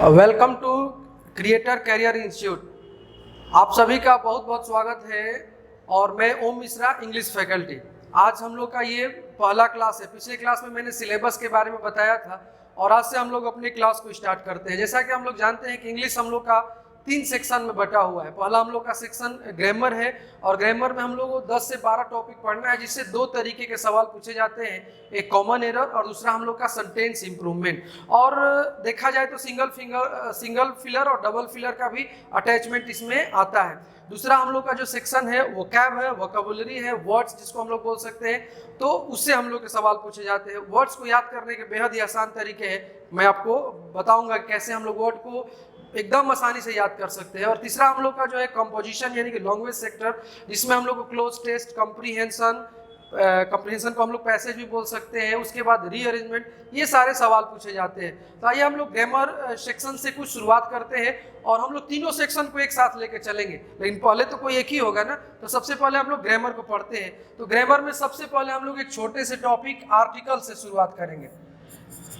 Welcome to Creator Career Institute. आप सभी का बहुत बहुत स्वागत है और मैं ओम मिश्रा, इंग्लिश फैकल्टी। आज हम लोग का ये पहला क्लास है। पिछले क्लास में मैंने सिलेबस के बारे में बताया था और आज से हम लोग अपने क्लास को स्टार्ट करते हैं। जैसा कि हम लोग जानते हैं कि इंग्लिश हम लोग का 3 सेक्शन में बटा हुआ है। पहला हम लोग का सेक्शन ग्रामर है और ग्रामर में हम लोग को 10 से 12 टॉपिक पढ़ना है, जिससे 2 तरीके के सवाल पूछे जाते हैं, एक कॉमन एरर और दूसरा हम लोग का सेंटेंस इंप्रूवमेंट। और देखा जाए तो सिंगल फिलर और डबल फिलर का भी अटैचमेंट इसमें आता है। दूसरा हम लोग का जो सेक्शन है वो कैब है, वोकैबुलरी है, वर्ड्स जिसको हम लोग बोल सकते हैं, तो उससे हम लोग के सवाल पूछे जाते हैं। वर्ड्स को याद करने के बेहद ही आसान तरीके हैं, मैं आपको बताऊंगा कैसे हम लोग वर्ड को एकदम आसानी से याद कर सकते हैं। और तीसरा हम लोग का जो है कंपोजिशन यानी कि लैंग्वेज सेक्टर, जिसमें हम लोग को क्लोज टेस्ट, कंप्रीहेंशन को हम लोग पैसेज भी बोल सकते हैं, उसके बाद रीअरेंजमेंट, ये सारे सवाल पूछे जाते हैं। तो आइए हम लोग ग्रामर सेक्शन से कुछ शुरुआत करते हैं और हम लोग तीनों सेक्शन को एक साथ लेके चलेंगे, लेकिन पहले तो कोई एक ही होगा ना। तो सबसे पहले हम लोग ग्रामर को पढ़ते हैं। तो ग्रामर में सबसे पहले हम लोग एक छोटे से टॉपिक आर्टिकल से शुरुआत करेंगे।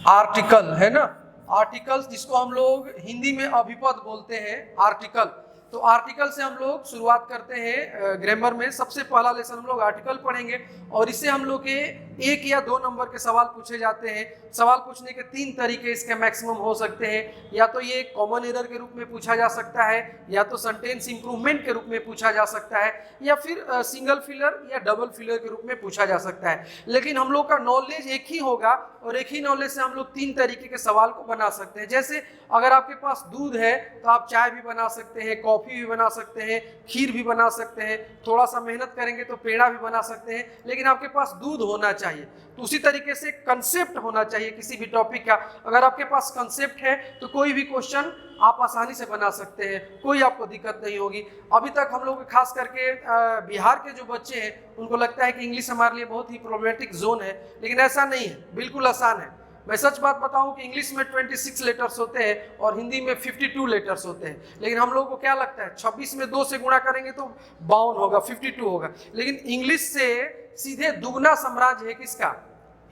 आर्टिकल है ना, आर्टिकल्स जिसको हम लोग हिंदी में अभिपद बोलते हैं, आर्टिकल। तो आर्टिकल से हम लोग शुरुआत करते हैं ग्रामर में। सबसे पहला लेसन हम लोग आर्टिकल पढ़ेंगे और इससे हम लोग के 1 या 2 नंबर के सवाल पूछे जाते हैं। सवाल पूछने के 3 तरीके इसके मैक्सिमम हो सकते हैं, या तो ये कॉमन एरर के रूप में पूछा जा सकता है, या तो सेंटेंस इंप्रूवमेंट के रूप में पूछा जा सकता है, या फिर सिंगल फिलर या डबल फिलर के रूप में पूछा जा सकता है। लेकिन हम लोग का नॉलेज एक ही होगा और एक ही नॉलेज से हम लोग 3 तरीके के सवाल को बना सकते हैं। जैसे अगर आपके पास दूध है तो आप चाय भी बना सकते हैं, कॉफी भी बना सकते हैं, खीर भी बना सकते हैं, थोड़ा सा मेहनत करेंगे तो पेड़ा भी बना सकते हैं, लेकिन आपके पास दूध होना चाहिए। तो उसी तरीके से कंसेप्ट होना चाहिए किसी भी टॉपिक का। अगर आपके पास कंसेप्ट है तो कोई भी क्वेश्चन आप आसानी से बना सकते हैं, कोई आपको दिक्कत नहीं होगी। अभी तक हम लोग खास करके बिहार के जो बच्चे हैं उनको लगता है कि इंग्लिश हमारे लिए बहुत ही प्रॉब्लमेटिक जोन है, लेकिन ऐसा नहीं है, बिल्कुल आसान है। मैं सच बात बताऊं कि इंग्लिश में 26 लेटर्स होते हैं और हिंदी में 52 लेटर्स होते हैं, लेकिन हम लोगों को क्या लगता है 26 में 2 से गुणा करेंगे तो 52 होगा, 52 होगा। लेकिन इंग्लिश से सीधे दुगना साम्राज्य है किसका?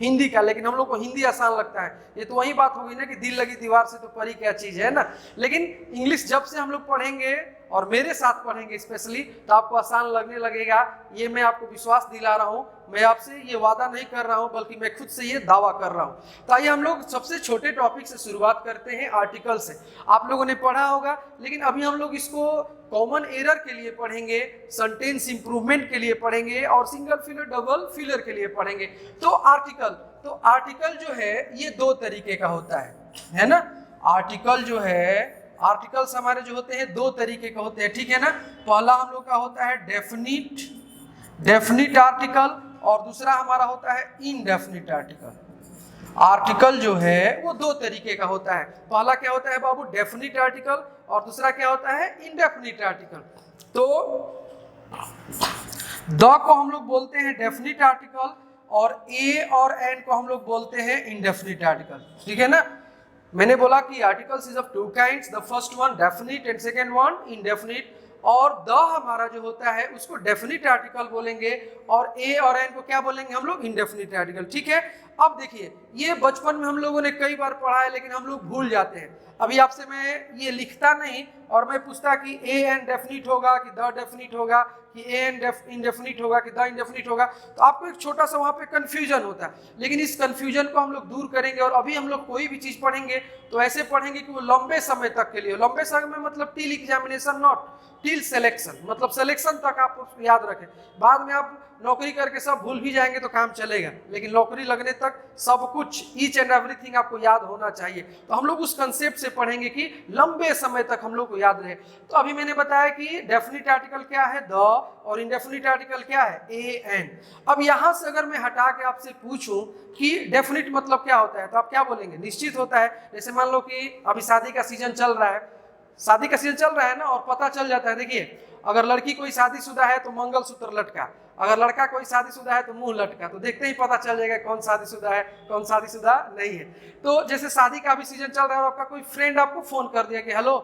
हिंदी का। लेकिन हम लोग को हिंदी आसान लगता है। ये तो वही बात होगी ना कि दिल लगी दीवार से तो परी क्या चीज है ना। लेकिन इंग्लिश जब से हम लोग पढ़ेंगे और मेरे साथ पढ़ेंगे स्पेशली, तो आपको आसान लगने लगेगा। ये मैं आपको विश्वास दिला रहा हूँ, मैं आपसे ये वादा नहीं कर रहा हूँ, बल्कि मैं खुद से ये दावा कर रहा हूँ। तो आइए हम लोग सबसे छोटे टॉपिक से शुरुआत करते हैं, आर्टिकल से। आप लोगों ने पढ़ा होगा, लेकिन अभी हम लोग इसको कॉमन एरर के लिए पढ़ेंगे, सेंटेंस इंप्रूवमेंट के लिए पढ़ेंगे और सिंगल फिलर डबल फिलर के लिए पढ़ेंगे। तो आर्टिकल जो है ये 2 तरीके का होता है ना। आर्टिकल जो है, आर्टिकल्स हमारे जो होते हैं 2 तरीके के होते हैं, ठीक है ना। पहला हम लोग का होता है डेफिनिट आर्टिकल और दूसरा हमारा होता है इनडेफिनिट आर्टिकल। आर्टिकल जो है वो 2 तरीके का होता है। पहला क्या होता है बाबू? डेफिनिट आर्टिकल, और दूसरा क्या होता है? Indefinite article. तो द को हम लोग बोलते हैं डेफिनिट आर्टिकल और ए और एन को हम लोग बोलते हैं इनडेफिनिट आर्टिकल, ठीक है ना। मैंने बोला कि articles is of 2 kinds, the first one definite and second one indefinite. और द हमारा जो होता है उसको डेफिनिट आर्टिकल बोलेंगे और ए और एन को क्या बोलेंगे हम लोग? इनडेफिनिट आर्टिकल, ठीक है। अब देखिए, ये बचपन में हम लोगों ने कई बार पढ़ा है, लेकिन हम लोग भूल जाते हैं। अभी आपसे मैं ये लिखता नहीं और मैं पूछता कि ए एन डेफिनिट होगा कि द डेफिनिट होगा, कि ए एन इनडेफिनिट होगा कि द इनडेफिनिट होगा, तो आपको एक छोटा सा वहाँ पे कंफ्यूजन होता है। लेकिन इस कंफ्यूजन को हम लोग दूर करेंगे और अभी हम लोग कोई भी चीज़ पढ़ेंगे तो ऐसे पढ़ेंगे कि वो लंबे समय तक के लिए, लंबे समय मतलब till examination, not till selection, मतलब सिलेक्शन तक आप उसको याद रखें। बाद में आप नौकरी करके सब भूल भी जाएंगे तो काम चलेगा, लेकिन नौकरी लगने तक सब कुछ, ईच एंड एवरीथिंग आपको याद होना चाहिए। तो हम लोग उस कंसेप्ट से पढ़ेंगे कि लंबे समय तक हम लोग को याद रहे। तो अभी मैंने बताया कि डेफिनिट आर्टिकल क्या है? द, और इनडेफिनिट आर्टिकल क्या है? A N. अब यहां से अगर मैं हटा के आपसे पूछूं कि डेफिनिट मतलब क्या होता है, तो आप क्या बोलेंगे? निश्चित होता है। जैसे मान लो कि अभी शादी का सीजन चल रहा है, शादी का सीजन चल रहा है ना, और पता चल जाता है। देखिए, अगर लड़की कोई शादीशुदा है तो मंगलसूत्र लटका, अगर लड़का कोई शादीशुदा है तो मुंह लटका, तो देखते ही पता चल जाएगा कौन शादीशुदा है कौन शादीशुदा नहीं है। तो जैसे शादी का भी सीजन चल रहा है और आपका कोई फ्रेंड आपको फोन कर दिया कि हेलो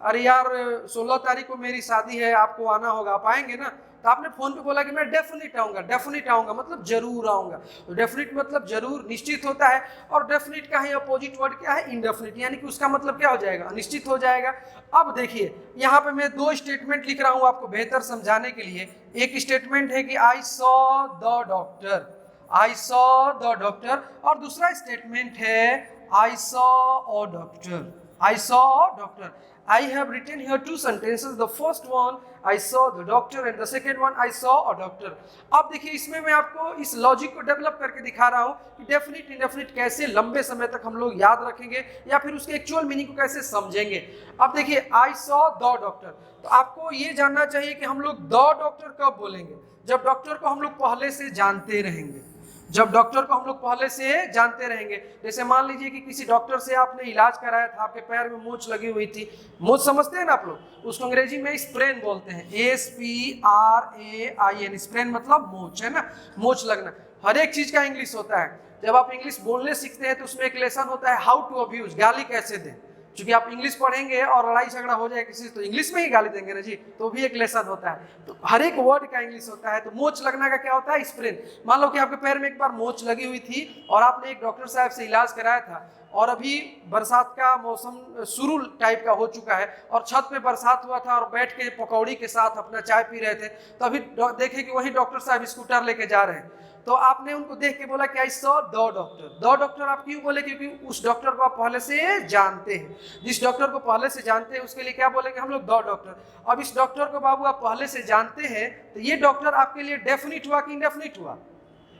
अरे यार 16 तारीख को मेरी शादी है, आपको आना होगा, आप आएंगे ना? तो आपने फोन पे बोला कि मैं डेफिनेट आऊंगा, डेफिनेट आऊंगा मतलब जरूर आऊंगा। तो डेफिनेट मतलब जरूर, निश्चित होता है। और डेफिनेट का ही अपोजिट वर्ड क्या है? इनडेफिनेट, यानी कि उसका मतलब क्या हो जाएगा? अनिश्चित हो जाएगा। अब देखिए यहाँ पे मैं दो स्टेटमेंट लिख रहा हूं आपको बेहतर समझाने के लिए। एक स्टेटमेंट है कि I saw the doctor, I saw the doctor, और दूसरा स्टेटमेंट है I saw a doctor, I saw a doctor. I have written here two sentences. The first one, I saw the doctor, and the second one, I saw a doctor. अब देखिए इसमें मैं आपको इस logic को develop करके दिखा रहा हूँ कि डेफिनेट इंडेफिनेट कैसे लंबे समय तक हम लोग याद रखेंगे या फिर उसके एक्चुअल मीनिंग को कैसे समझेंगे। अब देखिए I saw the doctor, तो आपको ये जानना चाहिए कि हम लोग द डॉक्टर कब बोलेंगे? जब डॉक्टर को हम लोग पहले से जानते रहेंगे, जब डॉक्टर को हम लोग पहले से जानते रहेंगे। जैसे मान लीजिए कि किसी डॉक्टर से आपने इलाज कराया था, आपके पैर में मोच लगी हुई थी, मोच समझते हैं ना आप लोग, उसको अंग्रेजी में स्प्रेन बोलते हैं, SPRAIN, स्प्रेन मतलब मोच, है ना, मोच लगना। हर एक चीज का इंग्लिश होता है। जब आप इंग्लिश बोलने सीखते हैं तो उसमें एक लेसन होता है हाउ टू अब्यूज, गाली कैसे दें। क्योंकि आप इंग्लिश पढ़ेंगे और लड़ाई झगड़ा हो जाए किसी से तो इंग्लिश में ही गाली देंगे ना जी, तो भी एक लेसन होता है। तो हर एक वर्ड का इंग्लिश होता है। तो मोच लगना का क्या होता है? स्प्रेन। मान लो कि आपके पैर में एक बार मोच लगी हुई थी और आपने एक डॉक्टर साहब से इलाज कराया था, और अभी बरसात का मौसम शुरू टाइप का हो चुका है और छत पे बरसात हुआ था और बैठ के पकौड़ी के साथ अपना चाय पी रहे थे, तभी देखे कि वही डॉक्टर साहब स्कूटर लेके जा रहे हैं। तो आपने उनको देख के बोला कि I saw the doctor. The doctor आप क्यों बोले? क्योंकि उस डॉक्टर को आप पहले से जानते हैं। जिस डॉक्टर को पहले से जानते हैं उसके लिए क्या बोलेंगे हम लोग? The doctor. अब इस डॉक्टर को बाबू आप पहले से जानते हैं, तो ये डॉक्टर आपके लिए डेफिनेट हुआ कि इनडेफिनेट हुआ?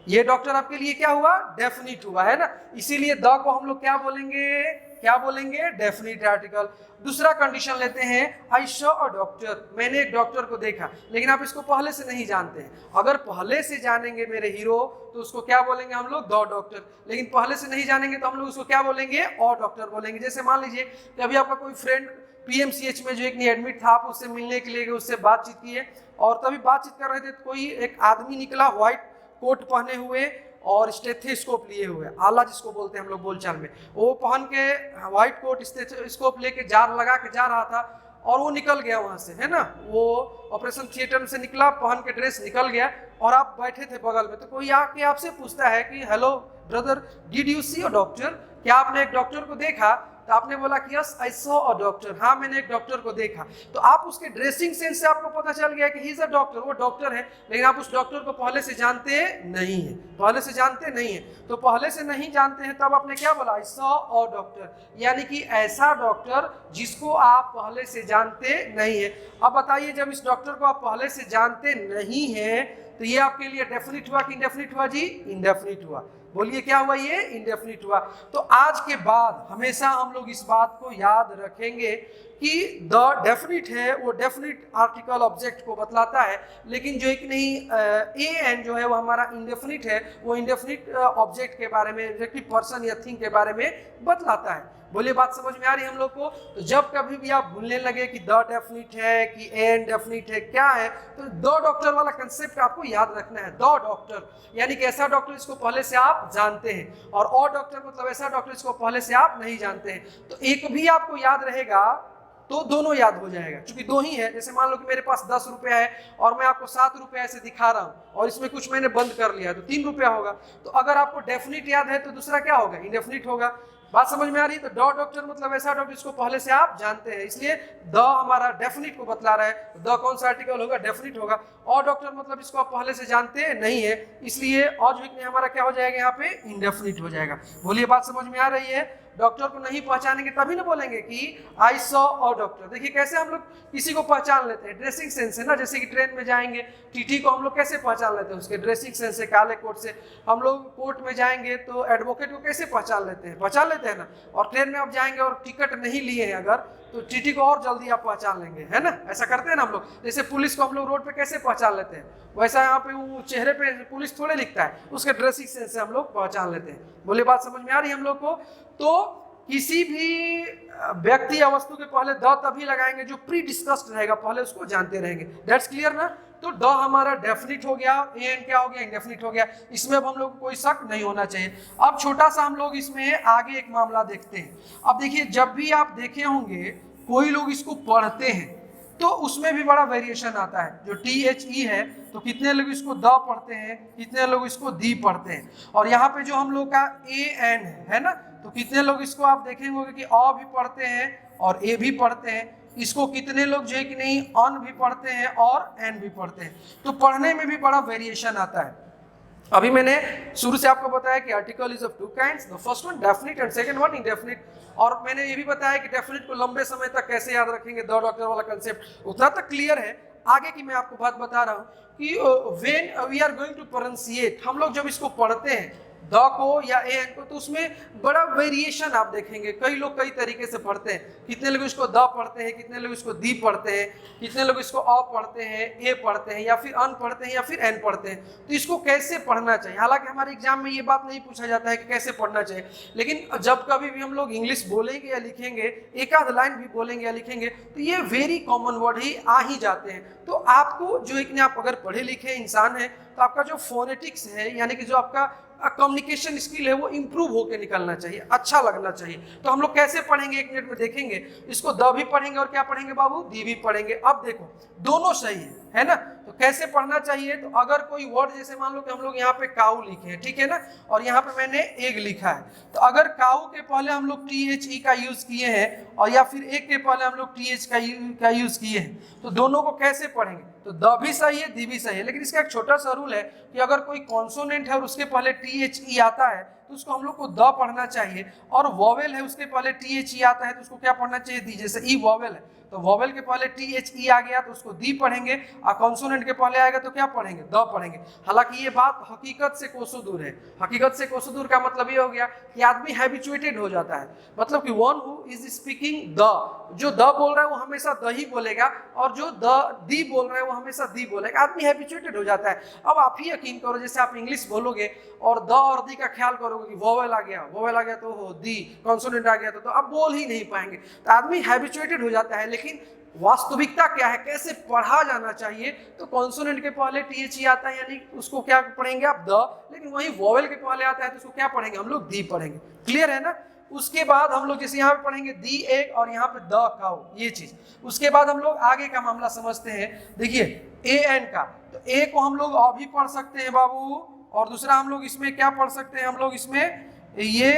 ये डॉक्टर आपके लिए क्या हुआ? डेफिनेट हुआ, है ना। इसीलिए द को हम लोग क्या बोलेंगे? क्या बोलेंगे? Definite article. दूसरा कंडीशन लेते हैं, आई सॉ अ डॉक्टर, मैंने एक डॉक्टर को देखा, लेकिन आप इसको पहले से नहीं जानते हैं। अगर पहले से जानेंगे मेरे हीरो तो उसको क्या बोलेंगे हम लोग? The doctor. लेकिन पहले से नहीं जानेंगे तो हम लोग उसको क्या बोलेंगे? अ डॉक्टर बोलेंगे। जैसे मान लीजिए कि अभी आपका कोई फ्रेंड PMCH में जो एक एडमिट था, आप उससे मिलने के लिए उससे बातचीत किए, और तभी बातचीत कर रहे थे तो कोई एक आदमी निकला व्हाइट कोट पहने हुए और स्टेथोस्कोप लिए हुए, आला जिसको बोलते हैं हम लोग बोलचाल में, वो पहन के व्हाइट कोट स्टेथोस्कोप लेके जार लगा के जा रहा था, और वो निकल गया वहां से, है ना। वो ऑपरेशन थिएटर से निकला, पहन के ड्रेस निकल गया, और आप बैठे थे बगल में, तो कोई आके आपसे पूछता है कि hello brother, did you see a doctor, क्या आपने एक डॉक्टर को देखा? तो आपने बोला कि yes I saw a doctor, हाँ मैंने एक डॉक्टर को देखा। तो आप उसके ड्रेसिंग सेंस से आपको पता चल गया कि ही इज अ डॉक्टर, वो डॉक्टर है, लेकिन आप उस डॉक्टर को पहले से जानते नहीं है, पहले से जानते नहीं है। तो पहले से नहीं जानते हैं तब आपने क्या बोला? आई सॉ अ डॉक्टर, यानी कि ऐसा डॉक्टर जिसको आप पहले से जानते नहीं है। अब बताइए, जब इस डॉक्टर को आप पहले से जानते नहीं है तो ये आपके लिए डेफिनेट हुआ कि इनडेफिनेट हुआ जी? इनडेफिनेट हुआ। बोलिए क्या हुआ? ये इनडेफिनिट हुआ। तो आज के बाद हमेशा हम लोग इस बात को याद रखेंगे कि द डेफिनिट है वो डेफिनिट आर्टिकल ऑब्जेक्ट को बतलाता है, लेकिन जो एक नहीं एन जो है वो हमारा इंडेफिनिट है, वो इंडेफिनिट ऑब्जेक्ट के बारे में, ऑब्जेक्टिव पर्सन या थिंग के बारे में बतलाता है। बोलिए बात समझ में आ रही है हम लोग को? तो जब कभी भी आप भूलने लगे कि द डेफिनिट है कि एन डेफिनिट है, क्या है, तो द डॉक्टर वाला कंसेप्ट आपको याद रखना है। द डॉक्टर यानी कि ऐसा डॉक्टर जिसको पहले से आप जानते हैं, और अ डॉक्टर मतलब ऐसा डॉक्टर जिसको पहले से आप नहीं जानते हैं। तो एक भी आपको याद रहेगा तो दोनों याद हो जाएगा, क्योंकि दो ही है। जैसे मान लो कि मेरे पास 10 रुपया है और मैं आपको 7 रुपया ऐसे दिखा रहा हूँ, और इसमें कुछ मैंने बंद कर लिया तो 3 रुपया होगा। तो अगर आपको डेफिनिट याद है तो दूसरा क्या होगा? इनडेफिनिट होगा। बात समझ में आ रही है? तो ड डॉक्टर मतलब ऐसा डॉक्टर जिसको पहले से आप जानते हैं, इसलिए द हमारा डेफिनिट को बतला रहा है। द कौन सा आर्टिकल होगा? डेफिनिट होगा। और डॉक्टर मतलब इसको आप पहले से जानते नहीं है, इसलिए और जो हमारा क्या हो जाएगा? यहाँ पे इनडेफिनिट हो जाएगा। बोलिए बात समझ में आ रही है? डॉक्टर को नहीं पहचानेंगे तभी ना बोलेंगे कि आई सॉ अ डॉक्टर। देखिए कैसे हम लोग किसी को पहचान लेते हैं, ड्रेसिंग सेंस है ना। जैसे कि ट्रेन में जाएंगे, टीटी को हम लोग कैसे पहचान लेते हैं? उसके ड्रेसिंग सेंस से, काले कोट से। हम लोग कोर्ट में जाएंगे तो एडवोकेट को कैसे पहचान लेते हैं? पहचान लेते हैं ना। और ट्रेन में आप जाएंगे और टिकट नहीं लिए हैं अगर, तो टीटी को और जल्दी आप पहचान लेंगे, है ना। ऐसा करते हैं ना हम लोग। जैसे पुलिस को हम लोग रोड पे कैसे पहचान लेते हैं, वैसा यहाँ पे वो चेहरे पे पुलिस थोड़े लिखता है, उसके ड्रेसिंग सेंस से हम लोग पहचान लेते हैं। बोलिए बात समझ में आ रही है हम लोग को? तो किसी भी व्यक्ति या वस्तु के पहले द तभी लगाएंगे जो प्री डिस्कस्ड रहेगा, पहले उसको जानते रहेंगे। दैट्स क्लियर ना। तो द हमारा डेफिनिट हो गया, एन क्या हो गया? इंडेफिनिट हो गया। इसमें अब हम लोग को कोई शक नहीं होना चाहिए। अब छोटा सा हम लोग इसमें आगे एक मामला देखते हैं। अब देखिए, जब भी आप देखे होंगे कोई लोग इसको पढ़ते हैं तो उसमें भी बड़ा वेरिएशन आता है। जो THE है तो कितने लोग इसको द पढ़ते हैं, कितने लोग इसको दी पढ़ते हैं। और यहाँ पे जो हम लोग का AN है ना, तो कितने लोग इसको आप देखेंगे कि अ भी पढ़ते हैं और ए भी पढ़ते हैं। इसको कितने लोग जो है कि नहीं अन भी पढ़ते हैं और एन भी पढ़ते हैं। तो पढ़ने में भी बड़ा वेरिएशन आता है। अभी मैंने शुरू से आपको बताया कि article is of two kinds, the first one definite and second one indefinite. और मैंने ये भी बताया कि डेफिनिट को लंबे समय तक कैसे याद रखेंगे, द डॉक्टर वाला कंसेप्ट उतना तक क्लियर है। आगे की मैं आपको बात बता रहा हूँ कि when we are going to pronounciate, हम लोग जब इसको पढ़ते हैं द को या एन को, तो उसमें बड़ा वेरिएशन आप देखेंगे। कई लोग कई तरीके से पढ़ते हैं, कितने लोग इसको द पढ़ते हैं, कितने लोग इसको दी पढ़ते हैं, कितने लोग इसको अ पढ़ते हैं, ए पढ़ते हैं, या फिर अन पढ़ते हैं, या फिर एन पढ़ते हैं। तो इसको कैसे पढ़ना चाहिए, हालांकि हमारे एग्जाम में ये बात नहीं पूछा जाता है कि कैसे पढ़ना चाहिए, लेकिन जब कभी भी हम लोग इंग्लिश बोलेंगे या लिखेंगे, एक आध लाइन भी बोलेंगे या लिखेंगे, तो ये वेरी कॉमन वर्ड ही आ ही जाते हैं। तो आपको जो एक आप अगर पढ़े लिखे इंसान है तो आपका जो फोनेटिक्स है, यानी कि जो आपका कम्युनिकेशन स्किल है, वो इंप्रूव होकर निकलना चाहिए, अच्छा लगना चाहिए। तो हम लोग कैसे पढ़ेंगे, एक मिनट में देखेंगे। इसको द भी पढ़ेंगे और क्या पढ़ेंगे बाबू, दी भी पढ़ेंगे। अब देखो दोनों सही है ना। तो कैसे पढ़ना चाहिए, तो अगर कोई वर्ड जैसे मान लो कि हम लोग यहाँ पे काऊ लिखे हैं, ठीक है ना, और यहाँ पे मैंने एग लिखा है, तो अगर काऊ के पहले हम लोग THE का यूज किए हैं और या फिर एग के पहले हम लोग TH का यूज किए हैं, तो दोनों को कैसे पढ़ेंगे। तो द भी सही है, दी भी सही है, लेकिन इसका एक छोटा सा रूल है कि अगर कोई कॉन्सोनेंट है और उसके पहले THE आता है तो उसको हम लोग को द पढ़ना चाहिए, और वॉवेल है उसके पहले THE आता है तो उसको क्या पढ़ना चाहिए, दी। जैसे ई वॉवेल है तो वॉवेल के पहले THE आ गया तो उसको दी पढ़ेंगे, और कॉन्सोनेंट के पहले आएगा तो क्या पढ़ेंगे, द पढ़ेंगे। हालांकि ये बात हकीकत से कोसों दूर है। हकीकत से कोसों दूर का मतलब ये हो गया कि आदमी हैबिचुएटेड हो जाता है, मतलब कि one who is speaking the, जो द बोल रहा है वो हमेशा द ही बोलेगा, और जो दी बोल रहा है वो हमेशा दी बोलेगा। आदमी हैबिचुएटेड हो जाता है। अब आप ही यकीन करो, जैसे आप इंग्लिश बोलोगे और द और दी का ख्याल करोगे कि वोवेल आ गया तो हो दी, कॉन्सोनेंट आ गया तो आप बोल ही नहीं पाएंगे। तो आदमी हैबिचुएटेड हो जाता है। लेकिन वास्तविकता क्या है, कैसे पढ़ा जाना चाहिए, तो कॉन्सोनेंट के पहले THE आता है, यानी उसको क्या पढ़ेंगे आप, द। लेकिन वही वोवेल के पहले आता है तो उसको क्या पढ़ेंगे हम लोग, दी पढ़ेंगे। क्लियर है ना। उसके बाद हम लोग जैसे यहाँ पे पढ़ेंगे दी एग और यहाँ पे द काउ, ये चीज। उसके बाद हम लोग आगे का मामला समझते हैं। देखिए AN का, तो ए को हम लोग अ भी पढ़ सकते हैं बाबू, और दूसरा हम लोग इसमें क्या पढ़ सकते हैं, हम लोग इसमें ये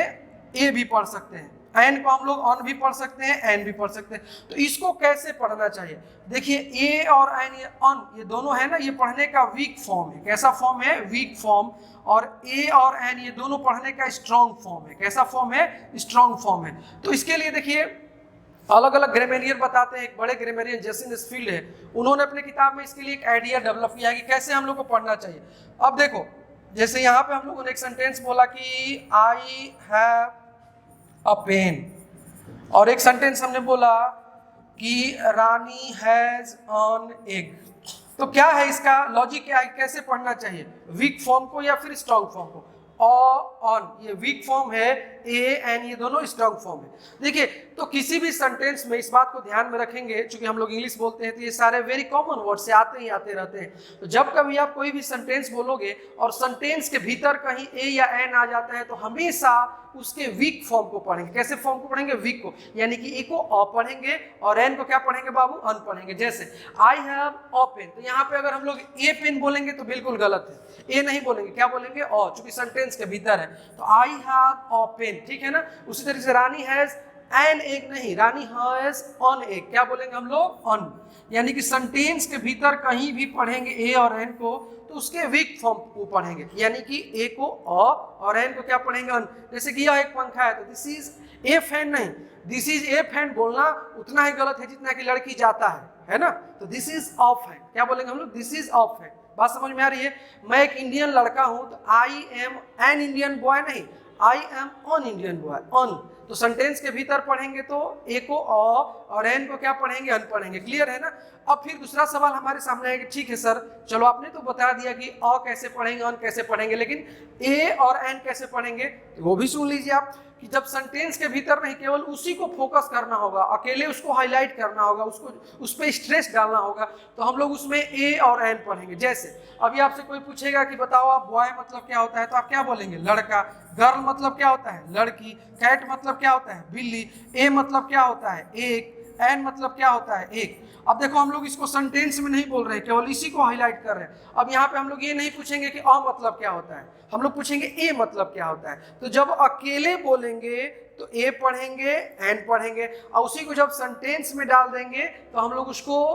ए भी पढ़ सकते हैं। एन को हम लोग ऑन भी पढ़ सकते हैं, एन भी पढ़ सकते हैं। तो इसको कैसे पढ़ना चाहिए, देखिए ए और एन, ये ऑन, ये दोनों है ना, ये पढ़ने का वीक फॉर्म है। कैसा फॉर्म है, वीक फॉर्म। और ए और एन ये दोनों पढ़ने का स्ट्रॉन्ग फॉर्म है। कैसा फॉर्म है, स्ट्रॉन्ग फॉर्म है। तो इसके लिए देखिए अलग अलग ग्रामेरियन बताते हैं। एक बड़े ग्रामेरियन जैसिन स्फील्ड है, उन्होंने अपने किताब में इसके लिए एक आइडिया डेवलप किया है कि कैसे हम लोग को पढ़ना चाहिए। अब देखो जैसे यहाँ पे हम लोगों ने एक सेंटेंस बोला कि आई हैव अ पेन, और एक सेंटेंस हमने बोला कि रानी हैज एन एग। तो क्या है इसका लॉजिक, क्या है, कैसे पढ़ना चाहिए, वीक फॉर्म को या फिर स्ट्रॉन्ग फॉर्म को। ऑन ये वीक फॉर्म है, ए एन ये दोनों स्ट्रॉन्ग फॉर्म है। देखिए तो किसी भी सेंटेंस में इस बात को ध्यान में रखेंगे, क्योंकि हम लोग इंग्लिश बोलते हैं तो ये सारे वेरी कॉमन वर्ड से आते ही आते रहते हैं। तो जब कभी आप कोई भी सेंटेंस बोलोगे और सेंटेंस के भीतर कहीं ए या एन आ जाता है तो हमेशा उसके वीक फॉर्म को पढ़ेंगे। कैसे फॉर्म को पढ़ेंगे, वीक को, यानी कि ए को अ पढ़ेंगे और एन को क्या पढ़ेंगे बाबू, अन पढ़ेंगे। जैसे आई हैव अ पेन, तो यहाँ पे अगर हम लोग ए पेन बोलेंगे तो बिल्कुल गलत है, ए नहीं बोलेंगे, क्या बोलेंगे अ, चूंकि सेंटेंस के भीतर है। तो आई हैव अ पेन, ठीक है ना। उसी तरीके से रानी हैज एन एग, नहीं, रानी हैज ऑन एग, क्या बोलेंगे हम लोग, ऑन। यानी कि सेंटेंस के भीतर कहीं भी पढ़ेंगे ए और एन को तो उसके वीक फॉर्म को पढ़ेंगे, यानी कि ए को अ और एन को क्या पढ़ेंगे, अन। जैसे कि यह एक पंखा है तो दिस इज ए फैन, नहीं, दिस इज ए फैन बोलना उतना ही गलत है जितना कि लड़की जाता है ना। तो दिस इज अ फैन, क्या बोलेंगे हम लोग, दिस इज अ फैन। बात समझ में आ रही है। मैं एक इंडियन लड़का हूं तो I am an Indian boy, नहीं, I am an Indian boy, an. तो सेंटेंस के भीतर पढ़ेंगे तो ए को अ और एन को क्या पढ़ेंगे, अन पढ़ेंगे। क्लियर है ना। अब फिर दूसरा सवाल हमारे सामने है कि ठीक है सर, चलो आपने तो बता दिया कि अ कैसे पढ़ेंगे, अन कैसे पढ़ेंगे, लेकिन ए और एन कैसे पढ़ेंगे, तो वो भी सुन लीजिए आप कि जब सेंटेंस के भीतर नहीं, केवल उसी को फोकस करना होगा, अकेले उसको हाईलाइट करना होगा, उसको उस पर स्ट्रेस डालना होगा, तो हम लोग उसमें ए और एन पढ़ेंगे। जैसे अभी आपसे कोई पूछेगा कि बताओ आप बॉय मतलब क्या होता है, तो आप क्या बोलेंगे, लड़का। गर्ल मतलब क्या होता है, लड़की। कैट मतलब क्या होता है, बिल्ली। ए मतलब क्या होता है, एक। एन मतलब क्या होता है एक। अब देखो हम लोग इसको सेंटेंस में नहीं बोल रहे हैं, केवल इसी को हाईलाइट कर रहे हैं। अब यहाँ पे हम लोग ये नहीं पूछेंगे कि अ मतलब क्या होता है, हम लोग पूछेंगे ए मतलब क्या होता है। तो जब अकेले बोलेंगे तो ए पढ़ेंगे, एन पढ़ेंगे, और उसी को जब सेंटेंस में डाल देंगे तो हम लोग उसको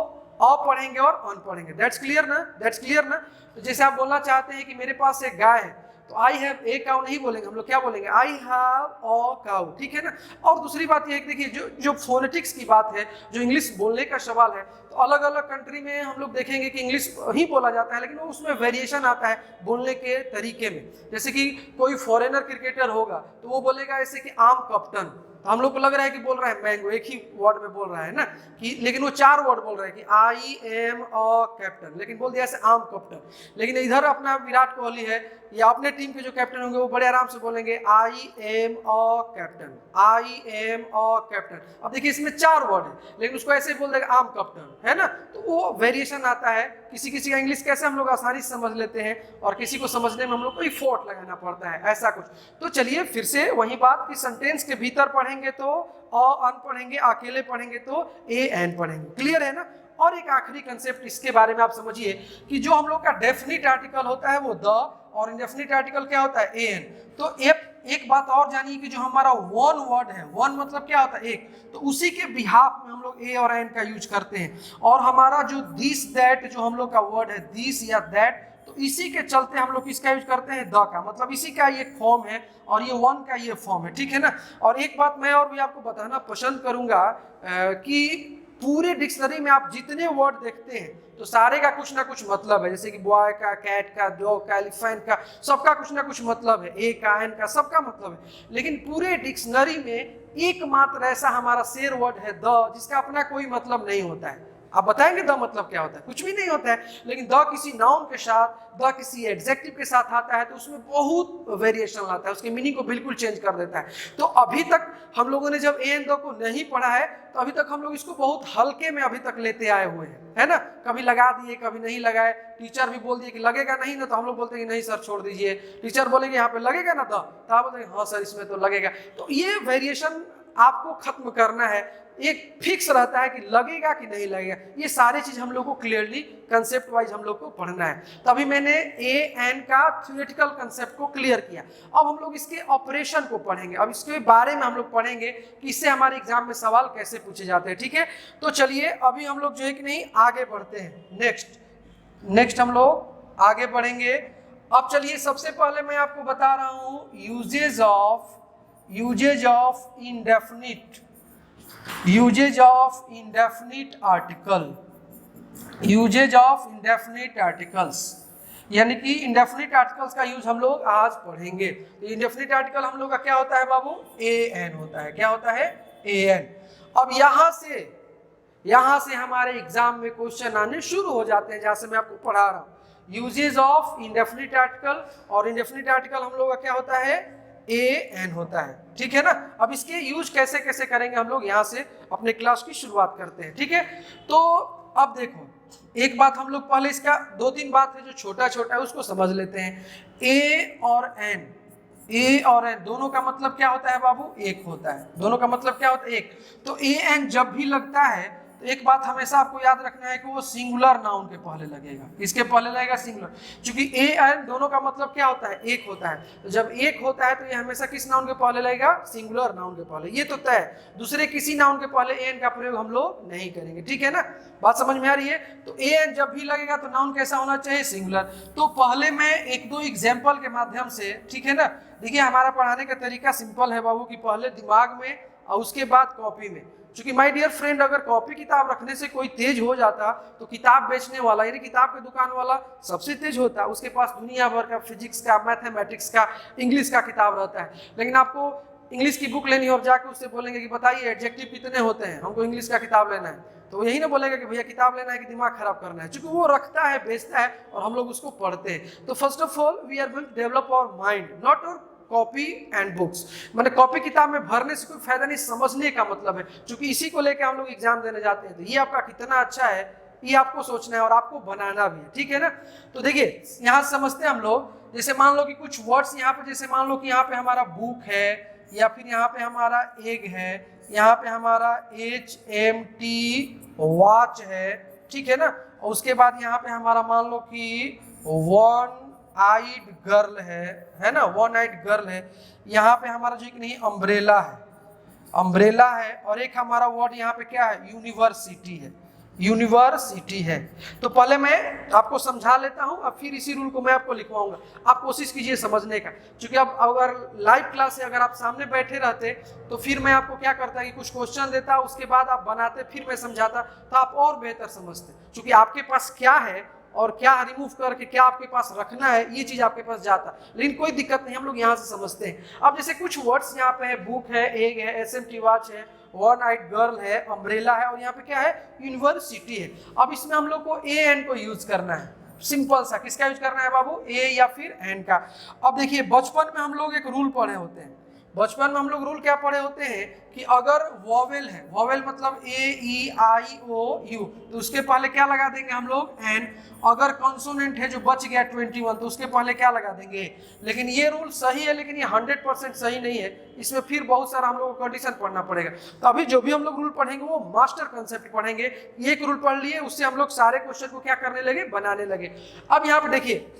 अ पढ़ेंगे और अन पढ़ेंगे। दैट्स क्लियर ना, दैट्स क्लियर ना। तो जैसे आप बोलना चाहते हैं कि मेरे पास एक गाय है, तो आई हैव ए काउ नहीं बोलेंगे, हम लोग क्या बोलेंगे, आई हैव अ काउ, ठीक है ना। और दूसरी बात यह है कि देखिए जो फोनेटिक्स की बात है, जो इंग्लिश बोलने का सवाल है, तो अलग अलग कंट्री में हम लोग देखेंगे कि इंग्लिश ही बोला जाता है, लेकिन उसमें वेरिएशन आता है बोलने के तरीके में। जैसे कि कोई फॉरेनर क्रिकेटर होगा तो वो बोलेगा ऐसे कि आम कप्तान, तो हम लोग को लग रहा है कि बोल रहा है मैंगो, एक ही वर्ड में बोल रहा है ना कि, लेकिन वो 4 वर्ड बोल रहा है कि आई एम अ कैप्टन, लेकिन बोल दिया ऐसे आम कैप्टन। लेकिन इधर अपना विराट कोहली है या अपने टीम के जो कैप्टन होंगे वो बड़े आराम से बोलेंगे I am a captain, I am a captain. अब देखिए इसमें 4 वर्ड है, लेकिन उसको ऐसे बोल देगा आम कैप्टन, है ना। तो वो वेरिएशन आता है। किसी किसी का इंग्लिश कैसे हम लोग आसानी से समझ लेते हैं और किसी को समझने में हम लोग को एफर्ट लगाना पड़ता है, ऐसा कुछ। तो चलिए फिर से वही बात कि सेंटेंस के भीतर पढ़ेंगे तो अ अन पढ़ेंगे, अकेले पढ़ेंगे तो ए एन पढ़ेंगे। क्लियर है ना। और एक आखिरी कंसेप्ट इसके बारे में आप समझिए कि जो हम लोग का डेफिनिट आर्टिकल होता है वो द, और इंडेफिनिट आर्टिकल क्या होता है ए एन। तो एक बात और जानिए कि जो हमारा वन वर्ड है, वन मतलब क्या होता है एक, तो उसी के बिहाफ में हम लोग ए और एन का यूज करते हैं। और हमारा जो दिस दैट जो हम लोग का वर्ड है, दिस या दैट, तो इसी के चलते हम लोग किसका यूज करते हैं, द का, मतलब इसी का ये फॉर्म है और ये वन का ये फॉर्म है, ठीक है ना। और एक बात मैं और भी आपको बताना पसंद करूंगा कि पूरे डिक्शनरी में आप जितने वर्ड देखते हैं तो सारे का कुछ ना कुछ मतलब है। जैसे कि बॉय का, कैट का, डॉग का, एलिफेंट का, सबका कुछ ना कुछ मतलब है, ए का, एन का, सबका मतलब है। लेकिन पूरे डिक्शनरी में एकमात्र ऐसा हमारा शेर वर्ड है द, जिसका अपना कोई मतलब नहीं होता है। आप बताएंगे द मतलब क्या होता है, कुछ भी नहीं होता है। लेकिन द किसी नाउन के साथ, द किसी एडजेक्टिव के साथ आता है तो उसमें बहुत वेरिएशन आता है, उसके मीनिंग को बिल्कुल चेंज कर देता है। तो अभी तक हम लोगों ने जब ए एन द को नहीं पढ़ा है तो अभी तक हम लोग इसको बहुत हल्के में अभी तक लेते आए हुए हैं, है ना। कभी लगा दिए, कभी नहीं लगाए। टीचर भी बोल दिए कि लगेगा नहीं ना, तो हम लोग बोलते हैं कि नहीं सर छोड़ दीजिए। टीचर बोलेंगे यहाँ पे लगेगा ना, तो आप बोलेंगे हाँ सर इसमें तो लगेगा। तो ये वेरिएशन आपको खत्म करना है। एक फिक्स रहता है कि लगेगा कि नहीं लगेगा। ये सारी चीज हम लोग को क्लियरली कंसेप्ट वाइज हम लोग को पढ़ना है। तभी मैंने ए एन का थ्योरेटिकल कंसेप्ट को क्लियर किया। अब हम लोग इसके ऑपरेशन को पढ़ेंगे, अब इसके बारे में हम लोग पढ़ेंगे कि इससे हमारे एग्जाम में सवाल कैसे पूछे जाते हैं, ठीक है। तो चलिए अभी हम लोग जो है कि नहीं आगे बढ़ते हैं। नेक्स्ट हम लोग आगे बढ़ेंगे। अब चलिए सबसे पहले मैं आपको बता रहा हूं यूजेज ऑफ इंडेफिनिट आर्टिकल्स, यानी कि इंडेफिनिट आर्टिकल्स का यूज हम लोग आज पढ़ेंगे। तो इंडेफिनिट आर्टिकल हम लोग का क्या होता है बाबू, ए एन होता है। क्या होता है, ए एन। अब यहां से हमारे एग्जाम में क्वेश्चन आने शुरू हो जाते हैं, जहां से मैं आपको पढ़ा रहा हूं। यूजेज ऑफ इंडेफिनिट आर्टिकल, और इंडेफिनिट आर्टिकल हम लोग का क्या होता है, ए एन होता है, ठीक है ना। अब इसके यूज कैसे कैसे करेंगे हम लोग यहां से अपने क्लास की शुरुआत करते हैं, ठीक है। तो अब देखो एक बात हम लोग पहले इसका 2-3 बात है जो छोटा छोटा है उसको समझ लेते हैं। ए और एन दोनों का मतलब क्या होता है बाबू, एक होता है। दोनों का मतलब क्या होता है, एक। तो ए एन जब भी लगता है तो एक बात हमेशा आपको याद रखना है कि वो सिंगुलर नाउन के पहले लगेगा। किसके पहले लगेगा, सिंगुलर। क्योंकि ए एन दोनों का मतलब क्या होता है, एक होता है। तो जब एक होता है तो ये हमेशा किस नाउन के पहले लगेगा, सिंगुलर नाउन के पहले। ये तो तय है, दूसरे किसी नाउन के पहले ए एन का प्रयोग हम लोग नहीं करेंगे, ठीक है ना। बात समझ में आ रही है। तो ए एन जब भी लगेगा तो नाउन कैसा होना चाहिए, सिंगुलर। तो पहले मैं 1-2 एग्जाम्पल के माध्यम से, ठीक है ना। देखिए हमारा पढ़ाने का तरीका सिंपल है बाबू, कि पहले दिमाग में और उसके बाद कॉपी में। क्योंकि माय डियर फ्रेंड, अगर कॉपी किताब रखने से कोई तेज हो जाता तो किताब बेचने वाला यानी किताब की दुकान वाला सबसे तेज होता। उसके पास दुनिया भर का फिजिक्स का, मैथमेटिक्स का, इंग्लिश का किताब रहता है। लेकिन आपको इंग्लिश की बुक लेनी और जाकर उससे बोलेंगे कि बताइए एडजेक्टिव कितने होते हैं, हमको इंग्लिश का किताब लेना है, तो वो यही ना बोलेगा कि भैया किताब लेना है कि दिमाग खराब करना है। क्योंकि वो रखता है, बेचता है और हम लोग उसको पढ़ते हैं। तो first of all we are going to develop our mind, not our copy and books. मैंने कॉपी किताब में भरने से कोई फायदा नहीं, समझने का मतलब है। क्योंकि इसी को लेकर हम लोग एग्जाम देने जाते हैं। तो ये आपका कितना अच्छा है ये आपको सोचना है और आपको बनाना भी है, ठीक है ना। तो देखिए यहाँ समझते हैं हम लोग। जैसे मान लो कि कुछ वर्ड्स यहाँ पे, जैसे मान लो कि यहाँ पे हमारा बुक है, या फिर यहाँ पे हमारा एग है, यहाँ पे हमारा HMT वॉच है, ठीक है ना। और उसके बाद यहाँ पे हमारा मान लो कि वन आइड गर्ल है ना, वन आइड गर्ल है। यहाँ पे हमारा जो कि नहीं अम्ब्रेला है, अम्ब्रेला है। और एक हमारा वर्ड यहाँ पे क्या है, यूनिवर्सिटी है, यूनिवर्सिटी है। तो पहले मैं आपको समझा लेता हूं, अब फिर इसी रूल को मैं आपको लिखवाऊंगा। आप कोशिश कीजिए समझने का, क्योंकि अब अगर लाइव क्लास से अगर आप सामने बैठे रहते तो फिर मैं आपको क्या करता कि कुछ क्वेश्चन देता, उसके बाद आप बनाते, फिर मैं समझाता, तो आप और बेहतर समझते। क्योंकि आपके पास क्या है और क्या रिमूव करके क्या आपके पास रखना है, ये चीज आपके पास जाता। लेकिन कोई दिक्कत नहीं, हम लोग यहाँ से समझते हैं। अब जैसे कुछ वर्ड्स यहाँ पे है, बुक है, एग है, एसएमटी वॉच है, वन आइड गर्ल है, अम्ब्रेला है, और यहाँ पे क्या है, यूनिवर्सिटी है। अब इसमें हम लोग को ए एन को यूज करना है, सिंपल सा। किसका यूज करना है बाबू, ए या फिर एन का। अब देखिए बचपन में हम लोग एक रूल पढ़े होते हैं, बचपन में हम लोग रूल क्या पढ़े होते हैं कि अगर वॉवेल है, वॉवेल मतलब A E I O you, तो उसके पहले क्या लगा देंगे हम लोग, एन। अगर कॉन्सोनेंट है जो बच गया 21, तो उसके पहले क्या लगा देंगे। लेकिन ये रूल सही है, लेकिन ये 100% सही नहीं है, इसमें फिर बहुत सारा हम लोग को कंडीशन पढ़ना पड़ेगा। तो अभी जो भी हम लोग रूल पढ़ेंगे वो मास्टर कंसेप्ट पढ़ेंगे। एक रूल पढ़ लिए, उससे हम लोग सारे क्वेश्चन को क्या करने लगे, बनाने लगे। अब यहाँ पे देखिए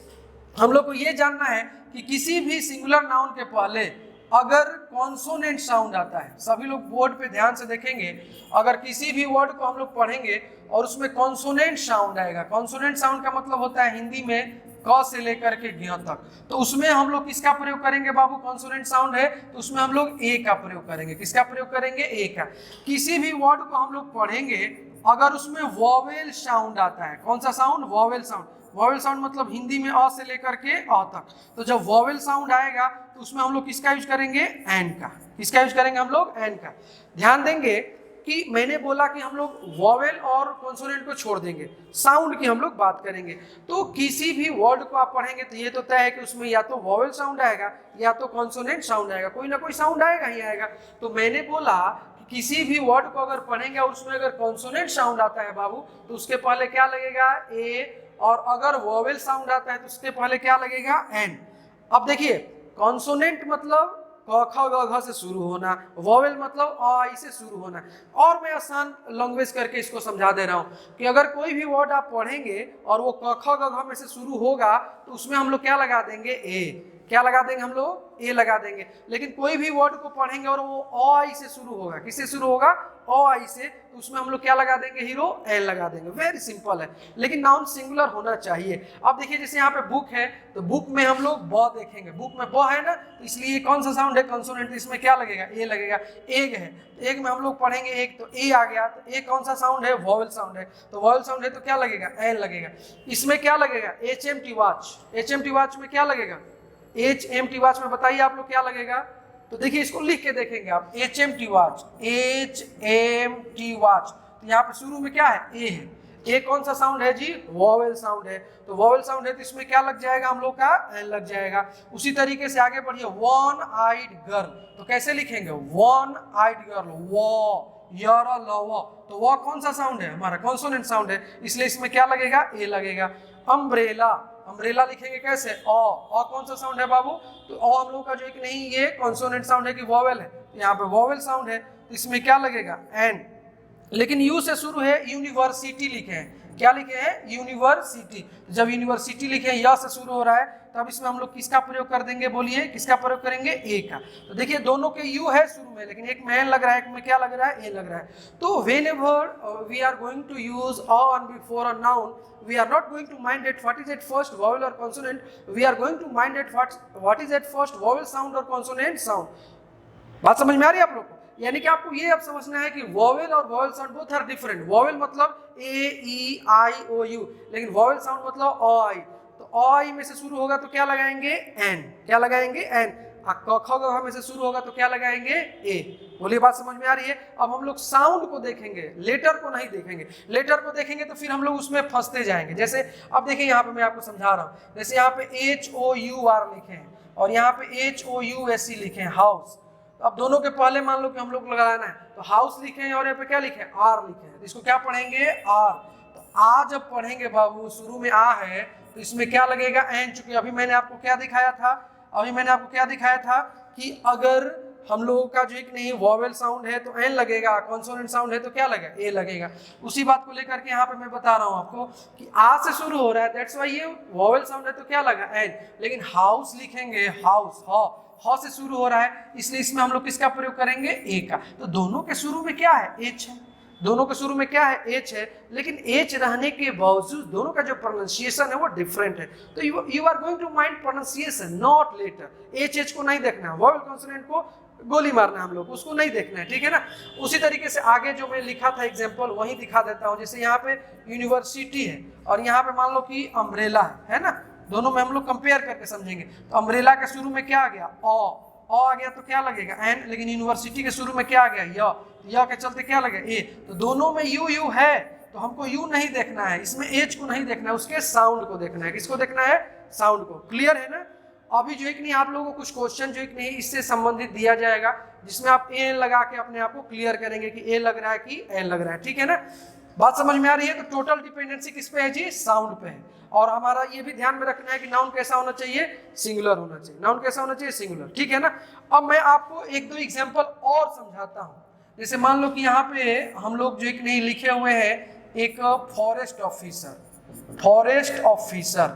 हम लोग को ये जानना है कि किसी भी सिंगुलर नाउन के पहले अगर कॉन्सोनेंट साउंड आता है, सभी लोग बोर्ड पे ध्यान से देखेंगे, अगर किसी भी वर्ड को हम लोग पढ़ेंगे और उसमें कॉन्सोनेंट साउंड आएगा, कॉन्सोनेंट साउंड का मतलब होता है हिंदी में क से लेकर के ज्ञ तक, तो उसमें हम लोग किसका प्रयोग करेंगे बाबू, कॉन्सोनेंट साउंड है तो उसमें हम लोग ए का प्रयोग करेंगे। किसका प्रयोग करेंगे, ए का। किसी भी वर्ड को हम लोग पढ़ेंगे अगर उसमें वॉवेल साउंड आता है, कौन सा sound, vowel sound. Vowel sound मतलब हिंदी में अ से लेकर के अ तक, तो जब वॉवेल साउंड आएगा तो उसमें हम लोग किसका यूज करेंगे, एन का। किसका यूज करेंगे हम लोग, एन का। ध्यान देंगे कि मैंने बोला कि हम लोग वॉवेल और कॉन्सोनेंट को छोड़ देंगे, साउंड की हम लोग बात करेंगे। तो किसी भी वर्ड को आप पढ़ेंगे तो ये तो तय है कि उसमें या तो वॉवेल साउंड आएगा या तो कॉन्सोनेंट साउंड आएगा, कोई ना कोई साउंड आएगा ही आएगा। तो मैंने बोला कि किसी भी वर्ड को अगर पढ़ेंगे और उसमें अगर कॉन्सोनेंट साउंड आता है बाबू, तो उसके पहले क्या लगेगा, ए। और अगर वॉवेल साउंड आता है तो उसके पहले क्या लगेगा, एन। अब देखिए कॉन्सोनेंट मतलब क ख ग घ से शुरू होना, वॉवेल मतलब अ आई से शुरू होना। और मैं आसान लैंग्वेज करके इसको समझा दे रहा हूं कि अगर कोई भी वर्ड आप पढ़ेंगे और वो क ख ग घ में से शुरू होगा तो उसमें हम लोग क्या लगा देंगे, ए। क्या लगा देंगे हम लोग, ए लगा देंगे। लेकिन कोई भी वर्ड को पढ़ेंगे और वो अ आई से शुरू होगा, किससे शुरू होगा, अ आई से, तो उसमें हम लोग क्या लगा देंगे, हीरो, एन लगा देंगे। वेरी सिंपल है, लेकिन नाउन सिंगुलर होना चाहिए। अब देखिए जैसे यहाँ पे बुक है तो बुक में हम लोग ब देखेंगे, बुक में ब है ना, तो इसलिए कौन सा साउंड है, कॉन्सोनेंट, इसमें क्या लगेगा, ए लगेगा। एग है, एग में हम लोग पढ़ेंगे एक, तो ए आ गया, तो ए कौन सा साउंड है, वॉवेल साउंड है, तो वॉवेल साउंड है तो क्या लगेगा, एन लगेगा। इसमें क्या लगेगा, HMT वॉच, HMT वॉच में क्या लगेगा, HMT वॉच में बताइए आप लोग क्या लगेगा। तो देखिए इसको लिख के देखेंगे आप, HMT वॉच, HMT वॉच। तो यहाँ पे शुरू में क्या है, ए है। ए कौन सा साउंड है जी, वॉवेल साउंड है, तो वॉवेल साउंड है तो इसमें क्या लग जाएगा हम लोग का, एन लग जाएगा। उसी तरीके से आगे बढ़िए, वन आइड गर्ल, तो कैसे लिखेंगे, वन आइड गर्ल, वो यारा लवा, तो वो कौन सा साउंड है, हमारा कॉन्सोनेंट साउंड है, इसलिए इसमें क्या लगेगा, ए लगेगा। अम्ब्रेला, अम्ब्रेला लिखेंगे कैसे, अ कौन सा साउंड है बाबू, तो अ हम लोग का जो है कि नहीं ये कॉन्सोनेंट साउंड है कि वॉवेल है, यहाँ पे वॉवेल साउंड है तो इसमें क्या लगेगा, एन। लेकिन यू से शुरू है, यूनिवर्सिटी लिखे हैं, क्या लिखे हैं, यूनिवर्सिटी। जब यूनिवर्सिटी लिखे हैं, या से शुरू हो रहा है, तब इसमें हम लोग किसका प्रयोग कर देंगे, बोलिए किसका प्रयोग करेंगे, ए का। तो देखिए दोनों के यू है शुरू में, लेकिन एक में एन लग रहा है, एक में क्या लग रहा है, ए लग रहा है। तो whenever we are going to use on before a noun, we are not going to mind at what is at first vowel or consonant, we are going to mind at what is at first vowel sound or consonant sound। बात समझ में आ रही है आप लोग को, यानी कि आपको ये अब समझना है कि वॉवेल और vowel sound both are different. Vowel मतलब A E I O U, लेकिन वॉवेल साउंड मतलब अ आई, तो अ आई में से शुरू होगा तो क्या लगाएंगे, एन। क्या लगाएंगे, एन। क ख ग में से शुरू होगा तो क्या लगाएंगे, ए। बोलिए बात समझ में आ रही है। अब हम लोग साउंड को देखेंगे, लेटर को नहीं देखेंगे। लेटर को देखेंगे तो फिर हम लोग उसमें फंसते जाएंगे। जैसे अब देखिए यहाँ पे मैं आपको समझा रहा हूँ, जैसे यहाँ पे HOUR लिखे हैं और यहाँ पे HOUSE लिखे हैं, हाउस। अब दोनों के पहले मान लो कि हम लोग लगाना है, तो हाउस लिखे हैं और यहाँ पे क्या लिखे हैं, आर लिखे हैं, तो इसको क्या पढ़ेंगे, आर। तो आ जब पढ़ेंगे बाबू, शुरू में आ है तो इसमें क्या लगेगा, एन। चूंकि अभी मैंने आपको क्या दिखाया था, कि अगर हम लोगों का जो एक नहीं वॉवेल साउंड है तो एन लगेगा, कॉन्सोनेंट साउंड है तो क्या लगेगा, ए लगेगा। उसी बात को लेकर के यहाँ पे मैं बता रहा हूँ आपको कि आ से शुरू हो रहा है, दैट्स व्हाई ये वॉवेल साउंड है तो क्या लगा, एन। लेकिन हाउस लिखेंगे, हाउस ह से शुरू हो रहा है, इसलिए इसमें हम लोग किसका प्रयोग करेंगे, ए का। तो दोनों के शुरू में क्या है, एच है, दोनों के शुरू में क्या है, एच है। लेकिन एच रहने के बावजूद दोनों का जो प्रोनाउंसिएशन है वो डिफरेंट है। तो you are going to mind pronunciation not letter. H को नहीं देखना है, वॉवेल कॉन्सोनेंट को गोली मारना है हम लोग, उसको नहीं देखना है, ठीक है ना। उसी तरीके से आगे जो मैं लिखा था एग्जांपल वही दिखा देता हूँ। जैसे यहाँ पे यूनिवर्सिटी है और यहाँ पे मान लो कि अम्ब्रेला है ना, दोनों में हम लोग कंपेयर करके समझेंगे। तो अम्ब्रेला के शुरू में क्या आ गया, अ आ गया तो क्या लगेगा, एन। लेकिन यूनिवर्सिटी के शुरू में क्या आ गया, य के चलते क्या लगेगा, ए। तो दोनों में यू है, तो हमको यू नहीं देखना है, इसमें एच को नहीं देखना है, उसके साउंड को देखना है। किसको देखना है, साउंड को। क्लियर है ना। अभी जो एक नहीं आप लोगों को कुछ क्वेश्चन जो एक नहीं इससे संबंधित दिया जाएगा, जिसमें आप एन लगा के अपने आप को क्लियर करेंगे कि ए लग रहा है कि एन लग रहा है, ठीक है ना। बात समझ में आ रही है। तो टोटल डिपेंडेंसी किस पे है जी, साउंड पे है। और हमारा ये भी ध्यान में रखना है कि नाउन कैसा होना चाहिए, सिंगुलर होना चाहिए। नाउन कैसा होना चाहिए, सिंगुलर, ठीक है ना। अब मैं आपको एक दो एग्जांपल और समझाता हूँ। जैसे मान लो कि यहाँ पे हम लोग जो एक नहीं लिखे हुए हैं, एक फॉरेस्ट ऑफिसर, फॉरेस्ट ऑफिसर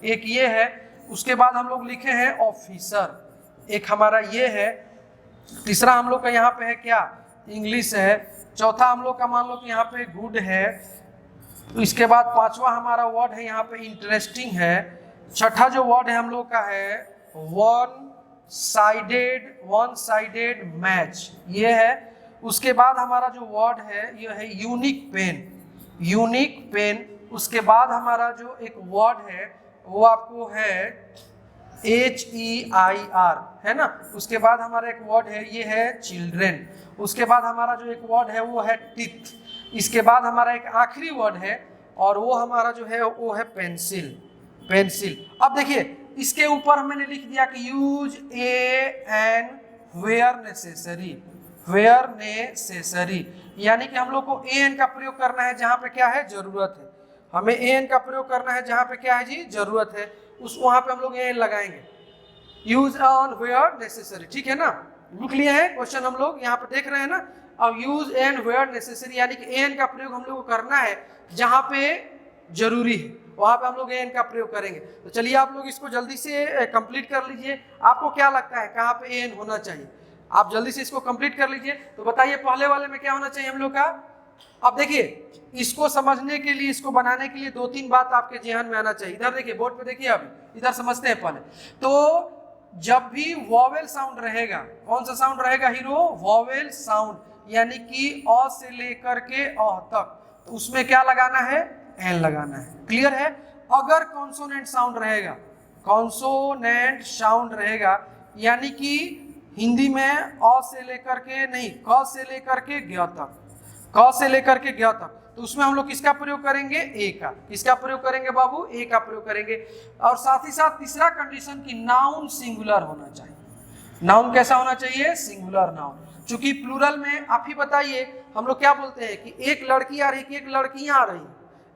एक ये है। उसके बाद हम लोग लिखे हैं ऑफिसर, एक हमारा ये है। तीसरा हम लोग का यहाँ पे है क्या, इंग्लिश है। चौथा हम लोग का मान लो कि यहाँ पे गुड है। तो इसके बाद पांचवा हमारा वर्ड है यहाँ पे इंटरेस्टिंग है। छठा जो वर्ड है हम लोग का है वन साइडेड मैच, ये है। उसके बाद हमारा जो वर्ड है ये है यूनिक पेन, यूनिक पेन। उसके बाद हमारा जो एक वर्ड है वो आपको है HEIR, है ना। उसके बाद हमारा एक वर्ड है ये है चिल्ड्रेन। उसके बाद हमारा जो एक वर्ड है वो है टीथ। इसके बाद हमारा एक आखिरी वर्ड है और वो हमारा जो है वो है पेंसिल, पेंसिल। अब देखिए इसके ऊपर मैंने लिख दिया कि use a an where necessary, where necessary, यानी कि हम लोग को ए एन का प्रयोग करना है जहाँ पे क्या है, जरूरत है। हमें ए एन का प्रयोग करना है जहाँ पे क्या है जी, जरूरत है, उस वहाँ पे हम लोग ए एन लगाएंगे। यूज ऑन वेयर नेसेसरी, ठीक है ना। लिख लिए हैं क्वेश्चन हम लोग यहाँ पे देख रहे हैं ना। अब यूज एन वेयर नेसेसरी यानी कि ए एन का प्रयोग हम लोग को करना है जहाँ पे जरूरी है, वहाँ पे हम लोग ए एन का प्रयोग करेंगे। तो चलिए आप लोग इसको जल्दी से कंप्लीट कर लीजिए। आपको क्या लगता है कहाँ पे ए एन होना चाहिए, आप जल्दी से इसको कंप्लीट कर लीजिए। तो बताइए पहले वाले में क्या होना चाहिए हम लोग का। अब देखिए इसको समझने के लिए, इसको बनाने के लिए दो तीन बात आपके ध्यान में आना चाहिए। इधर देखिए बोर्ड पे देखिए, अभी इधर समझते हैं पहले। तो जब भी वॉवेल साउंड रहेगा, कौन सा साउंड रहेगा हीरो, वॉवेल साउंड, यानी कि अ से लेकर के अ तक, तो उसमें क्या लगाना है, एन लगाना है। क्लियर है। अगर कॉन्सोनेंट साउंड रहेगा, कॉन्सोनेंट साउंड रहेगा, यानी कि हिंदी में अ से लेकर के नहीं, क से लेकर के ग तक, क से लेकर के ग तक, तो उसमें हम लोग किसका प्रयोग करेंगे, ए का। किसका प्रयोग करेंगे बाबू, ए का प्रयोग करेंगे। और साथ ही साथ तीसरा कंडीशन की नाउन सिंगुलर होना चाहिए। नाउन कैसा होना चाहिए, सिंगुलर नाउन। चूंकि प्लूरल में आप ही बताइए हम लोग क्या बोलते हैं कि एक लड़की आ रही है कि एक लड़कियां आ रही है,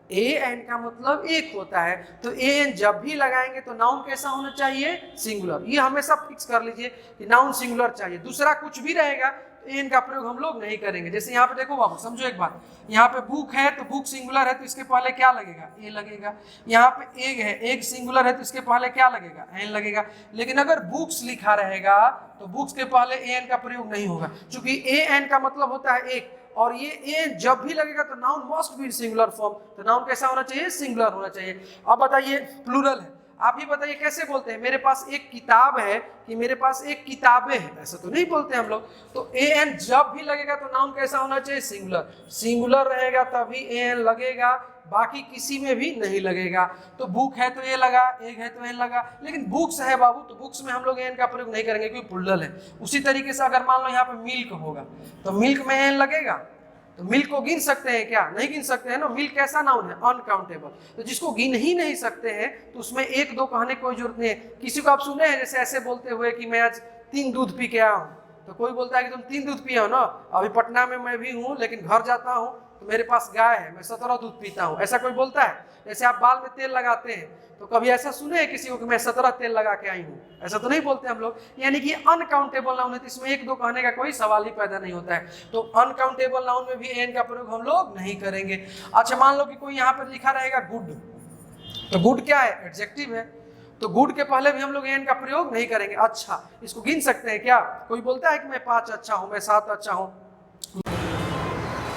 ए एन का मतलब एक होता है। तो ए एन जब भी लगाएंगे तो नाउन कैसा होना चाहिए, सिंगुलर। ये हमेशा फिक्स कर लीजिए कि नाउन सिंगुलर चाहिए, दूसरा कुछ भी रहेगा तो एन का प्रयोग हम लोग नहीं करेंगे। जैसे यहाँ पे देखो बाबू, समझो एक बात, यहाँ पे बुक है तो बुक सिंगुलर है तो इसके पहले क्या लगेगा, ए लगेगा। यहाँ पे एग है, एग सिंगुलर है तो इसके पहले क्या लगेगा, एन लगेगा। लेकिन अगर बुक्स लिखा रहेगा तो बुक्स के पहले एन का प्रयोग नहीं होगा, क्योंकि ए एन का मतलब होता है एक, और ये ए जब भी लगेगा तो noun must B singular form. तो नाउन कैसा होना चाहिए, सिंगुलर होना चाहिए। अब बताइए प्लूरल है, आप ही बताइए कैसे बोलते हैं, मेरे पास एक किताब है कि मेरे पास एक किताबें हैं, ऐसा तो नहीं बोलते हम लोग। तो ए एन जब भी लगेगा तो नाउन कैसा होना चाहिए, सिंगुलर। सिंगुलर रहेगा तभी ए एन लगेगा, बाकी किसी में भी नहीं लगेगा। तो बुक है तो ए लगा, एग है तो एन लगा। लेकिन बुक्स है बाबू तो बुक्स में हम लोग एन का प्रयोग नहीं करेंगे क्योंकि प्लूरल है। उसी तरीके से अगर मान लो यहाँ पे मिल्क होगा तो मिल्क में एन लगेगा, तो मिल्क को गिन सकते हैं क्या, नहीं गिन सकते हैं ना। मिल्क कैसा नाउन है, अनकाउंटेबल। तो जिसको गिन ही नहीं सकते हैं तो उसमें एक दो कहने की कोई जरूरत नहीं है। किसी को आप सुने हैं जैसे ऐसे बोलते हुए कि मैं आज 3 दूध पी के आया हूँ, तो कोई बोलता है कि तुम 3 दूध पिए हो ना, अभी पटना में मैं भी हूँ लेकिन घर जाता हूँ तो मेरे पास गाय है, मैं 17 दूध पीता हूँ, ऐसा कोई बोलता है? जैसे आप बाल में तेल लगाते हैं तो कभी ऐसा सुने हैं किसी को कि मैं 17 तेल लगा के आई हूँ? ऐसा तो नहीं बोलते हम लोग। यानी कि अनकाउंटेबल नाउन है तो इसमें एक दो कहने का कोई सवाल ही पैदा नहीं होता है। तो अनकाउंटेबल नाउन में भी एन का प्रयोग हम लोग नहीं करेंगे। अच्छा, मान लो कि कोई यहाँ पर लिखा रहेगा गुड, तो गुड क्या है? एडजेक्टिव है, तो गुड के पहले भी हम लोग एन का प्रयोग नहीं करेंगे। अच्छा, इसको गिन सकते हैं क्या? कोई बोलता है कि मैं 5 अच्छा हूं, मैं 7 अच्छा हूं?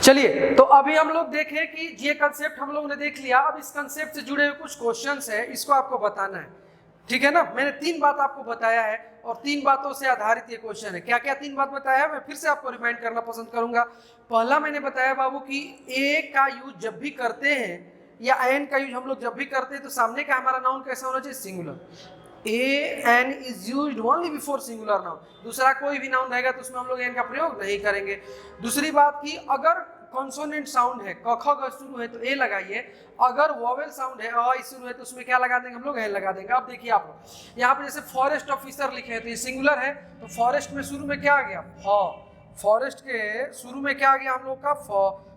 चलिए, तो अभी हम लोग देखें कि ये कंसेप्ट हम लोगों ने देख लिया। अब इस कंसेप्ट से जुड़े हुए कुछ क्वेश्चंस है, इसको आपको बताना है, ठीक है ना? मैंने 3 बात आपको बताया है और 3 बातों से आधारित ये क्वेश्चन है। क्या क्या 3 बात बताया, मैं फिर से आपको रिमाइंड करना पसंद करूंगा। पहला मैंने बताया बाबू कि ए का यूज जब भी करते हैं या एन का यूज हम लोग जब भी करते हैं तो सामने का हमारा नाउन कैसा होना चाहिए? Singular. An is used only before singular noun. दूसरा कोई भी नाउन रहेगा तो उसमें हम लोग एन का प्रयोग नहीं करेंगे। दूसरी बात कि अगर कॉन्सोनेंट साउंड है, क ख ग शुरू है तो ए लगाइए, अगर वोवेल साउंड है अ शुरू है तो उसमें क्या लगा देंगे हम लोग? एन लगा देंगे। अब देखिए आप लोग यहाँ पे जैसे फॉरेस्ट ऑफिसर लिखे हैं तो ये सिंगुलर है, तो फॉरेस्ट में शुरू में क्या आ गया? फ। फॉरेस्ट के शुरू में क्या आ गया हम लोग का? फ।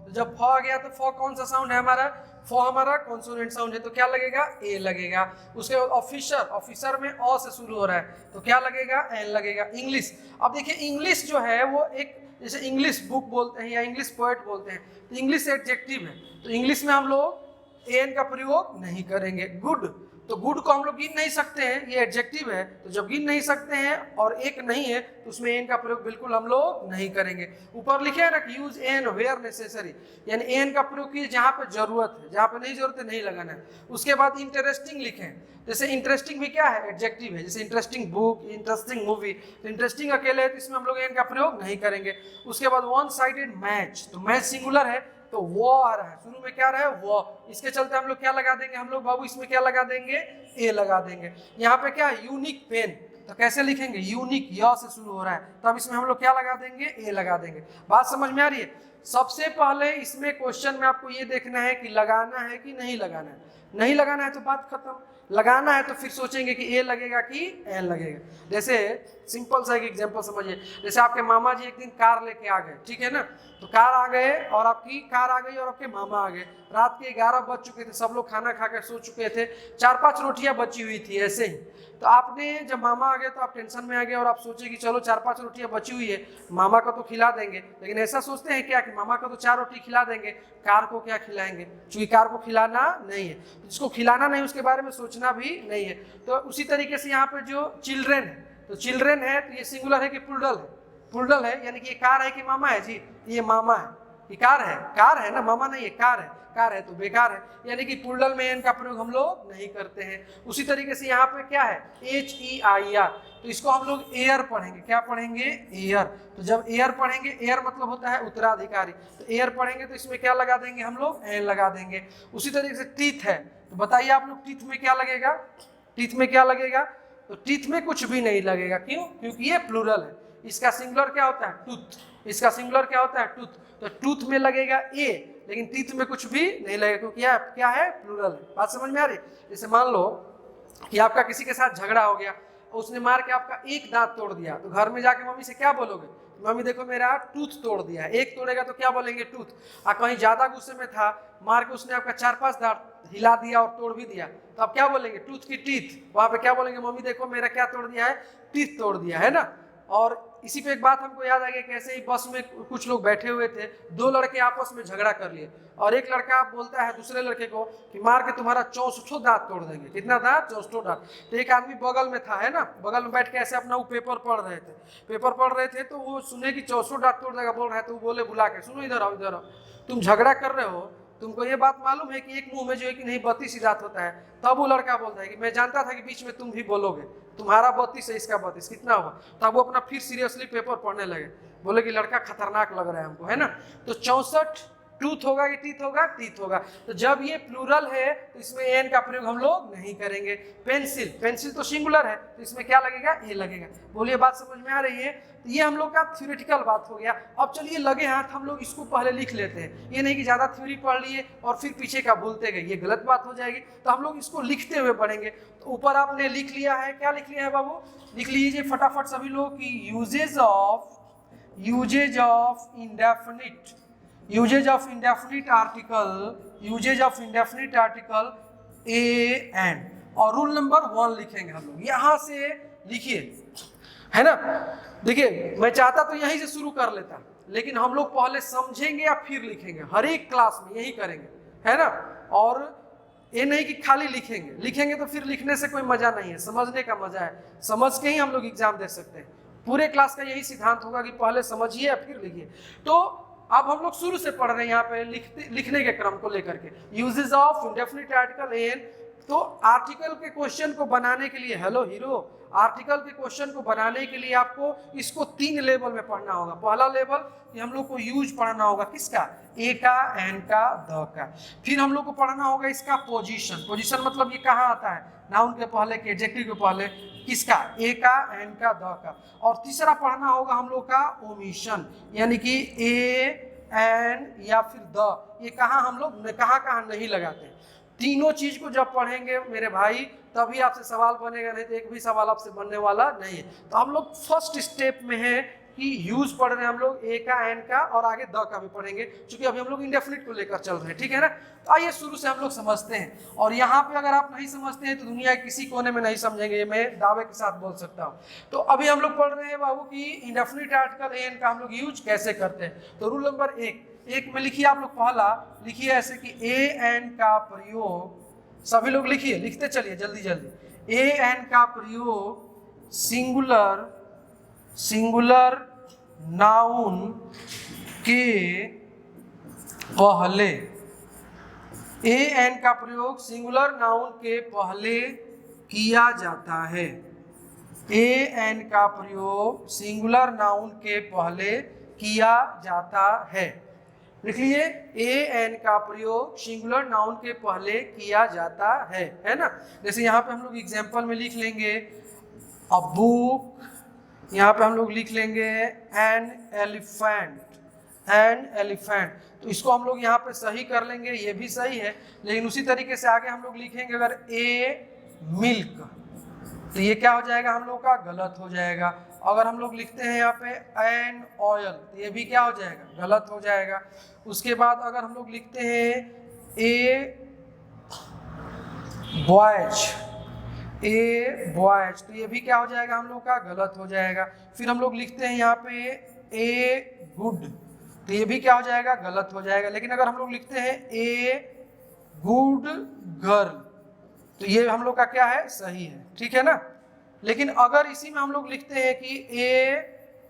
तो जब फ आ गया तो फ कौन सा साउंड है हमारा? फ हमारा कॉन्सोनेंट साउंड है, तो क्या लगेगा? ए लगेगा। उसके बाद ऑफिसर, ऑफिसर में अ से शुरू हो रहा है तो क्या लगेगा? एन लगेगा। इंग्लिश, अब देखिए इंग्लिश जो है वो एक, जैसे इंग्लिश बुक बोलते हैं या इंग्लिश पोएट बोलते हैं तो इंग्लिश एडजेक्टिव है, तो इंग्लिश में हम लोग एन का प्रयोग नहीं करेंगे। गुड, तो गुड को हम लोग गिन नहीं सकते हैं, ये एडजेक्टिव है, तो जब गिन नहीं सकते हैं और एक नहीं है तो उसमें एन का प्रयोग बिल्कुल हम लोग नहीं करेंगे। ऊपर लिखे है ना कि यूज एन वेयर नेसेसरी, यानी एन का प्रयोग कीजिए जहाँ पे जरूरत है, जहाँ पे नहीं जरूरत है नहीं लगाना है। उसके बाद इंटरेस्टिंग लिखें, जैसे इंटरेस्टिंग भी क्या है? एडजेक्टिव है। जैसे इंटरेस्टिंग बुक, इंटरेस्टिंग मूवी, तो इंटरेस्टिंग अकेले है तो इसमें हम लोग एन का प्रयोग नहीं करेंगे। उसके बाद वन साइडेड मैच, तो मैच सिंगुलर है तो वो आ रहा है, शुरू में क्या रहा है? वो, इसके चलते हम लोग क्या लगा देंगे हम लोग बाबू? इसमें क्या लगा देंगे? ए लगा देंगे। यहाँ पे क्या? यूनिक पेन, तो कैसे लिखेंगे? यूनिक, य से शुरू हो रहा है तो अब इसमें हम लोग क्या लगा देंगे? ए लगा देंगे। बात समझ में आ रही है? सबसे पहले इसमें क्वेश्चन में आपको ये देखना है कि लगाना है कि नहीं लगाना है। नहीं लगाना है तो बात खत्म, लगाना है तो फिर सोचेंगे कि ए लगेगा कि एन लगेगा। जैसे सिंपल सा एक एग्जांपल समझिए, जैसे आपके मामा जी एक दिन कार लेके आ गए, ठीक है ना? तो कार आ गए और आपकी कार आ गई और आपके मामा आ गए, रात के 11 बज चुके थे, सब लोग खाना खा कर सो चुके थे, 4-5 रोटियां बची हुई थी ऐसे ही। तो आपने जब मामा आ गए तो आप टेंशन में आ गए और आप सोचे कि चलो 4-5 रोटियां बची हुई है, मामा को तो खिला देंगे, लेकिन ऐसा सोचते हैं क्या कि मामा को तो 4 रोटी खिला देंगे, कार को क्या खिलाएंगे? क्योंकि कार को खिलाना नहीं है, तो जिसको खिलाना नहीं उसके बारे में सोचना भी नहीं है। तो उसी तरीके से यहाँ पे जो चिल्ड्रेन है, तो चिल्ड्रेन है तो ये सिंगुलर है कि प्लूरल है? प्लूरल है, यानी कि ये कार है कि मामा है? जी ये मामा है, ये कार है, कार है ना, मामा नहीं है, कार है, कार है तो बेकार है, यानी कि प्लूरल में एन का प्रयोग हम लोग नहीं करते हैं। उसी तरीके से यहाँ पे क्या है? HEIR, तो इसको हम लोग एयर पढ़ेंगे। क्या पढ़ेंगे? एयर। तो जब एयर पढ़ेंगे, एयर मतलब होता है उत्तराधिकारी, तो एयर पढ़ेंगे तो इसमें क्या लगा देंगे हम लोग? एन लगा देंगे। उसी तरीके से टीथ है, तो बताइए आप लोग टीथ में क्या लगेगा? टीथ में क्या लगेगा? तो टीथ में कुछ भी नहीं लगेगा। क्यों? क्योंकि ये प्लूरल है। इसका सिंगुलर क्या होता है? टूथ। इसका सिंगुलर क्या होता है? टूथ। तो टूथ में लगेगा ए, लेकिन टीथ में कुछ भी नहीं लगेगा क्योंकि क्या है? प्लूरल है। बात समझ में आ रही? जैसे मान लो कि आपका किसी के साथ झगड़ा हो गया, उसने मार के आपका एक दांत तोड़ दिया, तो घर में जाके मम्मी से क्या बोलोगे? मम्मी देखो मेरा टूथ तोड़ दिया है। एक तोड़ेगा तो क्या बोलेंगे? टूथ। और कहीं ज्यादा गुस्से में था, मार के उसने आपका 4-5 दांत हिला दिया और तोड़ भी दिया, तो आप क्या बोलेंगे? टूथ की टीथ। वहां पे क्या बोलेंगे? मम्मी देखो मेरा क्या तोड़ दिया है? टीथ तोड़ दिया है ना। और इसी पे एक बात हमको याद आ गई, कैसे ही बस में कुछ लोग बैठे हुए थे, 2 लड़के आपस में झगड़ा कर लिए और एक लड़का बोलता है दूसरे लड़के को कि मार के तुम्हारा 64 दांत तोड़ देंगे। कितना दांत? 64 दांत। तो एक आदमी बगल में था, है ना, बगल में बैठ के ऐसे अपना वो पेपर पढ़ रहे थे, तो वो सुने कि 64 दांत तोड़ देगा बोल रहा है, तो वो बोले बुला के, सुनो इधर आओ, इधर आओ, तुम झगड़ा कर रहे हो, तुमको ये बात मालूम है कि एक मुंह में जो है कि नहीं 32 दांत होता है? तब वो लड़का बोलता है कि मैं जानता था कि बीच में तुम भी बोलोगे, तुम्हारा 32 है, इसका 32, कितना हुआ? तब वो अपना फिर सीरियसली पेपर पढ़ने लगे, बोले कि लड़का खतरनाक लग रहा है हमको, है ना। तो 64 टूथ होगा कि टीथ होगा? टीथ होगा। तो जब ये प्लूरल है तो इसमें एन का प्रयोग हम लोग नहीं करेंगे। पेंसिल, पेंसिल तो सिंगुलर है तो इसमें क्या लगेगा? ए लगेगा। बोलिए बात समझ में आ रही है? तो ये हम लोग का थ्योरेटिकल बात हो गया। अब चलिए लगे हाथ हम लोग इसको पहले लिख लेते हैं, ये नहीं कि ज्यादा थ्योरी पढ़ लिए और फिर पीछे का भूलते गए, ये गलत बात हो जाएगी। तो हम लोग इसको लिखते हुए पढ़ेंगे। तो ऊपर आपने लिख लिया है, क्या लिख लिया है बाबू? लिख लीजिए फटाफट सभी लोग कि uses of indefinite, uses of indefinite article a and, और रूल नंबर 1 लिखेंगे हम लोग। यहां से लिखिए, है ना। देखिए मैं चाहता तो यहीं से शुरू कर लेता, लेकिन हम लोग पहले समझेंगे या फिर लिखेंगे, हर एक क्लास में यही करेंगे, है ना। और ये नहीं कि खाली लिखेंगे तो फिर लिखने से कोई मजा नहीं है, समझने का मजा है, समझ के ही हम लोग एग्जाम दे सकते हैं। पूरे क्लास का यही सिद्धांत होगा कि पहले समझिए या फिर लिखिए। तो अब हम लोग शुरू से पढ़ रहे हैं यहाँ पे लिखने के क्रम को लेकर के। Uses of indefinite article an, तो आर्टिकल के क्वेश्चन को बनाने के लिए, हेलो हीरो, आर्टिकल के क्वेश्चन को बनाने के लिए आपको इसको 3 लेवल में पढ़ना होगा। पहला लेवल कि हम लोग को यूज पढ़ना होगा किसका, ए का, एन का, द का। फिर हम लोग को पढ़ना होगा इसका पोजीशन मतलब ये कहाँ आता है, नाउन के पहले के, एडजेक्टिव के पहले, किसका, ए का, एन का, द का। और तीसरा पढ़ना होगा हम लोग का ओमिशन, यानी कि ए, एन या फिर द, ये कहाँ हम लोग कहाँ नहीं लगाते। तीनों चीज को जब पढ़ेंगे मेरे भाई तभी आपसे सवाल बनेगा, नहीं तो एक भी सवाल आपसे बनने वाला नहीं है। तो हम लोग फर्स्ट स्टेप में है कि यूज पढ़ रहे हैं हम लोग, ए का, एन का, और आगे द का भी पढ़ेंगे, क्योंकि अभी हम लोग इंडेफिनिट को लेकर चल रहे हैं, ठीक है ना। तो आइए शुरू से हम लोग समझते हैं। और यहाँ पे अगर आप नहीं समझते हैं तो दुनिया के किसी कोने में नहीं समझेंगे, ये मैं दावे के साथ बोल सकता हूँ। तो अभी हम लोग पढ़ रहे हैं बाबू की इंडेफिनिट आर्टिकल एन का हम लोग यूज कैसे करते हैं। तो रूल नंबर 1 में लिखिए आप लोग, पहला लिखिए ऐसे कि ए एन का प्रयोग, सभी लोग लिखिए, लिखते चलिए जल्दी जल्दी। ए एन का प्रयोग सिंगुलर नाउन के पहले, ए एन का प्रयोग सिंगुलर नाउन के पहले किया जाता है। ए एन का प्रयोग सिंगुलर नाउन के पहले किया जाता है। लिख लीजिए, ए एन का प्रयोग सिंगुलर नाउन के पहले किया जाता है ना। जैसे यहाँ पे हम लोग एग्जाम्पल में लिख लेंगे अ बुक, यहाँ पे हम लोग लिख लेंगे एन एलिफेंट, तो इसको हम लोग यहाँ पे सही कर लेंगे, ये भी सही है। लेकिन उसी तरीके से आगे हम लोग लिखेंगे अगर ए मिल्क, तो ये क्या हो जाएगा हम लोग का, गलत हो जाएगा। अगर हम लोग लिखते हैं यहाँ पे एन ऑयल, तो ये भी क्या हो जाएगा, गलत हो जाएगा। उसके बाद अगर हम लोग लिखते हैं ए बॉयज, तो ये भी क्या हो जाएगा हम लोग का, गलत हो जाएगा। फिर हम लोग लिखते हैं यहाँ पे ए गुड, तो ये भी क्या हो जाएगा, गलत हो जाएगा। लेकिन अगर हम लोग लिखते हैं ए गुड गर्ल, तो ये हम लोग का क्या है, सही है, ठीक है ना। लेकिन अगर इसी में हम लोग लिखते हैं कि ए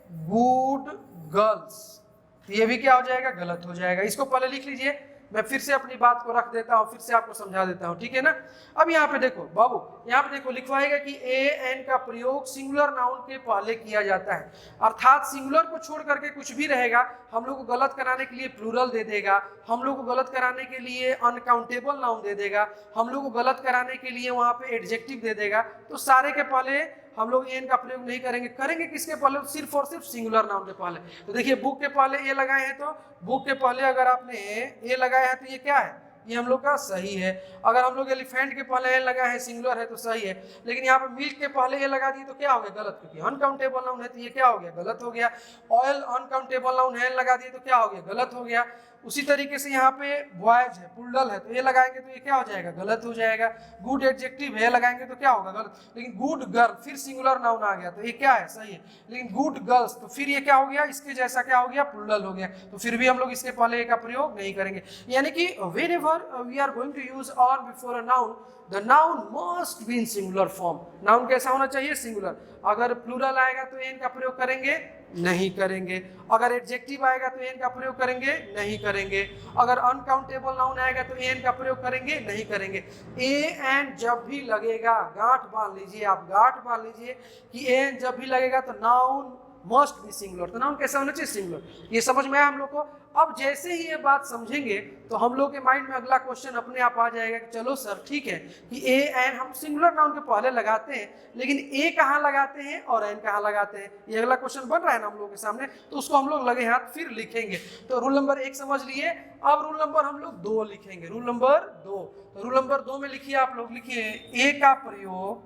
गुड गर्ल्स, तो ये भी क्या हो जाएगा, गलत हो जाएगा। इसको पहले लिख लीजिए, मैं फिर से अपनी बात को रख देता हूँ, फिर से आपको समझा देता हूँ, ठीक है ना। अब यहाँ पे देखो बाबू, यहाँ पे देखो लिखवाएगा कि ए एन का प्रयोग सिंगुलर नाउन के पहले किया जाता है, अर्थात सिंगुलर को छोड़ करके कुछ भी रहेगा हम लोग को गलत कराने के लिए प्लूरल दे देगा, हम लोग को गलत कराने के लिए अनकाउंटेबल नाउन दे देगा, हम लोग को गलत कराने के लिए वहाँ पे एडजेक्टिव दे देगा। तो सारे के पहले हम लोग एन का प्रयोग नहीं करेंगे किसके पहले, सिर्फ और सिर्फ सिंगुलर नाउन के पहले। तो देखिए बुक के पहले ए लगाए हैं, तो बुक के पहले अगर आपने ए लगाया है तो ये क्या है, ये हम लोग का सही है। अगर हम लोग एलिफेंट के पहले ए लगाए हैं, सिंगुलर है, तो सही है। लेकिन यहाँ पे मिल्क के पहले ए लगा दिए तो क्या हो गया, गलत, क्योंकि अनकाउंटेबल नाउन है, तो ये क्या हो गया, गलत हो गया। ऑयल अनकाउंटेबल नाउन है, लगा दिए तो क्या हो गया, गलत हो गया। उसी तरीके से यहाँ पे बॉयज है, प्लूरल है, तो ये लगाएंगे तो ये क्या हो जाएगा, गलत हो जाएगा। गुड एडजेक्टिव है, लगाएंगे तो क्या होगा, गलत। लेकिन गुड गर्ल, फिर सिंगुलर नाउन आ गया, तो ये क्या है, सही है। लेकिन गुड गर्ल्स, तो फिर ये क्या हो गया, इसके जैसा क्या हो गया, प्लूरल हो गया, तो फिर भी हम लोग इसके पहले ए का प्रयोग नहीं करेंगे। यानी कि whenever we are going to use an before a noun, the noun must be in singular form. Noun कैसा होना चाहिए, सिंगुलर। अगर प्लूरल आएगा तो एन का प्रयोग करेंगे, नहीं करेंगे। अगर एडजेक्टिव आएगा तो एन का प्रयोग करेंगे, नहीं करेंगे। अगर अनकाउंटेबल नाउन आएगा तो एन का प्रयोग करेंगे, नहीं करेंगे। ए एन जब भी लगेगा, गांठ बांध लीजिए आप, गांठ बांध लीजिए कि एन जब भी लगेगा तो नाउन मस्ट बी सिंगुलर। तो नाउन कैसा होना चाहिए, सिंगुलर। ये समझ में आया हम लोग को। अब जैसे ही ये बात समझेंगे तो हम लोग के माइंड में अगला क्वेश्चन अपने आप आ जाएगा कि चलो सर ठीक है कि ए एन हम सिंगुलर नाउन के पहले लगाते हैं, लेकिन ए कहाँ लगाते हैं और एन कहाँ लगाते हैं, ये अगला क्वेश्चन बन रहा है ना हम लोग के सामने। तो उसको हम लोग लगे हाथ फिर लिखेंगे। तो रूल नंबर 1 समझ लिए। अब रूल नंबर हम लोग 2 लिखेंगे, रूल नंबर 2। तो रूल नंबर 2 में लिखिए आप लोग, लिखिए ए का प्रयोग,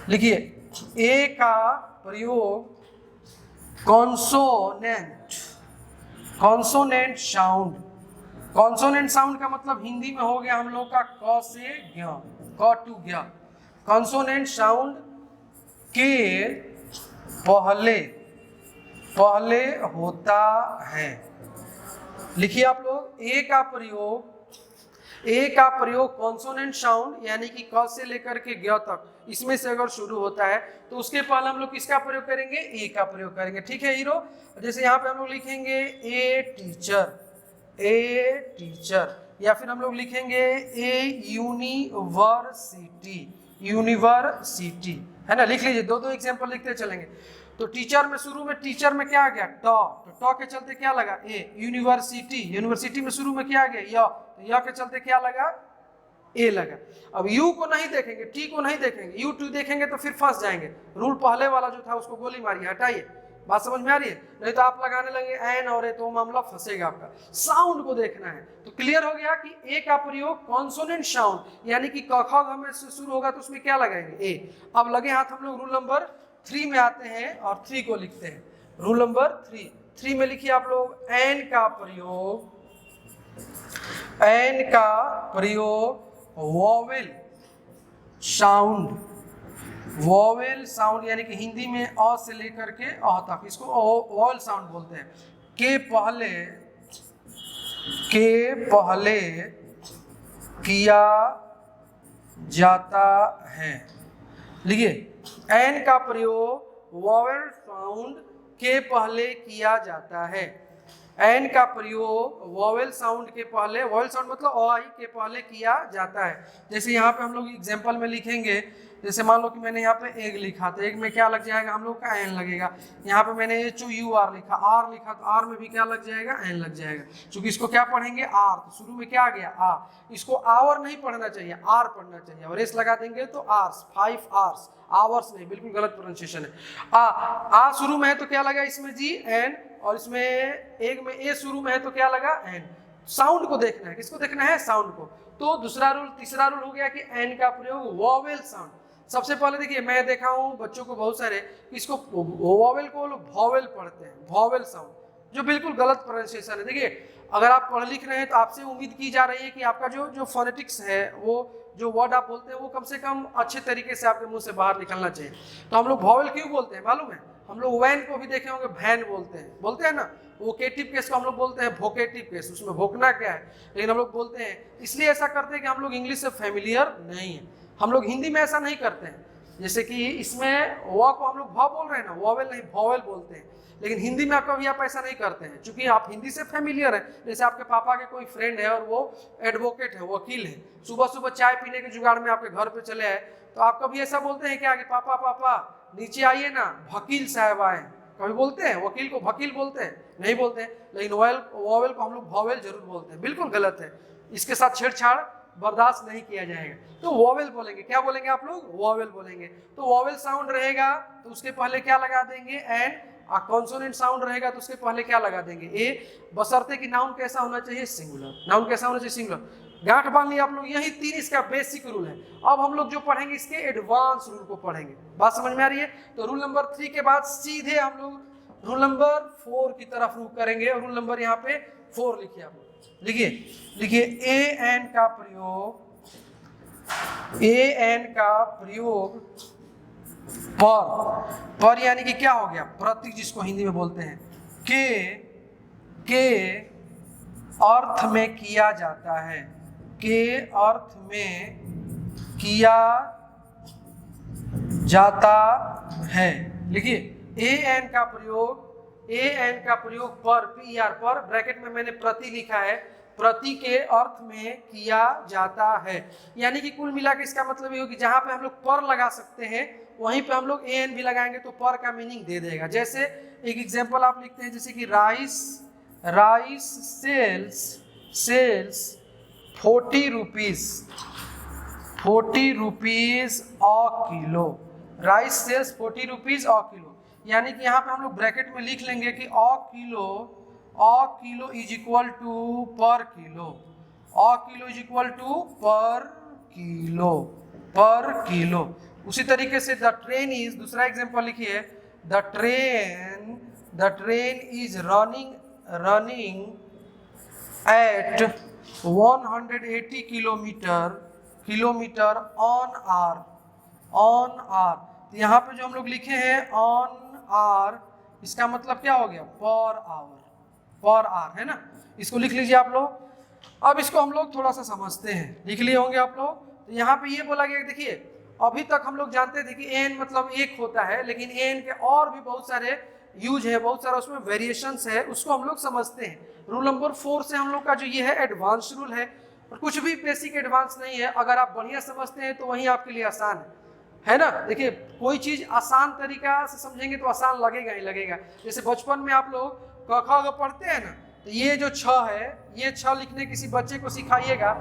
लिखिए ए का प्रयोग consonant consonant sound. Consonant sound का मतलब हिंदी में हो गया हम लोग का क से ज्ञ, क टू ज्ञ। कॉन्सोनेंट साउंड के पहले पहले होता है। लिखिए आप लोग, ए का प्रयोग कॉन्सोनेंट साउंड यानी कि क से लेकर के ज्ञ तक इसमें से अगर शुरू होता है तो उसके पहले हम लोग किसका प्रयोग करेंगे? ए का प्रयोग करेंगे। ठीक है हीरो। जैसे यहाँ पे हम लोग लिखेंगे ए टीचर, ए टीचर, या फिर हम लोग लिखेंगे ए यूनिवर्सिटी, यूनिवर्सिटी, है ना। लिख लीजिए, दो दो एग्जाम्पल लिखते चलेंगे। तो टीचर में शुरू में टीचर में क्या आ गया? ट, तो ट के चलते क्या लगा? ए। यूनिवर्सिटी, यूनिवर्सिटी में शुरू में क्या आ गया? य, तो य के चलते क्या लगा? ए लगा। अब यू को नहीं देखेंगे, टी को नहीं देखेंगे, यू टू देखेंगे तो फिर फंस जाएंगे। रूल पहले वाला जो था उसको गोली मारिए, हटाइए। बात समझ में आ रही है? नहीं तो आप लगाने लगे एन और ए तो मामला फंसेगा आपका। साउंड को देखना है। तो क्लियर हो गया कि ए का प्रयोग कॉन्सोनेंट साउंड यानी कि क ख ग में से शुरू होगा तो उसमें क्या लगाएंगे? ए। अब लगे हाथ हम लोग रूल नंबर 3 में आते हैं और 3 को लिखते हैं। रूल नंबर 3 में लिखिए आप लोग, एन का प्रयोग वॉवेल साउंड, वॉवेल साउंड यानी कि हिंदी में अ से लेकर के अ तक, इसको वॉवेल साउंड बोलते हैं, के पहले किया जाता है। लिखिए, एन का प्रयोग वॉवेल साउंड के पहले किया जाता है। एन का प्रयोग वॉवेल साउंड के पहले, वॉवेल साउंड मतलब अ आई के पहले किया जाता है। जैसे यहाँ पे हम लोग एग्जाम्पल में लिखेंगे, जैसे मान लो कि मैंने यहाँ पे एग लिखा तो एग में क्या लग जाएगा? हम लोग का एन लगेगा। यहाँ पे मैंने HUR लिखा, आर लिखा तो आर में भी क्या लग जाएगा? एन लग जाएगा। क्योंकि इसको क्या पढ़ेंगे? आर, तो शुरू में क्या आ गया? आ। इसको आवर नहीं पढ़ना चाहिए, आर पढ़ना चाहिए, और एस लगा देंगे तो आर्स, 5 आवर्स, आवर्स नहीं, बिल्कुल गलत प्रोनाउंसिएशन है। आ शुरू में है तो क्या लगा इसमें? जी, एन, और इसमें एग में ए शुरू में है तो क्या लगा? एन। साउंड को देखना है, किसको देखना है? साउंड को। तो दूसरा रूल, तीसरा रूल हो गया कि एन का प्रयोग वॉवेल साउंड। सबसे पहले देखिए, मैं देखा हूं बच्चों को बहुत सारे इसको वॉवेल को लोग वॉवेल पढ़ते हैं, वॉवेल साउंड, जो बिल्कुल गलत प्रोनाउंसिएशन है। देखिए, अगर आप पढ़ लिख रहे हैं तो आपसे उम्मीद की जा रही है कि आपका जो फोनेटिक्स है, वो जो वर्ड आप बोलते हैं वो कम से कम अच्छे तरीके से आपके मुंह से बाहर निकलना चाहिए। तो हम लोग वॉवेल क्यों बोलते हैं मालूम है? हम लोग वैन को भी देखे होंगे, वैन बोलते हैं ना। वोकेटिव केस को हम लोग बोलते हैं वोकेटिव केस, उसमें भोंकना क्या है, लेकिन हम लोग बोलते हैं। इसलिए ऐसा करते हैं कि हम लोग इंग्लिश से फेमिलियर नहीं है। हम लोग हिंदी में ऐसा नहीं करते हैं। जैसे कि इसमें व को हम लोग भ बोल रहे हैं ना, वॉवेल नहीं वॉवेल बोलते हैं, लेकिन हिंदी में कभी आप ऐसा नहीं करते हैं, क्योंकि आप हिंदी से फेमिलियर है। जैसे आपके पापा के कोई फ्रेंड है और वो एडवोकेट है, वकील है, सुबह सुबह चाय पीने के जुगाड़ में आपके घर पे चले आए, तो आप कभी ऐसा बोलते हैं क्या कि पापा पापा नीचे आइए ना, वकील साहब आए? कभी बोलते हैं? वकील को वकील बोलते हैं? नहीं बोलते हैं। लेकिन वॉवेल को हम लोग वॉवेल जरूर बोलते हैं, बिल्कुल गलत है। इसके साथ छेड़छाड़ बर्दाश्त नहीं किया जाएगा। तो वॉवेल बोलेंगे, क्या बोलेंगे आप लोग? वॉवेल बोलेंगे। तो वॉवेल साउंड रहेगा तो उसके पहले क्या लगा देंगे? एन। कॉन्सोनेंट साउंड रहेगा तो उसके पहले क्या लगा देंगे? ए। बशर्ते कि नाउन कैसा होना चाहिए? सिंगुलर। नाउन कैसा होना चाहिए? सिंगुलर। गांठ बांध लिया आप लोग, यही 3 इसका बेसिक रूल है। अब हम लोग जो पढ़ेंगे इसके एडवांस रूल को पढ़ेंगे। बात समझ में आ रही है? तो रूल नंबर 3 के बाद सीधे हम लोग रूल नंबर 4 की तरफ रुख करेंगे। रूल नंबर यहाँ पे 4 लिखिए आप लोग। लिखिए एन का प्रयोग पर यानी कि क्या हो गया? प्रतीक, जिसको हिंदी में बोलते हैं, के अर्थ में किया जाता है, के अर्थ में किया जाता है। लिखिए, एन का प्रयोग पर, PR पर, ब्रैकेट में मैंने प्रति लिखा है, प्रति के अर्थ में किया जाता है। यानी कि कुल मिला के इसका मतलब ये हो कि जहां पे हम लोग पर लगा सकते हैं वहीं पे हम लोग एन भी लगाएंगे तो पर का मीनिंग दे देगा। जैसे एक एग्जांपल आप लिखते हैं, जैसे कि rice sells 40 rupees a kilo. Rice sells 40 rupees a kilo. यानी कि यहाँ पे हम लोग ब्रैकेट में लिख लेंगे कि a kilo is equal to per kilo. A kilo is equal to per kilo. उसी तरीके से द ट्रेन इज, दूसरा एग्जांपल लिखिए, the train is running at 180 kilometre an hour. तो यहाँ पे जो हम लोग लिखे हैं ऑन आर, इसका मतलब क्या हो गया, पर आवर है ना। इसको लिख लीजिए आप लोग। अब इसको हम लोग थोड़ा सा समझते हैं, लिख लिए होंगे आप लोग। तो यहाँ पे ये बोला गया, देखिए अभी तक हम लोग जानते थे कि एन मतलब एक होता है, लेकिन एन के और भी बहुत सारे यूज है, बहुत सारा उसमें वेरिएशंस है, उसको हम लोग समझते हैं। रूल नंबर 4 से हम लोग का जो ये है एडवांस रूल है, और कुछ भी बेसिक एडवांस नहीं है। अगर आप बढ़िया समझते हैं तो वही आपके लिए आसान है ना। देखिए कोई चीज आसान तरीका से समझेंगे तो आसान लगेगा ही लगेगा। जैसे बचपन में आप लोग क ख ग पढ़ते हैं ना, तो ये जो छ है, ये छ लिखने किसी बच्चे को सिखाइएगा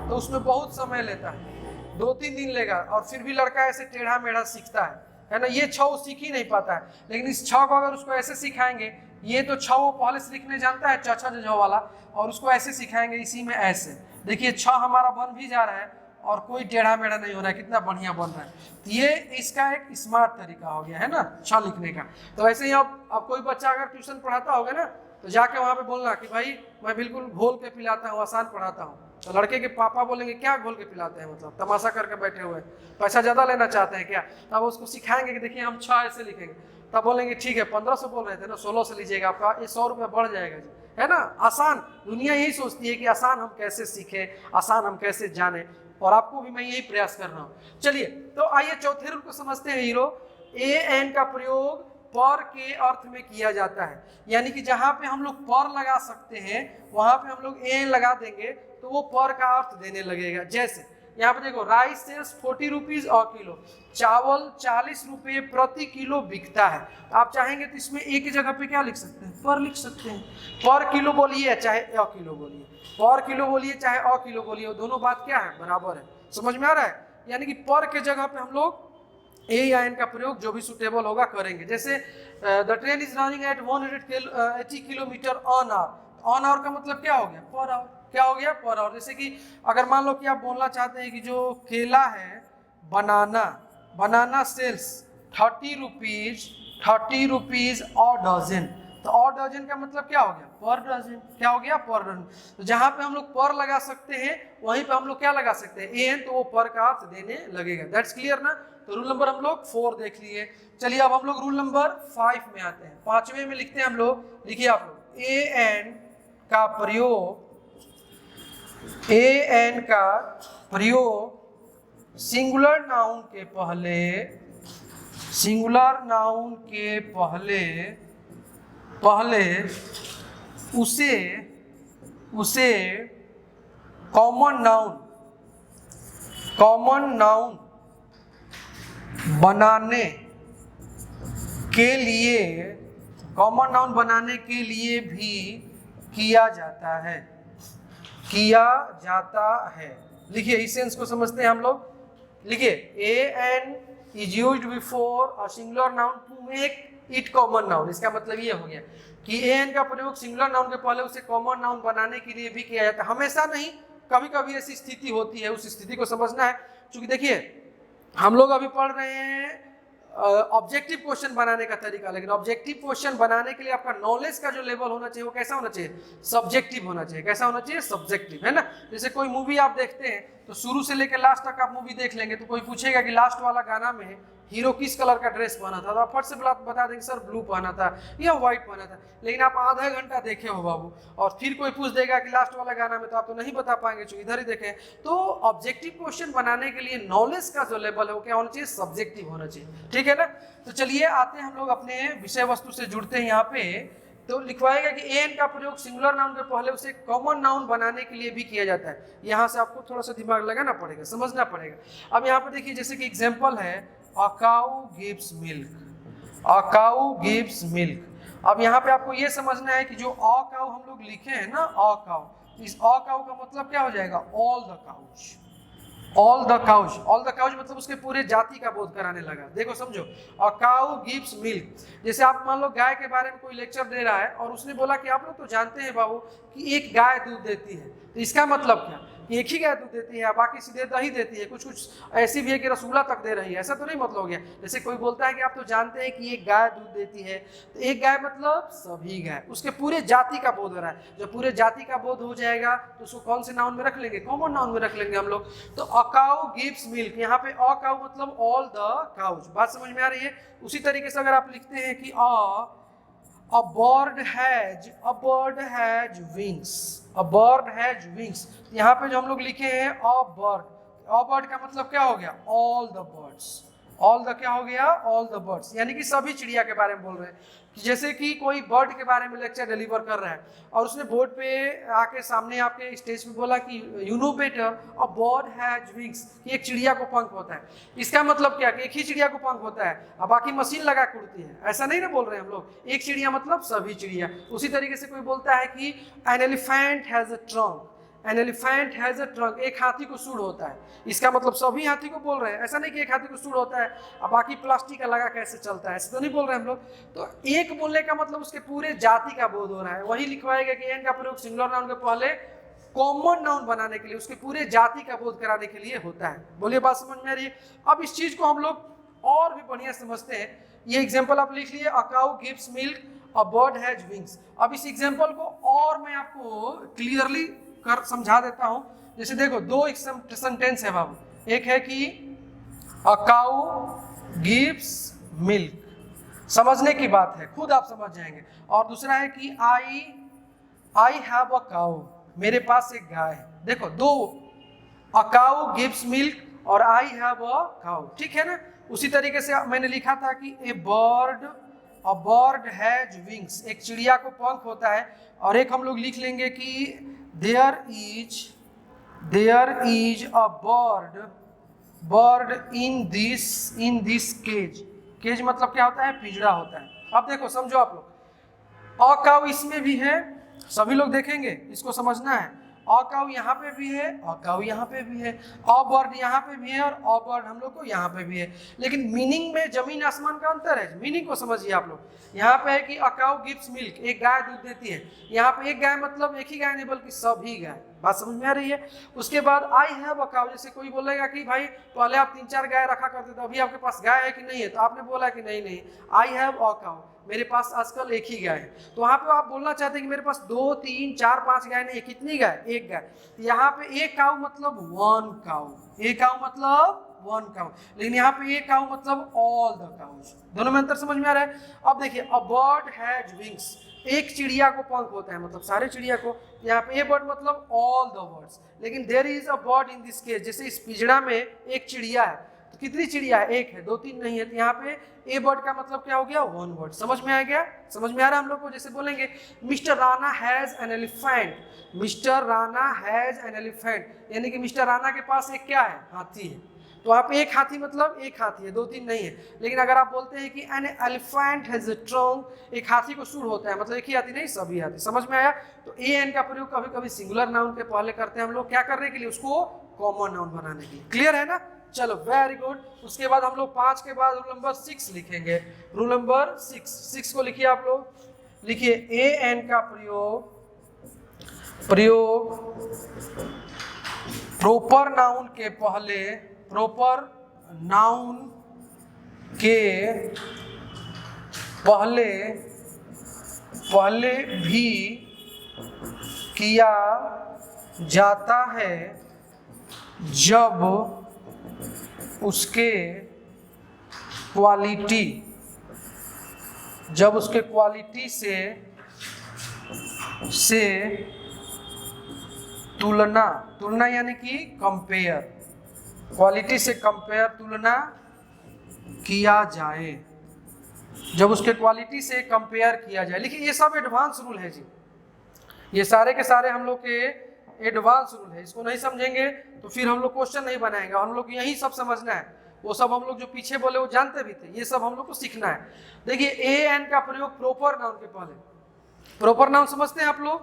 तो उसमें बहुत समय लेता है, 2-3 दिन लेगा, और फिर भी लड़का ऐसे टेढ़ा मेढ़ा सीखता है ना। ये छ वो सीख ही नहीं पाता है। लेकिन इस छ को अगर उसको ऐसे सिखाएंगे, ये तो छ वो पहले से लिखने जानता है, छ छ ज झ वाला, और उसको ऐसे सिखाएंगे इसी में ऐसे, देखिए छ हमारा बन भी जा रहा है और कोई टेढ़ा मेढ़ा नहीं हो रहा है, कितना बढ़िया बन रहा है। तो ये इसका एक स्मार्ट तरीका हो गया है ना छ लिखने का। तो ऐसे ही अब कोई बच्चा अगर ट्यूशन पढ़ाता होगा ना, तो जाके वहाँ पे बोलना कि भाई मैं बिल्कुल घोल के पिलाता हूँ, आसान पढ़ाता हूँ। तो लड़के के पापा बोलेंगे क्या घोल के पिलाते हैं, मतलब तमाशा करके बैठे हुए हैं, पैसा ज़्यादा लेना चाहते हैं क्या। तब उसको सिखाएंगे कि देखिए हम छ ऐसे लिखेंगे, तब बोलेंगे ठीक है 1500 बोल रहे थे ना, 1600 से लीजिएगा, आपका ये 100 रुपये बढ़ जाएगा जी, है ना। आसान, दुनिया यही सोचती है कि आसान हम कैसे सीखें, आसान हम कैसे जाने, और आपको भी मैं यही प्रयास कर रहा हूँ। चलिए तो आइए चौथे रूल को समझते हैं हीरो। ए एन का प्रयोग पर के अर्थ में किया जाता है, यानी कि जहाँ पे हम लोग पर लगा सकते हैं वहाँ पे हम लोग एन लगा देंगे तो वो पर का अर्थ देने लगेगा। जैसे यहाँ पे देखो, राइस सेल्स 40 रुपीज और किलो, चावल 40 रुपये प्रति किलो बिकता है। आप चाहेंगे तो इसमें एक ही जगह पे क्या लिख सकते हैं, पर लिख सकते हैं। पर किलो बोलिए चाहे अ किलो बोलिए, पर किलो बोलिए चाहे अ किलो बोलिए, दोनों बात क्या है, बराबर है। समझ में आ रहा है। यानी कि पर के जगह पे हम लोग ए या एन का प्रयोग जो भी सुटेबल होगा करेंगे। जैसे the train is running at 180 kilometre an hour. An hour का मतलब क्या हो गया, पर आवर। क्या हो गया, पर आवर। जैसे कि अगर मान लो कि आप बोलना चाहते हैं कि जो केला है, बनाना सेल्स 30 रुपीज और डजन। तो और डजन का मतलब क्या हो गया, पर डजन। क्या हो गया, पर डजन। तो जहां पे हम लोग पर लगा सकते हैं वहीं पे हम लोग क्या लगा सकते हैं, एन, तो वो पर का अर्थ देने लगेगा। दैट्स क्लियर ना। तो रूल नंबर हम लोग 4 देख लिए। चलिए अब हम लोग रूल नंबर 5 में आते हैं। 5वें में लिखते हैं हम लोग, लिखिए आप लोग, ए एन का प्रयोग सिंगुलर नाउन के पहले उसे कॉमन नाउन बनाने के लिए भी किया जाता है। लिखिए इस सेंस को समझते हैं हम लोग। लिखिए a an is used before a singular noun to make it common noun. इसका मतलब ये हो गया कि ए एन का प्रयोग सिंगुलर नाउन के पहले उसे कॉमन नाउन बनाने के लिए भी किया जाता है। हमेशा नहीं, कभी कभी ऐसी स्थिति होती है, उस स्थिति को समझना है। क्योंकि देखिए हम लोग अभी पढ़ रहे हैं ऑब्जेक्टिव क्वेश्चन बनाने का तरीका, लेकिन ऑब्जेक्टिव क्वेश्चन बनाने के लिए आपका नॉलेज का जो लेवल होना चाहिए वो कैसा होना चाहिए, सब्जेक्टिव होना चाहिए। कैसा होना चाहिए, सब्जेक्टिव, है ना। जैसे कोई मूवी आप देखते हैं तो शुरू से लेकर लास्ट तक आप मूवी देख लेंगे, तो कोई पूछेगा कि लास्ट वाला गाना में हीरो किस कलर का ड्रेस पहना था, तो आप फट से बता देंगे सर ब्लू पहना था या व्हाइट पहना था। लेकिन आप आधा घंटा देखे हो बाबू, और फिर कोई पूछ देगा कि लास्ट वाला गाना में, तो आप तो नहीं बता पाएंगे जो इधर ही देखे। तो ऑब्जेक्टिव क्वेश्चन बनाने के लिए नॉलेज का जो लेवल है वो क्या होना चाहिए, सब्जेक्टिव होना चाहिए। ठीक है ना। तो चलिए आते हैं हम लोग अपने विषय वस्तु से जुड़ते हैं। यहाँ पे तो लिखवाएगा कि एन का प्रयोग सिंगुलर नाउन के पहले उसे कॉमन नाउन बनाने के लिए भी किया जाता है। यहाँ से आपको थोड़ा सा दिमाग लगाना पड़ेगा, समझना पड़ेगा। अब यहाँ पे देखिए, जैसे कि एग्जाम्पल है A cow gives milk। अब यहाँ पे आपको ये समझना है कि जो a cow हम लोग लिखे हैं ना, a cow, इस a cow का मतलब क्या हो जाएगा, all the cows मतलब उसके पूरे जाति का बोध कराने लगा। देखो समझो, a cow gives milk। जैसे आप मान लो गाय के बारे में कोई लेक्चर दे रहा है और उसने बोला कि आप लोग तो जानते हैं बाबू कि एक गाय दूध देती है। तो इसका मतलब क्या, कि एक ही गाय दूध देती है, बाकी सीधे दही देती है, कुछ कुछ ऐसी भी है कि रसगुल्ला तक दे रही है, ऐसा तो नहीं मतलब हो गया। जैसे कोई बोलता है कि आप तो जानते हैं कि एक गाय दूध देती है, तो एक गाय मतलब सभी गाय, उसके पूरे जाति का बोध हो रहा है। जब पूरे जाति का बोध हो जाएगा तो उसको कौन से नाउन में रख लेंगे, कॉमन नाउन में रख लेंगे हम लोग। तो अ काउ गिव्स मिल्क, यहाँ पे अ काउ मतलब ऑल द काउज, बात समझ में आ रही है। उसी तरीके से अगर आप लिखते हैं कि A bird has wings, a bird has wings, यहाँ पे जो हम लोग लिखे हैं a bird का मतलब क्या हो गया, all the birds, all the क्या हो गया, ऑल द बर्ड्स, यानी कि सभी चिड़िया के बारे में बोल रहे हैं। जैसे कि कोई बर्ड के बारे में लेक्चर डिलीवर कर रहा है और उसने बोर्ड पे आके सामने आपके स्टेज पे बोला कि you know better a bird has wings, कि एक चिड़िया को पंख होता है। इसका मतलब क्या कि एक ही चिड़िया को पंख होता है और बाकी मशीन लगा के उड़ती है, ऐसा नहीं ना बोल रहे हैं हम लोग। एक चिड़िया मतलब सभी चिड़िया। उसी तरीके से कोई बोलता है कि an elephant has a trunk, an elephant has a trunk, एक हाथी को सूंड होता है। इसका मतलब सभी हाथी को बोल रहे हैं, ऐसा नहीं कि एक हाथी को सूंड होता है और बाकी प्लास्टिक का लगा कैसे चलता है, ऐसा तो नहीं बोल रहे हम लोग। तो एक बोलने का मतलब उसके पूरे जाति का बोध हो रहा है। वही लिखवाएगा कि एन का प्रयोग सिंगुलर नाउन के पहले कॉमन नाउन बनाने के लिए, उसके पूरे जाति का बोध कराने के लिए होता है। बोलिए बात समझ में आ रही है। अब इस चीज को हम लोग और भी बढ़िया समझते हैं। ये एग्जाम्पल आप लिख लिए, a cow gives milk, a bird has wings. अब इस एग्जाम्पल को और मैं आपको क्लियरली कर समझा देता हूं। जैसे देखो दो सेंटेंस है बाबू, एक है कि अ काउ गिव्स मिल्क, समझने की बात है, खुद आप समझ जाएंगे। और दूसरा है कि आई हैव अ काउ, मेरे पास एक गाय है। देखो दो, अ काउ गिव्स मिल्क और आई हैव अ काउ, ठीक है ना। उसी तरीके से मैंने लिखा था कि अ बर्ड हैज विंग्स, एक चिड़िया को पंख होता है। और एक हम लोग लिख लेंगे कि there is a bird in this cage. Cage मतलब क्या होता है, पिंजरा होता है। अब देखो समझो आप लोग, अ काउ इसमें भी है, सभी लोग देखेंगे, इसको समझना है। अ काउ यहाँ पे भी है, अ काउ यहाँ पे भी है, अ बर्ड यहाँ पे भी है और अ बर्ड हम लोग को यहाँ पे भी है। लेकिन मीनिंग में जमीन आसमान का अंतर है। मीनिंग को समझिए आप लोग। यहाँ पे है कि अ काउ गिव्स मिल्क, एक गाय दूध देती है। यहाँ पे एक गाय मतलब एक ही गाय नहीं बल्कि सभी गाय, बात समझ में आ रही है। उसके बाद आई हैव अ काउ, जैसे कोई बोलेगा कि भाई पहले आप 3-4 गाय रखा करते थे, अभी आपके पास गाय है कि नहीं है, तो आपने बोला कि नहीं, आई हैव अ काउ, मेरे पास आजकल एक ही गाय है। तो वहां पे आप बोलना चाहते हैं कि मेरे पास 2, 3, 4, 5 गाय नहीं है, कितनी गाय, एक गाय। यहाँ पे एक काउ मतलब वन काउ, एक काउ मतलब वन काउ, लेकिन यहाँ पे एक काउ मतलब ऑल द काउज। दोनों में अंतर समझ में आ रहा है। अब देखिए, अ बर्ड हैज विंग्स, एक चिड़िया को पंख होता है, मतलब सारे चिड़िया को। यहाँ पे ए बर्ड मतलब ऑल द बर्ड्स। लेकिन there is a bird in this cage, जैसे इस पिंजड़ा में एक चिड़िया है, तो कितनी चिड़िया है, एक है, 2-3 नहीं है। तो यहाँ पे ए बर्ड का मतलब क्या हो गया, वन बर्ड। समझ में आ गया, समझ में आ रहा है हम लोग को। जैसे बोलेंगे mister Rana has an elephant, mister Rana has an elephant, यानी कि मिस्टर राणा के पास एक क्या है, हाथी है। तो वहाँ पे एक हाथी मतलब एक हाथी है, 2-3 नहीं है। लेकिन अगर आप बोलते हैं कि an elephant has a trunk, एक हाथी को सूंड होता है, मतलब एक ही हाथी नहीं, सभी हाथी। समझ में आया। तो ए एन का प्रयोग कभी कभी सिंगुलर नाउन के पहले करते हैं हम लोग, क्या करने के लिए, उसको कॉमन नाउन बनाने के लिए। क्लियर है ना। चलो वेरी गुड। उसके बाद हम लोग 5 के बाद रूल नंबर 6 लिखेंगे। रूल नंबर 6 को लिखिए आप लोग, लिखिए ए एन का प्रयोग प्रॉपर नाउन के पहले, प्रॉपर नाउन के पहले भी किया जाता है जब उसके क्वालिटी से तुलना यानी कि कंपेयर, क्वालिटी से कंपेयर, तुलना किया जाए, जब उसके क्वालिटी से कंपेयर किया जाए। देखिए ये सब एडवांस रूल है जी, ये सारे के सारे हम लोग के एडवांस रूल है। इसको नहीं समझेंगे तो फिर हम लोग क्वेश्चन नहीं बनाएंगे। हम लोग यही सब समझना है। वो सब हम लोग जो पीछे बोले वो जानते भी थे, ये सब हम लोग को सीखना है। देखिए ए एन का प्रयोग प्रॉपर नाउन के पहले, प्रॉपर नाउन समझते हैं आप लोग,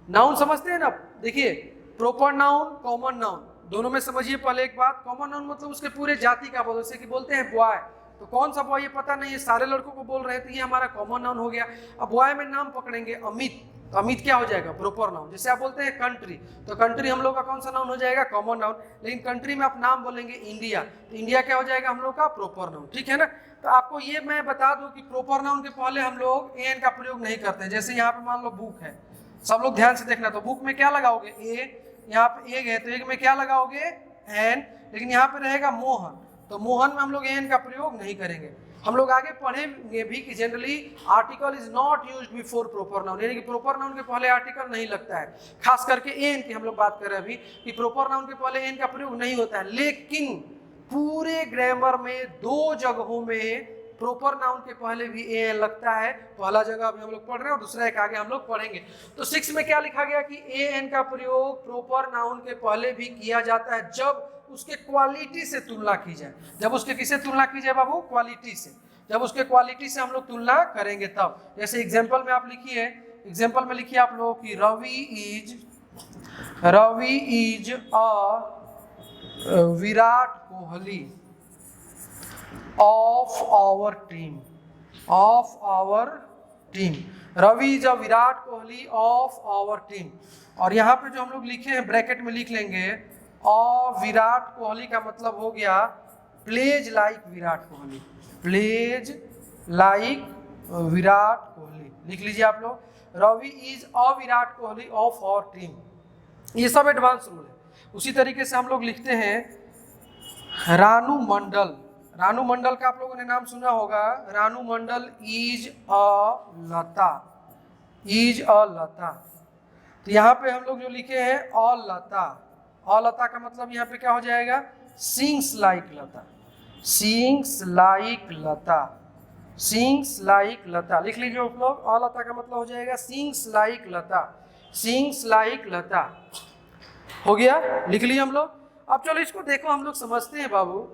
नाउन समझते हैं ना। देखिए प्रॉपर नाउन, कॉमन नाउन, दोनों में समझिए पहले एक बात। कॉमन नाउन मतलब उसके पूरे जाति का बोल, जैसे कि बोलते हैं बॉय, तो कौन सा बॉय ये पता नहीं है, सारे लड़कों को बोल रहे थे, ये हमारा कॉमन नाउन हो गया। अब बॉय में नाम पकड़ेंगे अमित, तो अमित क्या हो जाएगा, प्रॉपर नाउन। जैसे आप बोलते हैं कंट्री, तो कंट्री हम लोग का कौन सा नाउन हो जाएगा, कॉमन नाउन। लेकिन कंट्री में आप नाम बोलेंगे इंडिया, तो इंडिया क्या हो जाएगा हम लोग का, प्रॉपर नाउन। ठीक है ना। तो आपको ये मैं बता दूं कि प्रॉपर नाउन के पहले हम लोग एन का प्रयोग नहीं करते। जैसे यहाँ पे मान लो बुक है, सब लोग ध्यान से देखना, तो बुक में क्या लगाओगे, ए, यहाँ पे एग है तो एग में क्या लगाओगे, एन। लेकिन यहाँ पे रहेगा मोहन, तो मोहन में हम लोग एन का प्रयोग नहीं करेंगे। हम लोग आगे पढ़ेंगे भी कि generally article is not used before proper noun, यानी कि प्रॉपर नाउन के पहले आर्टिकल नहीं लगता है। खास करके एन की हम लोग बात कर रहे हैं अभी कि प्रॉपर नाउन के पहले एन का प्रयोग नहीं होता है। लेकिन पूरे ग्रामर में 2 जगहों में प्रॉपर नाउन के पहले भी एन लगता है। पहला जगह अभी हम लोग पढ़ रहे हैं और दूसरा एक आगे हम लोग पढ़ेंगे। तो 6 में क्या लिखा गया कि एन का प्रयोग प्रॉपर नाउन के पहले भी किया जाता है जब उसके क्वालिटी से तुलना की जाए। जब उसके किससे तुलना की जाए बाबू, क्वालिटी से। जब उसके क्वालिटी से हम लोग तुलना करेंगे तब। जैसे एग्जाम्पल में आप लिखिए, एग्जाम्पल में लिखिए आप लोग कि Ravi is a Virat Kohli of our team. Ravi is a Virat Kohli of our team. और यहाँ पे जो हम लोग लिखे हैं ब्रैकेट में लिख लेंगे, और विराट कोहली का मतलब हो गया plays like Virat Kohli, plays like Virat Kohli. लिख लीजिए आप लोग, Ravi is a Virat Kohli of our team. ये सब एडवांस रूल है। उसी तरीके से हम लोग लिखते हैं रानू मंडल। रानू मंडल का आप लोगों ने नाम सुना होगा। रानू मंडल इज अ लता। तो यहाँ पे हम लोग जो लिखे हैं अ लता का मतलब यहाँ पे क्या हो जाएगा, सिंग्स लाइक लता। लिख लीजिए आप लोग, अ लता का मतलब हो जाएगा सिंग्स लाइक लता। हो गया, लिख लिए हम लोग। अब चलो इसको देखो, हम लोग समझते हैं बाबू।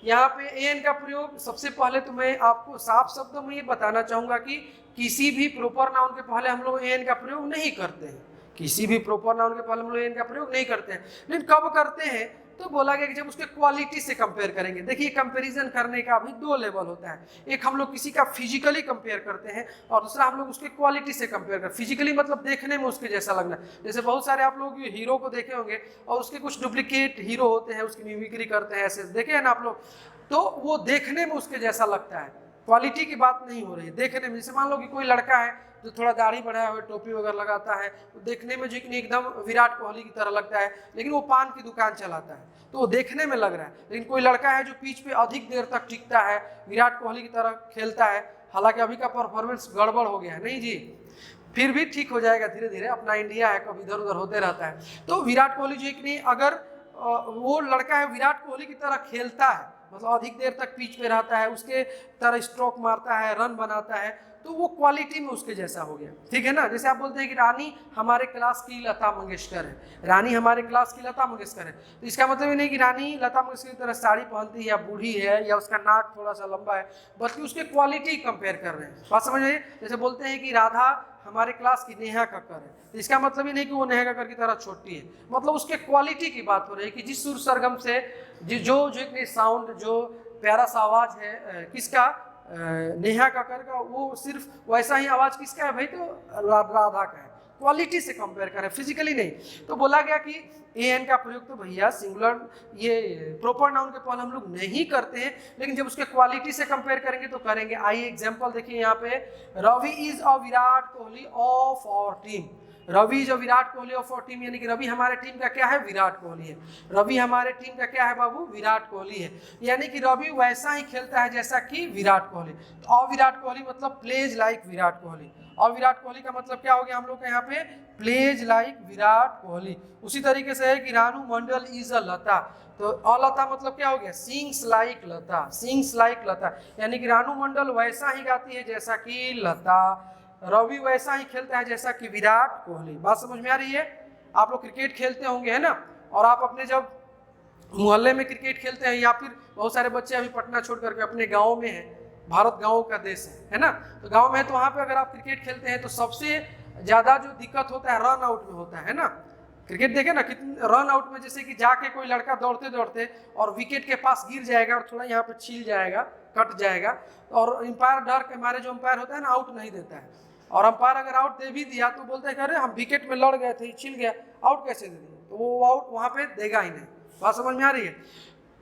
यहाँ पे एन का प्रयोग, सबसे पहले तो मैं आपको साफ शब्दों में ये बताना चाहूंगा कि किसी भी प्रॉपर नाउन के पहले हम लोग एन का प्रयोग नहीं करते हैं। किसी भी प्रॉपर नाउन के पहले हम लोग एन का प्रयोग नहीं करते हैं। लेकिन कब करते हैं, तो बोला गया कि जब उसके क्वालिटी से कंपेयर करेंगे। देखिए, कंपैरिजन करने का भी 2 लेवल होता है। एक हम लोग किसी का फिजिकली कंपेयर करते हैं, और दूसरा हम लोग उसके क्वालिटी से कंपेयर करते हैं। फिजिकली मतलब देखने में उसके जैसा लगना। जैसे बहुत सारे आप लोग हीरो को देखे होंगे और उसके कुछ डुप्लीकेट हीरो होते हैं, उसकी मिमिक्री करते हैं, ऐसे देखे हैं ना आप लोग, तो वो देखने में उसके जैसा लगता है। क्वालिटी की बात नहीं हो रही है, देखने में। जैसे मान लो कि कोई लड़का है जो थोड़ा दाढ़ी बढ़ाया हुआ, टोपी वगैरह लगाता है, तो देखने में जो एकदम विराट कोहली की तरह लगता है। लेकिन वो पान की दुकान चलाता है, तो वो देखने में लग रहा है। लेकिन कोई लड़का है जो पिच पे अधिक देर तक टिकता है, विराट कोहली की तरह खेलता है। हालांकि अभी का परफॉर्मेंस गड़बड़ हो गया है, नहीं जी, फिर भी ठीक हो जाएगा धीरे धीरे। अपना इंडिया है, कभी इधर उधर होते रहता है। तो विराट कोहली जो एक नहीं, अगर वो लड़का है विराट कोहली की तरह खेलता है, मतलब अधिक देर तक पिच पे रहता है, उसके तरह स्ट्रोक मारता है, रन बनाता है, तो वो क्वालिटी में उसके जैसा हो गया। ठीक है ना। जैसे आप बोलते हैं कि रानी हमारे क्लास की लता मंगेशकर है, रानी हमारे क्लास की लता मंगेशकर है, तो इसका मतलब ये नहीं कि रानी लता मंगेशकर की तरह साड़ी पहनती है या बूढ़ी है या उसका नाक थोड़ा सा लंबा है, बल्कि उसके क्वालिटी कंपेयर कर रहे हैं। बात समझ आइए। जैसे बोलते हैं कि राधा हमारे क्लास की नेहा कक्कर है, तो इसका मतलब ही नहीं कि वो नेहा कक्कर की तरह छोटी है, मतलब उसके क्वालिटी की बात हो रही है कि जिस सुर सरगम से जो एक साउंड, जो प्यारा सा आवाज है किसका, नेहा कक्कर का, वो सिर्फ वैसा ही आवाज किसका है भाई, तो राधा का है। क्वालिटी से कंपेयर करें, फिजिकली नहीं। तो बोला गया कि एन का प्रयोग तो भैया सिंगुलर, ये प्रॉपर नाउन के पहले हम लोग नहीं करते हैं, लेकिन जब उसके क्वालिटी से कंपेयर करेंगे तो करेंगे। आइए एग्जांपल देखिए यहाँ पे, Ravi is a Virat Kohli of our team. Ravi जो Virat Kohli of our team, यानी कि रवि हमारे टीम का क्या है, विराट कोहली है। रवि हमारे टीम का क्या है बाबू, विराट कोहली है। यानी कि रवि वैसा ही खेलता है जैसा कि विराट कोहली। तो अविराट कोहली मतलब प्लेज लाइक विराट कोहली। और विराट कोहली का मतलब क्या हो गया हम लोग का यहाँ पे, प्लेज लाइक विराट कोहली। उसी तरीके से है कि रानू मंडल इज अ लता, तो अलता मतलब क्या हो गया, सिंग्स लाइक लता। यानी कि रानू मंडल वैसा ही गाती है जैसा कि लता, रवि वैसा ही खेलता है जैसा कि विराट कोहली। बात समझ में आ रही है। आप लोग क्रिकेट खेलते होंगे, है ना, और आप अपने जब मोहल्ले में क्रिकेट खेलते हैं, या फिर बहुत सारे बच्चे अभी पटना छोड़ करके अपने गाँव में हैं, भारत गाँव का देश है ना, तो गाँव में है, तो वहाँ पे अगर आप क्रिकेट खेलते हैं तो सबसे ज़्यादा जो दिक्कत होता है रन आउट में होता है ना। क्रिकेट देखे ना, कितने रन आउट में, जैसे कि जाके कोई लड़का दौड़ते दौड़ते और विकेट के पास गिर जाएगा और थोड़ा यहाँ पे छील जाएगा, कट जाएगा, और एम्पायर डर के मारे, जो एम्पायर होता है ना, आउट नहीं देता है। और अंपायर अगर आउट दे भी दिया तो बोलते हैं कि अरे हम विकेट में लड़ गए थे, छिल गया, आउट कैसे दे दिए, तो वो आउट वहाँ पे देगा ही नहीं। बात समझ में आ रही है?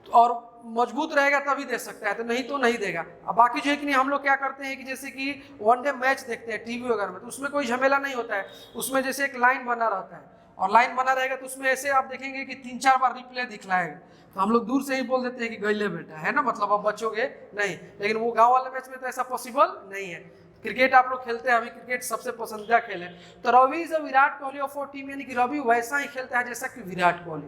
और मजबूत रहेगा तभी दे सकता है, तो नहीं तो नहीं देगा। अब बाकी जो है कि नहीं, हम लोग क्या करते हैं कि जैसे कि वनडे मैच देखते हैं टीवी वगैरह में, तो उसमें कोई झमेला नहीं होता है, उसमें जैसे एक लाइन बना रहता है और लाइन बना रहेगा तो उसमें ऐसे आप देखेंगे कि 3-4 बार रिप्ले दिखलाएगा, तो हम लोग दूर से ही बोल देते हैं कि गईले बेटा, है ना, मतलब अब बचोगे नहीं। लेकिन वो गाँव वाले मैच में तो ऐसा पॉसिबल नहीं है। क्रिकेट आप लोग खेलते हैं, अभी क्रिकेट सबसे पसंदीदा खेल है, तो Ravi is a Virat Kohli of our team, यानी कि रवि वैसा ही खेलता है जैसा कि विराट कोहली।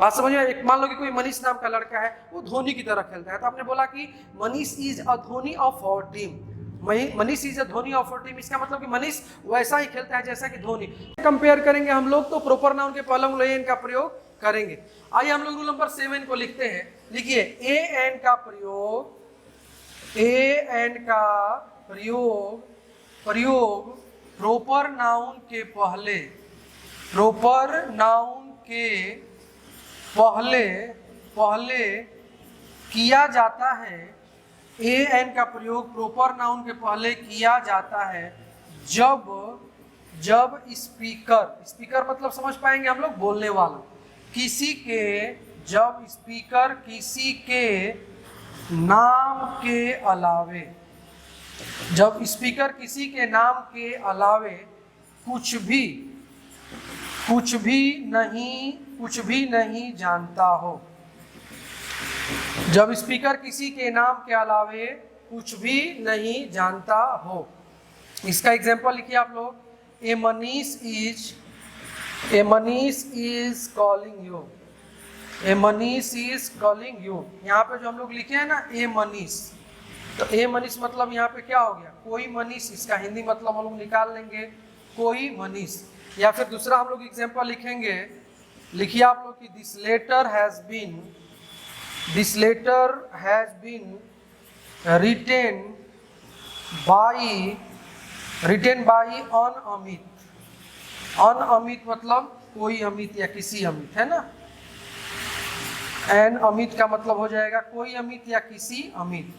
बात समझ में? एक मान लो कि कोई मनीष नाम का लड़का है, वो धोनी की तरह खेलता है, तो आपने बोला कि Manish is a Dhoni of our team, Manish is a Dhoni of our team, इसका मतलब कि मनीष वैसा ही खेलता है जैसा कि धोनी। कंपेयर करेंगे हम लोग तो प्रोपर नाउन के पहले हम लोग एन का प्रयोग करेंगे। आइए हम लोग रूल नंबर 7 को लिखते हैं। लिखिए, ए एन का प्रयोग प्रोपर नाउन के पहले किया जाता है। ए एन का प्रयोग प्रोपर नाउन के पहले किया जाता है जब स्पीकर मतलब समझ पाएंगे हम लोग, बोलने वाला, जब स्पीकर किसी के नाम के अलावे कुछ भी नहीं जानता हो। जब स्पीकर किसी के नाम के अलावे कुछ भी नहीं जानता हो। इसका एग्जांपल लिखिए आप लोग, ए मनीष इज कॉलिंग यू। यहाँ पे जो हम लोग लिखे हैं ना ए मनीष, तो ए मनीष मतलब यहाँ पे क्या हो गया, कोई मनीष। इसका हिंदी मतलब हम लोग निकाल लेंगे, कोई मनीष। या फिर दूसरा हम लोग एग्जांपल लिखेंगे, लिखिए आप लोग कि this letter has been written by Amit मतलब कोई अमित या किसी अमित, है ना। एन अमित का मतलब हो जाएगा कोई अमित या किसी अमित।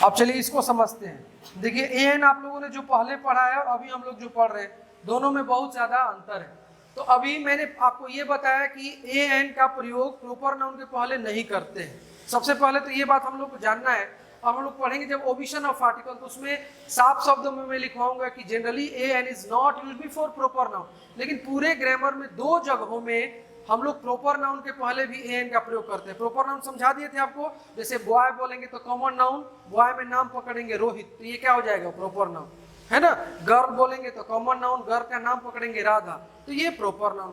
अब चलिए इसको समझते हैं। देखिए, ए एन आप लोगों ने जो पहले पढ़ा है और अभी हम लोग जो पढ़ रहे हैं, दोनों में बहुत ज्यादा अंतर है। तो अभी मैंने आपको ये बताया कि ए एन का प्रयोग प्रोपर नाउन के पहले नहीं करते हैं। सबसे पहले तो ये बात हम लोग को जानना है। अब हम लोग पढ़ेंगे जब ओमिशन ऑफ आर्टिकल, तो उसमें साफ शब्दों में मैं लिखवाऊंगा कि generally a an is not used before proper noun. लेकिन पूरे ग्रामर में 2 जगहों में हम लोग प्रोपर नाउन के पहले भी ए एन का प्रयोग करते हैं। प्रोपर नाउन समझा दिए थे आपको, जैसे बॉय बोलेंगे तो कॉमन नाउन, बॉय में नाम पकड़ेंगे रोहित, तो ये क्या हो जाएगा, प्रोपर नाउन, है ना। गर्ल बोलेंगे तो कॉमन नाउन, गर्ल का नाम पकड़ेंगे राधा, तो ये प्रोपर नाउन।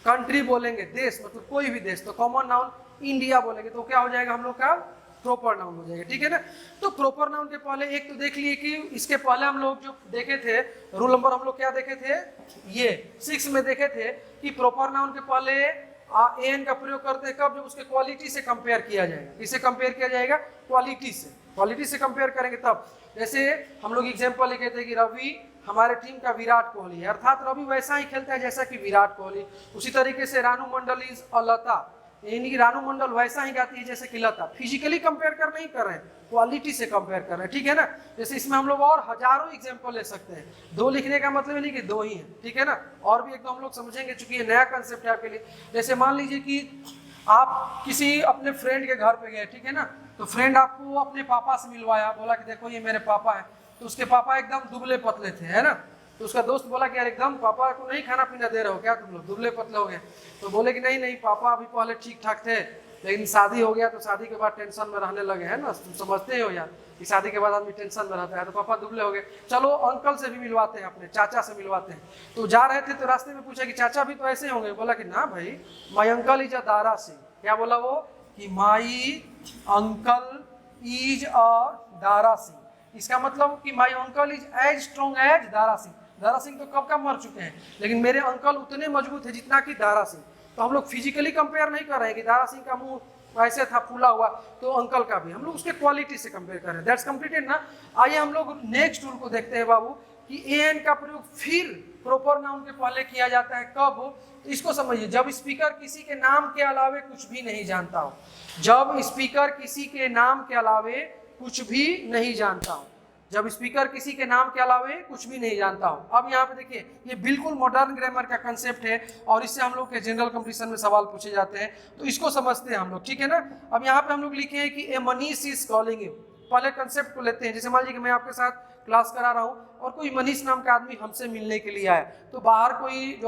कंट्री बोलेंगे देश, मतलब कोई भी देश, तो कॉमन नाउन। इंडिया बोलेंगे तो क्या हो जाएगा हम लोग का, प्रॉपर नाउन हो जाएगा, ठीक है ना। तो प्रॉपर नाउन के पहले एक तो देख लिए कि इसके पहले हम लोग जो देखे थे रूल नंबर, हम लोग क्या देखे थे, ये 6 में देखे थे कि प्रॉपर नाउन के पहले एन का प्रयोग करते हैं कब, जब उसके क्वालिटी से कंपेयर किया जाएगा। किससे कंपेयर किया जाएगा, क्वालिटी से कंपेयर करेंगे तब। जैसे हम लोग एग्जांपल लिखे थे कि रवि हमारे टीम का विराट कोहली है, अर्थात रवि वैसा ही खेलता है जैसा कि विराट कोहली। उसी तरीके से रानू मंडल इज अ लता, यानी कि रानू मंडल वैसा ही गाती है जैसे कि लता। फिजिकली कंपेयर कर नहीं कर रहे हैं, क्वालिटी से कंपेयर कर रहे हैं, ठीक है ना। जैसे इसमें हम लोग और हजारों एग्जांपल ले सकते हैं। 2 लिखने का मतलब नहीं कि 2 ही है, ठीक है ना। और भी एकदम हम लोग समझेंगे, चूंकि ये नया कंसेप्ट है आपके लिए। जैसे मान लीजिए कि आप किसी अपने फ्रेंड के घर पे गए, ठीक है ना, तो फ्रेंड आपको अपने पापा से मिलवाया, बोला कि देखो ये मेरे पापा है। तो उसके पापा एकदम दुबले पतले थे, है ना। तो उसका दोस्त बोला कि यार एकदम पापा को नहीं खाना पीना दे रहे हो क्या तुम लोग, दुबले पतले हो गए। तो बोले कि नहीं पापा अभी पहले ठीक ठाक थे, लेकिन शादी हो गया तो शादी के बाद टेंशन में रहने लगे, है ना। तुम समझते हो यार कि शादी के बाद आदमी टेंशन में रहता है, तो पापा दुबले हो गए। चलो अंकल से भी मिलवाते हैं, अपने चाचा से मिलवाते हैं। तो जा रहे थे तो रास्ते में पूछा कि चाचा भी तो ऐसे होंगे। बोला कि ना भाई, my uncle is a Dara Singh. क्या बोला वो, कि my uncle is a Dara Singh. इसका मतलब कि my uncle is as strong as Dara Singh. Dara Singh तो कब का मर चुके हैं, लेकिन मेरे अंकल उतने मजबूत है जितना कि दारा सिंह। तो हम लोग फिजिकली कंपेयर नहीं कर रहे हैं कि दारा सिंह का मुंह ऐसे था फूला हुआ, तो अंकल का भी हम लोग उसके क्वालिटी से कंपेयर कर रहे हैं। दैट्स कंप्लीटेड ना। आइए हम लोग नेक्स्ट रूल को देखते हैं बाबू, कि ए एन का प्रयोग फिर प्रॉपर नाउन के पहले किया जाता है कब। तो इसको समझिए, जब स्पीकर किसी के नाम के अलावे कुछ भी नहीं जानता हो। जब स्पीकर किसी के नाम के अलावे कुछ भी नहीं जानता हो। जब स्पीकर किसी के नाम के अलावे कुछ भी नहीं जानता हो। अब यहाँ पे देखिए, ये बिल्कुल मॉडर्न ग्रामर का कंसेप्ट है और इससे हम लोग के जनरल कंपटीशन में सवाल पूछे जाते हैं, तो इसको समझते हैं हम लोग, ठीक है ना। अब यहाँ पे हम लोग लिखे हैं कि ए मनीष इज कॉलिंग यू। पहले कंसेप्ट को लेते हैं। जैसे मान लीजिए कि मैं आपके साथ क्लास करा रहा हूँ और कोई मनीष नाम का आदमी हमसे मिलने के लिए आया, तो बाहर कोई जो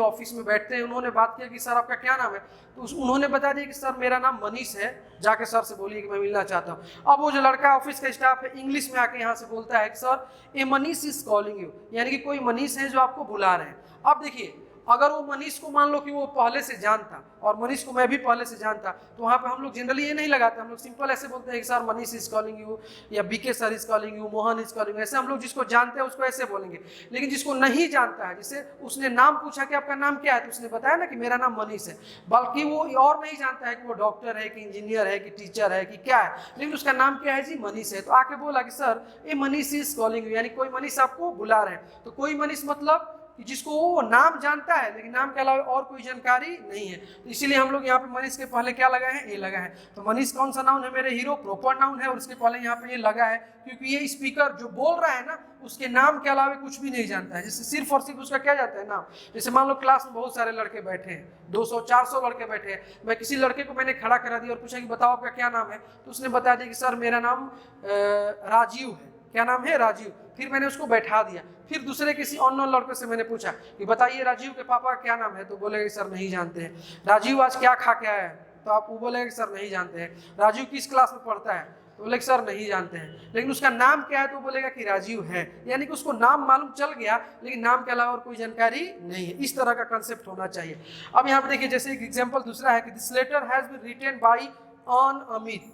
ऑफिस में बैठते हैं उन्होंने बात किया कि सर आपका क्या नाम है, तो उन्होंने बता दिया कि सर मेरा नाम मनीष है, जाके सर से बोलिए कि मैं मिलना चाहता हूँ। अब वो जो लड़का ऑफिस का स्टाफ है इंग्लिश में आके यहाँ से बोलता है कि sir A Manish is calling you, यानी कि कोई मनीष है जो आपको बुला रहे हैं। अब देखिए, अगर वो मनीष को मान लो कि वो पहले से जानता और मनीष को मैं भी पहले से जानता, तो वहाँ पे हम लोग जनरली ये नहीं लगाते, हम लोग सिंपल ऐसे बोलते हैं कि sir Manish is calling you, या BK sir is calling you, Mohan is calling you. ऐसे हम लोग जिसको जानते हैं उसको ऐसे बोलेंगे। लेकिन जिसको नहीं जानता है, जैसे उसने नाम पूछा कि आपका नाम क्या है, तो उसने बताया ना कि मेरा नाम मनीष है, बल्कि वो और नहीं जानता है कि वो डॉक्टर है कि इंजीनियर है कि टीचर है कि क्या है, लेकिन उसका नाम क्या है जी, मनीष है। तो आके बोला कि सर ये मनीष इज कॉलिंग यू, यानी कोई मनीष आपको बुला रहे हैं। तो कोई मनीष मतलब कि जिसको वो नाम जानता है लेकिन नाम के अलावा और कोई जानकारी नहीं है, तो इसीलिए हम लोग यहाँ पे मनीष के पहले क्या लगा है, ए लगा है। तो मनीष कौन सा नाउन है, मेरे हीरो प्रॉपर नाउन है, और उसके पहले यहाँ पे ये लगा है क्योंकि ये स्पीकर जो बोल रहा है ना उसके नाम के अलावा कुछ भी नहीं जानता है। जैसे सिर्फ और सिर्फ उसका क्या जानता है, नाम। जैसे मान लो क्लास में बहुत सारे लड़के बैठे हैं, 200-400 लड़के बैठे हैं, मैं किसी लड़के को मैंने खड़ा करा दिया और पूछा कि बताओ आपका क्या नाम है, तो उसने बता दिया कि सर मेरा नाम राजीव है। क्या नाम है, राजीव। फिर मैंने उसको बैठा दिया। फिर दूसरे किसी अननोन लड़के से मैंने पूछा कि बताइए राजीव के पापा का क्या नाम है, तो बोलेगा सर नहीं जानते हैं। राजीव आज क्या खा के आया है, तो आप वो बोलेगा सर नहीं जानते हैं। राजीव किस क्लास में पढ़ता है, तो बोलेगा सर नहीं जानते हैं। लेकिन उसका नाम क्या है, तो बोलेगा कि राजीव है, यानी कि उसको नाम मालूम चल गया लेकिन नाम के अलावा और कोई जानकारी नहीं है। इस तरह का कंसेप्ट होना चाहिए। अब यहाँ पे देखिए, जैसे एक एग्जाम्पल दूसरा है कि this letter has been written by an Amit,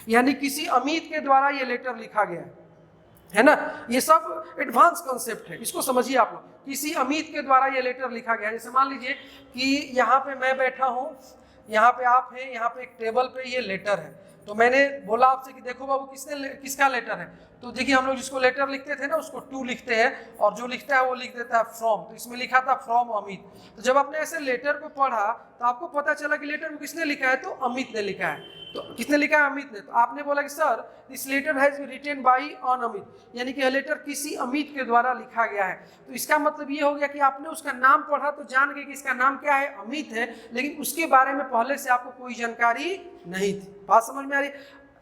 यानी किसी अमित के द्वारा ये लेटर लिखा गया है ना। ये सब एडवांस कॉन्सेप्ट है, इसको समझिए आप लोग। किसी अमित के द्वारा ये लेटर लिखा गया है। जैसे मान लीजिए कि यहाँ पे मैं बैठा हूँ, यहाँ पे आप हैं, यहाँ पे एक टेबल पे ये लेटर है, तो मैंने बोला आपसे कि देखो बाबू किसका लेटर है, तो देखिए हम लोग जिसको लेटर लिखते थे ना उसको टू लिखते हैं, और जो लिखता है वो लिख देता है फ्रॉम, तो इसमें लिखा था फ्रॉम अमित। तो जब आपने ऐसे लेटर को पढ़ा तो आपको पता चला कि लेटर को किसने लिखा है, तो अमित ने लिखा है। तो किसने लिखा है, अमित ने। तो आपने बोला कि sir this letter has been written by an Amit, यानी कि यह लेटर किसी अमित के द्वारा लिखा गया है। तो इसका मतलब ये हो गया कि आपने उसका नाम पढ़ा तो जान गए कि इसका नाम क्या है, अमित है, लेकिन उसके बारे में पहले से आपको कोई जानकारी नहीं थी। बात समझ में आ रही।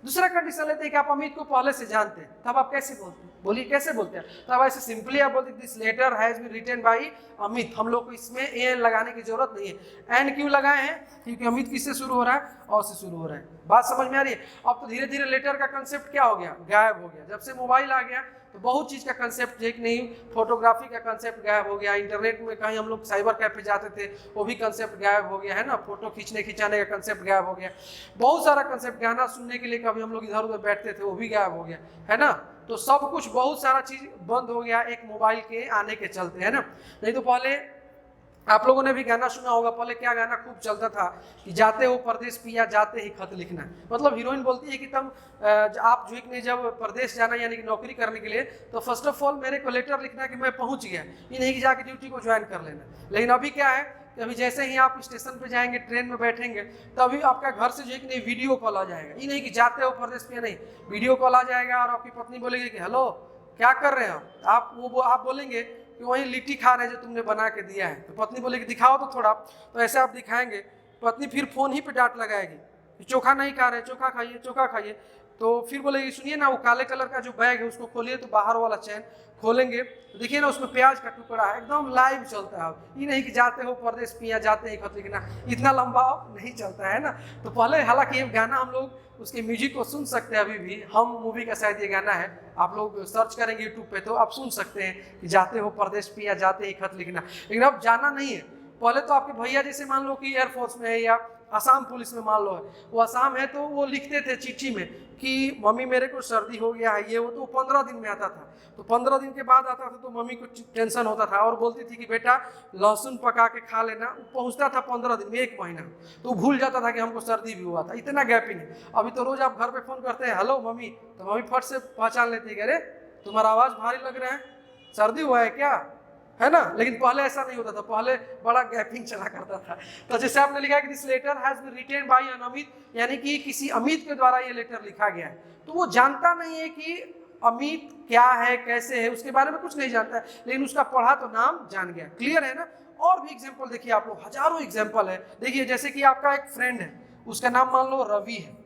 दूसरा कंडीशन लेते हैं कि आप अमित को पहले से जानते हैं, तब आप कैसे बोलते हैं, बोलिए कैसे बोलते हैं। तब ऐसे सिंपली आप बोलते हैं this letter has been written by Amit. हम लोग को इसमें एन लगाने की जरूरत नहीं है। एन क्यों लगाए हैं, क्योंकि अमित किससे शुरू हो रहा है, और से शुरू हो रहा है। बात समझ में आ रही है। अब तो धीरे धीरे लेटर का कंसेप्ट क्या हो गया, गायब हो गया। जब से मोबाइल आ गया तो बहुत चीज़ का कंसेप्ट एक नहीं, फोटोग्राफी का कंसेप्ट गायब हो गया। इंटरनेट में कहीं हम लोग साइबर कैफे जाते थे वो भी कंसेप्ट गायब हो गया है ना। फोटो खिंचाने का कंसेप्ट गायब हो गया। बहुत सारा कंसेप्ट, गाना सुनने के लिए कभी हम लोग इधर उधर बैठते थे वो भी गायब हो गया है ना। तो सब कुछ बहुत सारा चीज़ बंद हो गया एक मोबाइल के आने के चलते, है ना। नहीं तो पहले आप लोगों ने भी गाना सुना होगा, पहले क्या गाना खूब चलता था कि जाते हो परदेश पिया जाते ही खत लिखना। मतलब हीरोइन बोलती है कि तुम आप जो ने जब परदेश जाना यानी कि नौकरी करने के लिए, तो फर्स्ट ऑफ ऑल मेरे को लेटर लिखना कि मैं पहुंच गया, ये नहीं कि जाके ड्यूटी को ज्वाइन कर लेना। लेकिन अभी क्या है कि अभी जैसे ही आप स्टेशन पे जाएंगे, ट्रेन में बैठेंगे, तभी आपका घर से जो नहीं वीडियो कॉल आ जाएगा। ये नहीं कि जाते हो परदेश पिया, नहीं, वीडियो कॉल आ जाएगा और आपकी पत्नी बोलेगी कि हेलो क्या कर रहे हो आप, आप बोलेंगे कि वही लिट्टी खा रहे हैं जो तुमने बना के दिया है। तो पत्नी बोलेगी दिखाओ तो थोड़ा, तो ऐसे आप दिखाएंगे, पत्नी फिर फोन ही पे डांट लगाएगी कि चोखा नहीं खा रहे, चोखा खाइए, चोखा खाइए। तो फिर बोलेगी सुनिए ना, वो काले कलर का जो बैग है उसको खोलिए, तो बाहर वाला चैन खोलेंगे तो देखिए ना उसमें प्याज का टुकड़ा है, एकदम लाइव चलता है। ये नहीं कि जाते हो परदेश पिया जाते ही खत लिखना, इतना लंबा नहीं चलता है ना। तो पहले, हालांकि ये गाना हम लोग उसके म्यूजिक को सुन सकते हैं अभी भी, हम मूवी का शायद ये गाना है, आप लोग सर्च करेंगे यूट्यूब पे तो आप सुन सकते हैं कि जाते हो परदेश पिया जाते ही खत लिखना। लेकिन अब जाना नहीं है। पहले तो आपके भैया जैसे मान लो कि एयरफोर्स में है या आसाम पुलिस में मान लो है, वो आसाम है, तो वो लिखते थे चिट्ठी में कि मम्मी मेरे को सर्दी हो गया है, ये वो, तो 15 दिन में आता था। तो 15 दिन के बाद आता था तो मम्मी को टेंशन होता था और बोलती थी कि बेटा लहसुन पका के खा लेना। पहुंचता था 15 दिन में, 1 महीना, तो भूल जाता था कि हमको सर्दी भी हुआ था। इतना गैप ही नहीं। अभी तो रोज आप घर पे फोन करते हैं हेलो मम्मी, तो मम्मी फट से पहचान लेती है, अरे तुम्हारा आवाज़ भारी लग रहा है, सर्दी हुआ है क्या, है ना। लेकिन पहले ऐसा नहीं होता था, पहले बड़ा गैपिंग चला करता था। तो जैसे आपने लिखा कि this letter has been written by an Amit, यानी कि किसी अमित के द्वारा ये लेटर लिखा गया है। तो वो जानता नहीं है कि अमित क्या है, कैसे है, उसके बारे में कुछ नहीं जानता है, लेकिन उसका पढ़ा तो नाम जान गया। क्लियर है ना। और भी एग्जाम्पल देखिए आप लोग, हजारों एग्जाम्पल है। देखिए जैसे कि आपका एक फ्रेंड है, उसका नाम मान लो रवि है,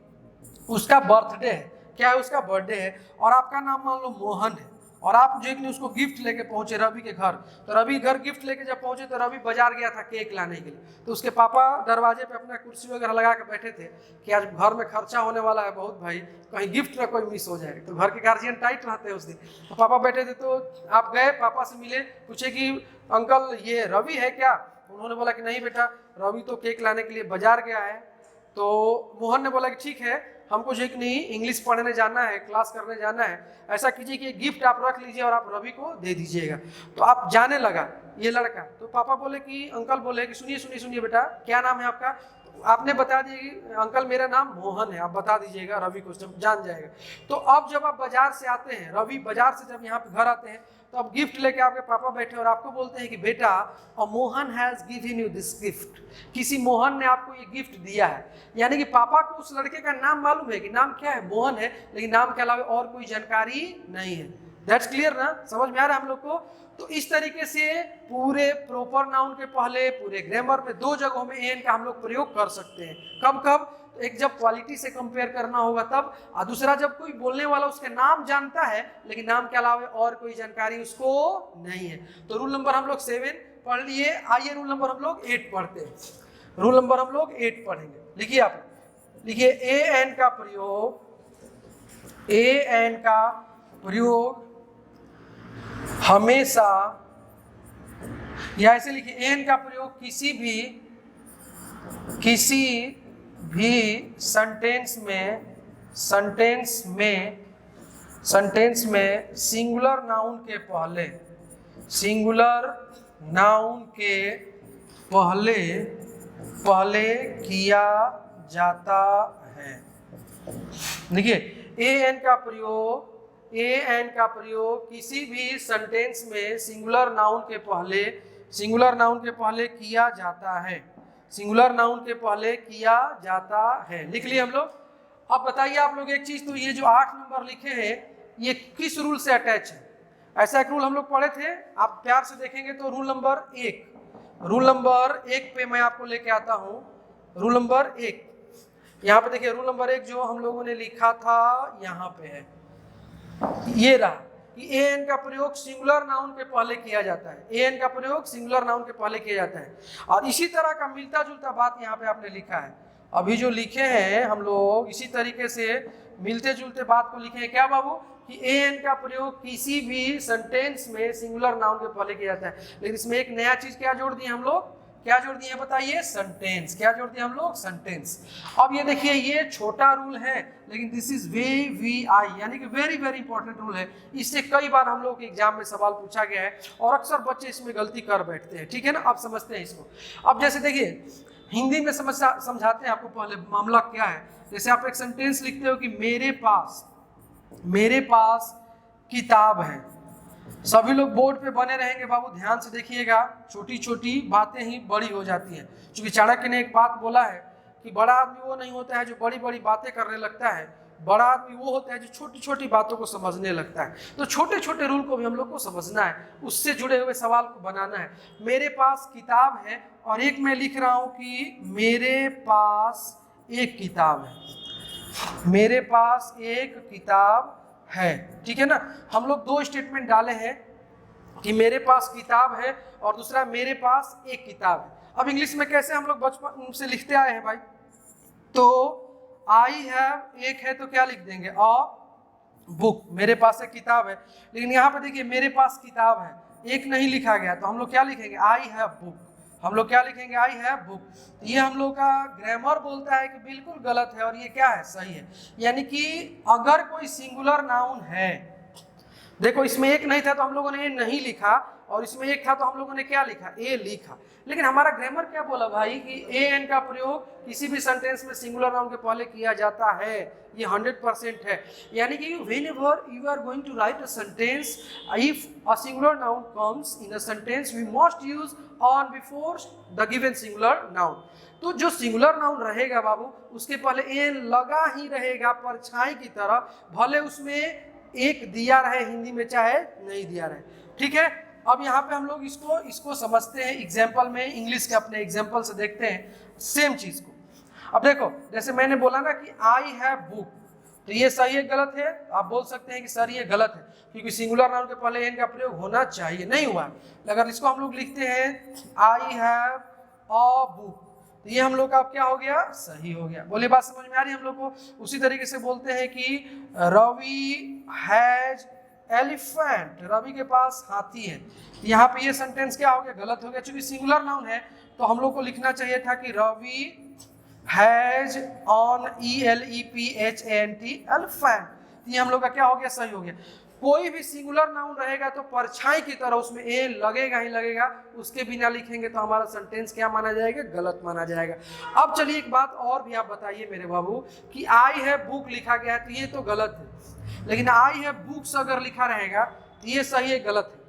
उसका बर्थडे है, क्या है, उसका बर्थडे है, और आपका नाम मान लो मोहन है, और आप जो है कि उसको गिफ्ट लेके पहुंचे रवि के घर। तो रवि घर गिफ्ट लेके जब पहुंचे तो रवि बाजार गया था केक लाने के लिए। तो उसके पापा दरवाजे पे अपना कुर्सी वगैरह लगा के बैठे थे कि आज घर में खर्चा होने वाला है बहुत भाई, कहीं गिफ्ट ना कोई मिस हो जाए। तो घर के गार्जियन टाइट रहते हैं उस दिन। तो पापा बैठे थे, तो आप गए पापा से मिले, पूछे कि अंकल ये रवि है क्या। उन्होंने बोला कि नहीं बेटा, रवि तो केक लाने के लिए बाजार गया है। तो मोहन ने बोला कि ठीक है, हमको जो नहीं इंग्लिश पढ़ने जाना है, क्लास करने जाना है, ऐसा कीजिए कि गिफ्ट आप रख लीजिए और आप रवि को दे दीजिएगा। तो आप जाने लगा ये लड़का। तो पापा बोले कि अंकल बोले कि सुनिए सुनिए सुनिए बेटा, क्या नाम है आपका। तो आपने बता दिया कि अंकल मेरा नाम मोहन है, आप बता दीजिएगा, रवि को जब जान जाएगा। तो अब जब आप बाजार से आते हैं, रवि बाजार से जब यहाँ पे घर आते हैं, तो अब गिफ्ट लेके आपके पापा बैठे और आपको बोलते हैं कि बेटा Mohan has given you this gift, किसी मोहन ने आपको ये गिफ्ट दिया है। यानी कि पापा को उस लड़के का नाम मालूम है कि नाम क्या है, मोहन है, लेकिन नाम के अलावा और कोई जानकारी नहीं है। दैट्स क्लियर ना, समझ में आ रहा है हम लोग को। तो इस तरीके से पूरे प्रॉपर नाउन के पहले पूरे ग्रामर में दो जगहों में एन का हम लोग प्रयोग कर सकते हैं। कब कब, तो एक जब क्वालिटी से कंपेयर करना होगा तब, और दूसरा जब कोई बोलने वाला उसके नाम जानता है लेकिन नाम के अलावा और कोई जानकारी उसको नहीं है। तो रूल नंबर हम लोग 7 पढ़ लिए। आइए रूल नंबर हम लोग 8 पढ़ते हैं। रूल नंबर हम लोग 8 पढ़ेंगे। लिखिए आप, लिखिए ए एन का प्रयोग, ए एन का प्रयोग हमेशा, या ऐसे लिखिए एन का प्रयोग किसी भी सेंटेंस में सिंगुलर नाउन के पहले किया जाता है। देखिए ए एन का प्रयोग किसी भी सेंटेंस में सिंगुलर नाउन के पहले किया जाता है। सिंगुलर नाउन के पहले किया जाता है। लिख लिए हम लोग। अब बताइए आप लोग एक चीज, तो ये जो 8 नंबर लिखे हैं ये किस रूल से अटैच है। ऐसा एक रूल हम लोग पढ़े थे, आप प्यार से देखेंगे तो रूल नंबर 1 पे मैं आपको लेके आता हूं। रूल नंबर 1 यहाँ पे देखिए, रूल नंबर 1 जो हम लोगों ने लिखा था यहाँ पे है, ये रहा कि ए एन का प्रयोग सिंगुलर नाउन के पहले किया जाता है। ए एन का प्रयोग सिंगुलर नाउन के पहले किया जाता है। और इसी तरह का मिलता जुलता बात यहाँ पे आपने लिखा है। अभी जो लिखे हैं हम लोग इसी तरीके से मिलते जुलते बात को लिखे हैं। क्या बाबू, कि ए एन का प्रयोग किसी भी सेंटेंस में सिंगुलर नाउन के पहले किया जाता है। लेकिन इसमें एक नया चीज क्या जोड़ दिए हम लोग, क्या जोड़ दिए बताइए, सेंटेंस। क्या जोड़ दिए हम लोग, सेंटेंस। अब ये देखिए, ये छोटा रूल है लेकिन दिस इज VVI, यानी कि वेरी वेरी इंपॉर्टेंट रूल है। इससे कई बार हम लोग के एग्जाम में सवाल पूछा गया है और अक्सर बच्चे इसमें गलती कर बैठते हैं। ठीक है ना, आप समझते हैं इसको। अब जैसे देखिए हिंदी में समझाते हैं आपको, पहले मामला क्या है। जैसे आप एक सेंटेंस लिखते हो कि मेरे पास किताब है। सभी लोग बोर्ड पे बने रहेंगे बाबू, ध्यान से देखिएगा, छोटी छोटी बातें ही बड़ी हो जाती हैं। क्योंकि चाणक्य ने एक बात बोला है कि बड़ा आदमी वो नहीं होता है जो बड़ी बड़ी बातें करने लगता है, बड़ा आदमी वो होता है जो छोटी छोटी बातों को समझने लगता है। तो छोटे छोटे रूल को भी हम लोग को समझना है, उससे जुड़े हुए सवाल को बनाना है। मेरे पास किताब है और एक मैं लिख रहा हूं कि मेरे पास एक किताब है, मेरे पास एक किताब है। ठीक है ना, हम लोग 2 स्टेटमेंट डाले हैं कि मेरे पास किताब है और दूसरा मेरे पास एक किताब है। अब इंग्लिश में कैसे हम लोग बचपन से लिखते आए हैं भाई, तो आई हैव एक है तो क्या लिख देंगे, अ बुक, मेरे पास एक किताब है। लेकिन यहाँ पे देखिए मेरे पास किताब है, एक नहीं लिखा गया, तो हम लोग क्या लिखेंगे, आई हैव बुक। हम लोग क्या लिखेंगे, आई हैव बुक। तो ये हम लोग का ग्रामर बोलता है कि बिल्कुल गलत है और ये क्या है, सही है। यानी कि अगर कोई सिंगुलर नाउन है, देखो इसमें एक नहीं था तो हम लोगों ने ए नहीं लिखा, और इसमें एक था तो हम लोगों ने क्या लिखा, ए लिखा। लेकिन हमारा ग्रामर क्या बोला भाई कि ए एन का प्रयोग किसी भी सेंटेंस में सिंगुलर नाउन के पहले किया जाता है, ये 100% है। यानी कि whenever you are going to write a sentence, if a singular noun comes in a sentence, we must use on before the given singular noun। तो जो सिंगुलर नाउन रहेगा बाबू उसके पहले एन लगा ही रहेगा परछाई की तरह, भले उसमें एक दिया रहे हिंदी में चाहे नहीं दिया रहे, ठीक है। अब यहाँ पे हम लोग इसको समझते हैं एग्जाम्पल में, इंग्लिश के अपने एग्जाम्पल से देखते हैं सेम चीज को। अब देखो जैसे मैंने बोला ना कि आई हैव बुक, तो ये सही है गलत है? आप बोल सकते हैं कि सर ये गलत है, क्योंकि सिंगुलर नाउन के पहले एन का प्रयोग होना चाहिए, नहीं हुआ। अगर इसको हम लोग लिखते हैं आई हैव अ बुक, तो ये हम लोग का अब क्या हो गया? सही हो गया। बोलिए बात समझ में आ रही है हम लोग को? उसी तरीके से बोलते हैं कि रवि हैज एलिफेंट, रवि के पास हाथी है। यहाँ पे ये सेंटेंस क्या हो गया? गलत हो गया, क्योंकि सिंगुलर नाउन है। तो हम लोग को लिखना चाहिए था कि Ravi has an ELEPHANT elephant. ये हम लोग का क्या हो गया? सही हो गया। कोई भी सिंगुलर नाउन रहेगा तो परछाई की तरह उसमें ए लगेगा ही लगेगा, उसके बिना लिखेंगे तो हमारा सेंटेंस क्या माना जाएगा? गलत माना जाएगा। अब चलिए एक बात और भी आप बताइए मेरे बाबू कि आई है बुक लिखा गया है तो ये तो गलत है, लेकिन आई है बुक्स अगर लिखा रहेगा तो ये सही है गलत है?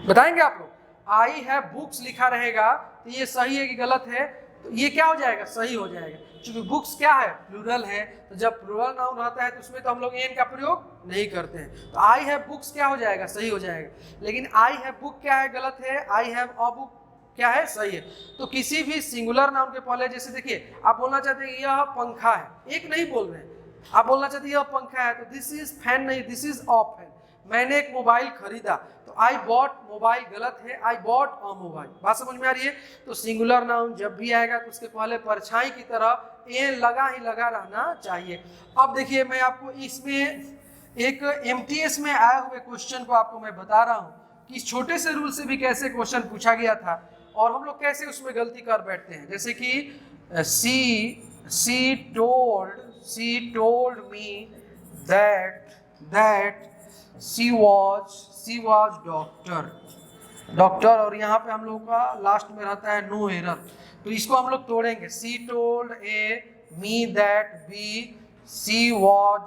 बताएंगे आप लोग? आई है बुक्स लिखा रहेगा तो ये सही है कि गलत है? तो ये क्या हो जाएगा? सही हो जाएगा, क्योंकि बुक्स क्या है? प्लूरल है। तो जब प्लूरल नाउन रहता है तो उसमें तो हम लोग एन का प्रयोग नहीं करते हैं। तो आई हैव बुक्स क्या हो जाएगा? सही हो जाएगा। लेकिन आई हैव बुक क्या है? गलत है। आई हैव अ बुक क्या है? सही है। तो किसी भी सिंगुलर नाउन के पहले, जैसे देखिए आप बोलना चाहते हैं यह पंखा है, एक नहीं बोल रहे हैं, आप बोलना चाहते हैं यह पंखा है, तो दिस इज फैन नहीं, दिस इज अ फैन। मैंने एक मोबाइल खरीदा, तो आई बॉट मोबाइल गलत है, आई बॉट अ मोबाइल। बात समझ में आ रही है? तो सिंगुलर नाउन जब भी आएगा तो उसके पहले परछाई की तरह ए लगा ही लगा रहना चाहिए। अब देखिए मैं आपको इसमें एक MTS में आए हुए क्वेश्चन को आपको मैं बता रहा हूँ कि इस छोटे से रूल से भी कैसे क्वेश्चन पूछा गया था और हम लोग कैसे उसमें गलती कर बैठते हैं। जैसे कि she told me that she was doctor, और यहाँ पे हम लोग का लास्ट में रहता है नो एरर, तो इसको हम लोग तोड़ेंगे। she told me that she was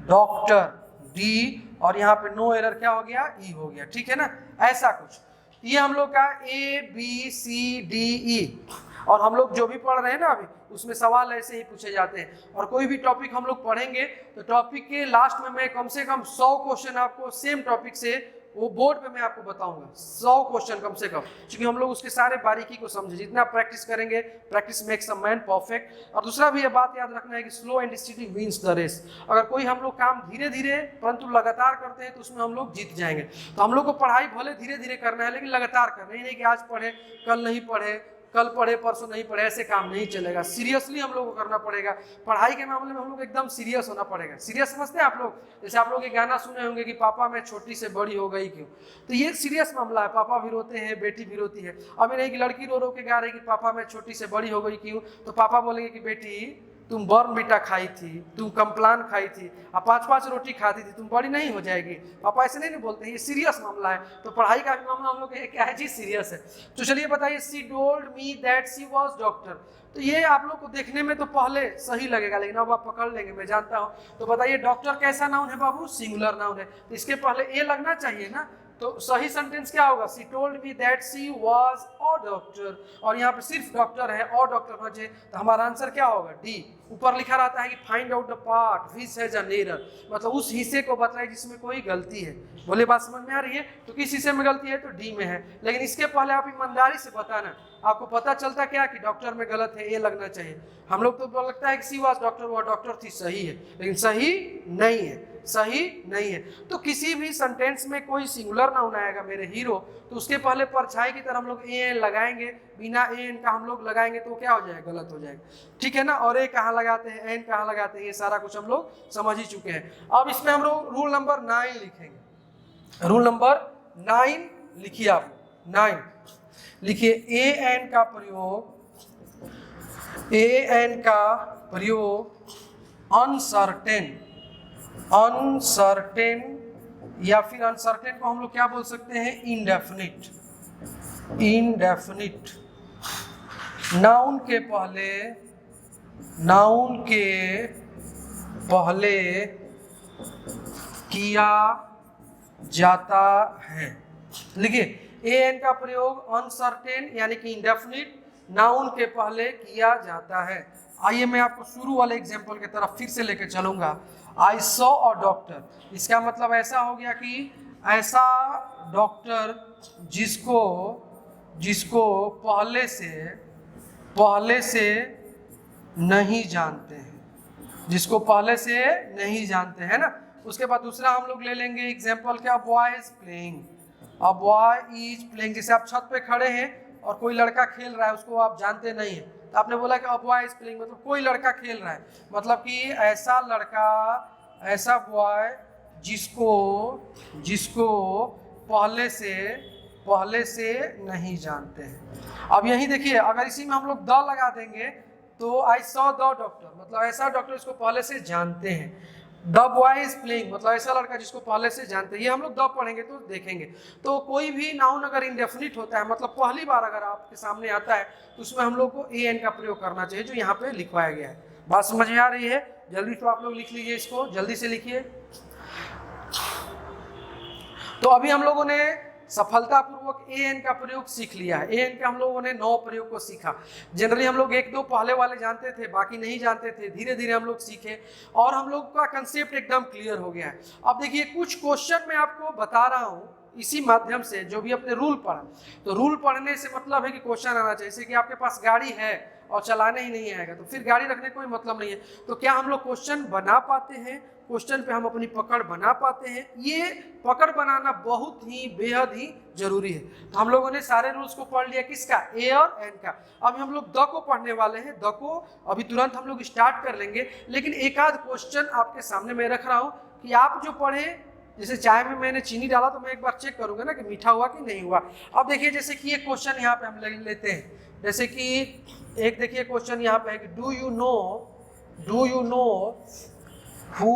doctor D, और यहाँ पे नो एरर क्या हो गया? ई हो गया, ठीक है ना? ऐसा कुछ ये हम लोग का ABCDE, और हम लोग जो भी पढ़ रहे हैं ना अभी उसमें सवाल ऐसे ही पूछे जाते हैं। और कोई भी टॉपिक हम लोग पढ़ेंगे तो टॉपिक के लास्ट में मैं कम से कम 100 क्वेश्चन आपको सेम टॉपिक से वो बोर्ड पे मैं आपको बताऊंगा, 100 क्वेश्चन कम से कम, क्योंकि हम लोग उसके सारे बारीकी को समझे। जितना प्रैक्टिस करेंगे, practice makes a man perfect. और दूसरा भी ये बात याद रखना है कि slow and study wins the race. अगर कोई हम लोग काम धीरे धीरे परंतु लगातार करते हैं तो उसमें हम लोग जीत जाएंगे। तो हम लोग को पढ़ाई भले धीरे धीरे करना है, लेकिन लगातार करना ही नहीं कि आज पढ़े कल नहीं पढ़े, कल पढ़े परसों नहीं पढ़े, ऐसे काम नहीं चलेगा। सीरियसली हम लोग को करना पड़ेगा। पढ़ाई के मामले में हम लोग एकदम सीरियस होना पड़ेगा। सीरियस समझते हैं आप लोग? जैसे आप लोग ये गाना सुने होंगे कि पापा मैं छोटी से बड़ी हो गई क्यों, तो ये सीरियस मामला है। पापा भी रोते हैं, बेटी भी रोती है। अब नहीं कि लड़की रो रो के गा रही कि पापा मैं छोटी से बड़ी हो गई क्यों, तो पापा बोलेंगे कि बेटी तुम बॉर्नविटा खाई थी, तुम कम्प्लान खाई थी, अब 5-5 रोटी खाती थी, तुम बड़ी नहीं हो जाएगी। पापा ऐसे नहीं बोलते, ये सीरियस मामला है। तो पढ़ाई का भी मामला हम लोग क्या है जी? सीरियस है। तो चलिए बताइए, she told me that she was doctor, तो ये आप लोग को देखने में तो पहले सही लगेगा, लेकिन अब आप पकड़ लेंगे, मैं जानता हूँ। तो बताइए डॉक्टर कैसा नाउन है बाबू? सिंगुलर नाउन है, तो इसके पहले ए लगना चाहिए ना। तो सही सेंटेंस क्या होगा? She told me that she was a doctor, और यहाँ पे सिर्फ डॉक्टर है, और डॉक्टर होना चाहिए, तो हमारा आंसर क्या होगा? डी। ऊपर लिखा रहता है कि find out the part which has an error, मतलब उस हिस्से को बताइए जिसमें कोई गलती है। बोले बात समझ में आ रही है? तो किस हिस्से में गलती है? तो डी में है। लेकिन इसके पहले आप ईमानदारी से बताना, आपको पता चलता क्या कि डॉक्टर में गलत है, ये लगना चाहिए। हम लोग तो लगता है कि सी वाज डॉक्टर, वह डॉक्टर थी, सही है, लेकिन सही नहीं है, सही नहीं है। तो किसी भी सेंटेंस में कोई सिंगुलर नाउन आएगा मेरे हीरो, तो उसके पहले परछाई की तरह हम लोग ए लगाएंगे, बिना एन का हम लोग लगाएंगे तो क्या हो जाएगा? गलत हो जाएगा, ठीक है ना? और ए कहाँ लगाते हैं, एन कहाँ लगाते हैं, ये सारा कुछ हम लोग समझ ही चुके हैं। अब इसमें हम लोग रूल नंबर 9 लिखेंगे। रूल नंबर 9 लिखिए, आप 9 लिखिए। ए एन का प्रयोग अनसर्टेन, या फिर अनसर्टेन को हम लोग क्या बोल सकते हैं? इंडेफिनिट। नाउन के पहले किया जाता है। लिखिए, ए एन का प्रयोग अनसर्टेन यानी कि इंडेफिनिट नाउन के पहले किया जाता है। आइए मैं आपको शुरू वाले एग्जाम्पल की तरफ फिर से लेके चलूंगा। आई सॉ अ डॉक्टर, इसका मतलब ऐसा हो गया कि ऐसा डॉक्टर जिसको जिसको पहले से नहीं जानते हैं, जिसको पहले से नहीं जानते हैं ना। उसके बाद दूसरा हम लोग ले लेंगे एग्जाम्पल क्या, बॉय इज प्लेइंग। अब बॉय इज प्लेइंग, जैसे आप छत पे खड़े हैं और कोई लड़का खेल रहा है, उसको आप जानते नहीं है, तो आपने बोला कि अब बॉय इज प्लेइंग, मतलब कोई लड़का खेल रहा है, मतलब कि ऐसा लड़का, ऐसा बॉय जिसको पहले से नहीं जानते हैं। अब यही देखिए, अगर इसी में हम लोग द लगा देंगे तो आई सॉ द डॉक्टर, मतलब ऐसा डॉक्टर जिसको पहले से जानते हैं। द बॉय इज प्लेइंग, मतलब ऐसा लड़का जिसको पहले से जानते हैं। ये हम लोग द पढ़ेंगे तो देखेंगे। तो कोई भी नाउन अगर इंडेफिनिट होता है, मतलब पहली बार अगर आपके सामने आता है, तो उसमें हम लोग को ए एन का प्रयोग करना चाहिए, जो यहाँ पे लिखवाया गया है। बात समझ में आ रही है? जल्दी तो आप लोग लिख लीजिए, इसको जल्दी से लिखिए। तो अभी हम लोगों ने सफलतापूर्वक ए एन का प्रयोग सीख लिया है। ए एन के हम लोगों ने 9 प्रयोग को सीखा। जनरली हम लोग 1-2 पहले वाले जानते थे, बाकी नहीं जानते थे। धीरे धीरे हम लोग सीखे और हम लोग का कंसेप्ट एकदम क्लियर हो गया है। अब देखिए, कुछ क्वेश्चन मैं आपको बता रहा हूँ इसी माध्यम से, जो भी अपने रूल पढ़ा, तो रूल पढ़ने से मतलब है कि क्वेश्चन आना चाहिए। जैसे कि आपके पास गाड़ी है और चलाने ही नहीं आएगा, तो फिर गाड़ी रखने कोई मतलब नहीं है। तो क्या हम लोग क्वेश्चन बना पाते हैं? क्वेश्चन पे हम अपनी पकड़ बना पाते हैं? ये पकड़ बनाना बहुत ही बेहद ही जरूरी है। तो हम लोगों ने सारे रूल्स को पढ़ लिया, किसका? ए और एन का। अब हम लोग द को पढ़ने वाले हैं। द को अभी तुरंत हम लोग स्टार्ट कर लेंगे, लेकिन एक आध क्वेश्चन आपके सामने मैं रख रहा हूँ कि आप जो पढ़े, जैसे चाय में मैंने चीनी डाला तो मैं एक बार चेक करूंगा ना कि मीठा हुआ कि नहीं हुआ। अब देखिए, जैसे कि ये क्वेश्चन यहाँ पे हम लेते हैं, जैसे कि एक देखिए क्वेश्चन यहाँ पे है कि do you know who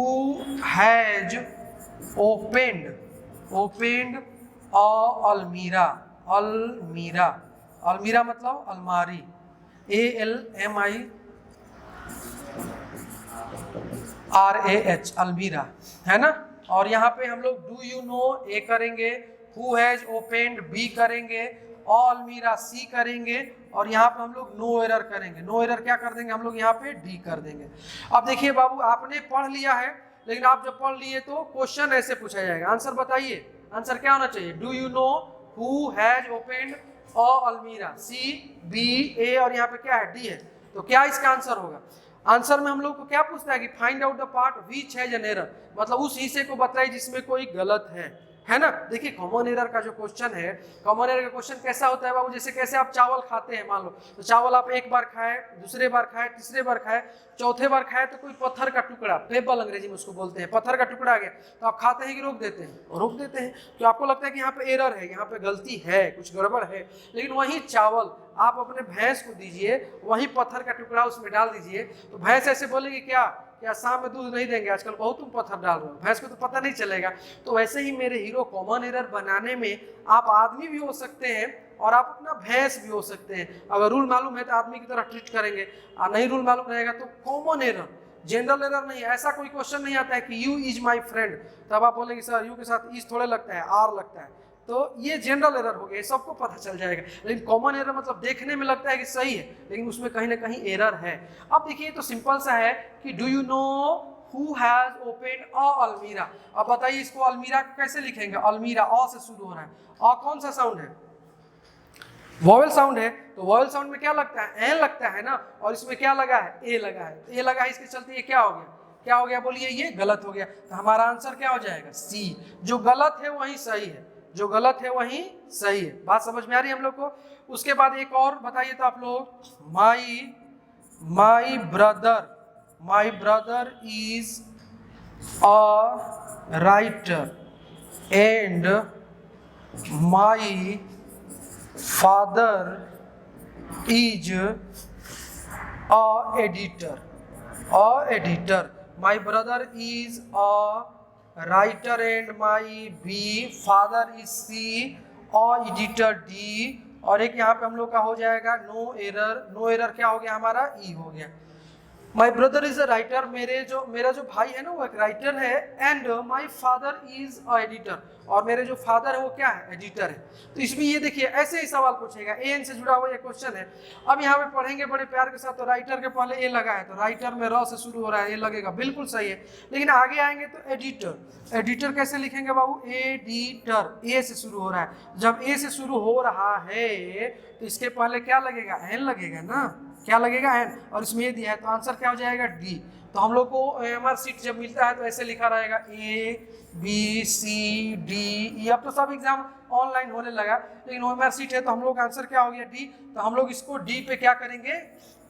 has opened a almirah. अलमीरा मतलब अलमारी, ALMIRAH, अलमीरा, है ना। और यहाँ पे हम लोग डू यू नो ए करेंगे, हु हैज ओपेंड बी करेंगे, अलमीरा सी करेंगे, और यहाँ पे हम लोग नो एरर करेंगे। नो एरर क्या कर देंगे हम लोग? यहाँ पे डी कर देंगे। अब देखिए बाबू, आपने पढ़ लिया है, लेकिन आप जब पढ़ लिए तो क्वेश्चन ऐसे पूछा जाएगा। आंसर बताइए, आंसर क्या होना चाहिए? Do you know who has opened a almirah, C B ए, और यहाँ पे क्या है? डी है। तो क्या इसका आंसर होगा? आंसर में हम लोग को क्या पूछता है कि find out the part which has an error, मतलब उस हिस्से को बताइए जिसमें कोई गलत है ना। देखिए, कॉमन एरर का जो क्वेश्चन है, कॉमन एरर का क्वेश्चन कैसा होता है बाबू? जैसे कैसे आप चावल खाते हैं, मान लो तो चावल आप एक बार खाए, दूसरे बार खाए, तीसरे बार खाए, चौथे बार खाए तो कोई पत्थर का टुकड़ा, पेबल अंग्रेजी में उसको बोलते हैं, पत्थर का टुकड़ा आ गया, तो आप खाते हैं कि रोक देते हैं? रोक देते हैं। तो आपको लगता है कि यहाँ पे एरर है, यहाँ पे गलती है, कुछ गड़बड़ है, लेकिन वही चावल आप अपने भैंस को दीजिए, वही पत्थर का टुकड़ा उसमें डाल दीजिए, तो भैंस ऐसे बोलेगी क्या शाम में दूध नहीं देंगे, आजकल बहुत तुम पत्थर डाल रहे हो, भैंस को तो पता नहीं चलेगा। तो वैसे ही मेरे हीरो, कॉमन एरर बनाने में आप आदमी भी हो सकते हैं और आप अपना भैंस भी हो सकते हैं। अगर रूल मालूम है तो आदमी की तरह ट्रीट करेंगे, और नहीं रूल मालूम रहेगा तो कॉमन एरर, जनरल एरर नहीं। ऐसा कोई क्वेश्चन नहीं आता है कि यू इज माई फ्रेंड, तब आप बोलेंगे सर यू के साथ इज थोड़े लगता है, आर लगता है, तो ये जनरल एरर हो गया, ये सबको पता चल जाएगा। लेकिन कॉमन एरर मतलब देखने में लगता है कि सही है, लेकिन उसमें कहीं ना कहीं एरर है। अब देखिए, तो सिंपल सा है कि do you know who has opened a almirah. अब बताइए, इसको अलमीरा कैसे लिखेंगे? अलमीरा अ से शुरू हो रहा है, अ कौन सा साउंड है? वॉवेल साउंड है। तो वॉवेल साउंड में क्या लगता है? एन लगता है ना, और इसमें क्या लगा है? ए लगा है। ए लगा है, इसके चलते ये क्या हो गया? क्या हो गया बोलिए? ये गलत हो गया। तो हमारा आंसर क्या हो जाएगा? सी। जो गलत है वही सही है, जो गलत है वही सही है। बात समझ में आ रही है हम लोग को? उसके बाद एक और बताइए तो आप लोग, my brother is a writer and my father is a editor. My brother is a writer and my B father is C a editor D. और एक यहाँ पे हम लोग का हो जाएगा नो एरर। नो एरर क्या हो गया हमारा? ई हो गया। माई ब्रदर इज अ राइटर, मेरा जो भाई है ना वो एक राइटर है। And my father is a editor, और मेरे जो फादर है वो क्या है, एडिटर है। तो इसमें ये देखिए ऐसे ही सवाल पूछेगा, एन से जुड़ा हुआ ये क्वेश्चन है। अब यहाँ पे पढ़ेंगे बड़े प्यार के साथ, तो राइटर के पहले ए लगा है, तो राइटर में र से शुरू हो रहा है, ये लगेगा, बिल्कुल सही है। लेकिन आगे आएंगे तो एडिटर, एडिटर कैसे लिखेंगे बाबू, एडिटर, ए से शुरू हो रहा है। जब ए से शुरू हो रहा है तो इसके पहले क्या लगेगा, एन लगेगा ना, क्या लगेगा, एन, और इसमें ये दिया है तो आंसर क्या हो जाएगा, डी। तो हम लोग को एमआर सीट जब मिलता है तो ऐसे लिखा रहेगा A B C D E. अब तो सब एग्जाम ऑनलाइन होने लगा, लेकिन एमआर सीट है तो हम लोग का आंसर क्या हो गया, डी। तो हम लोग इसको डी पे क्या करेंगे,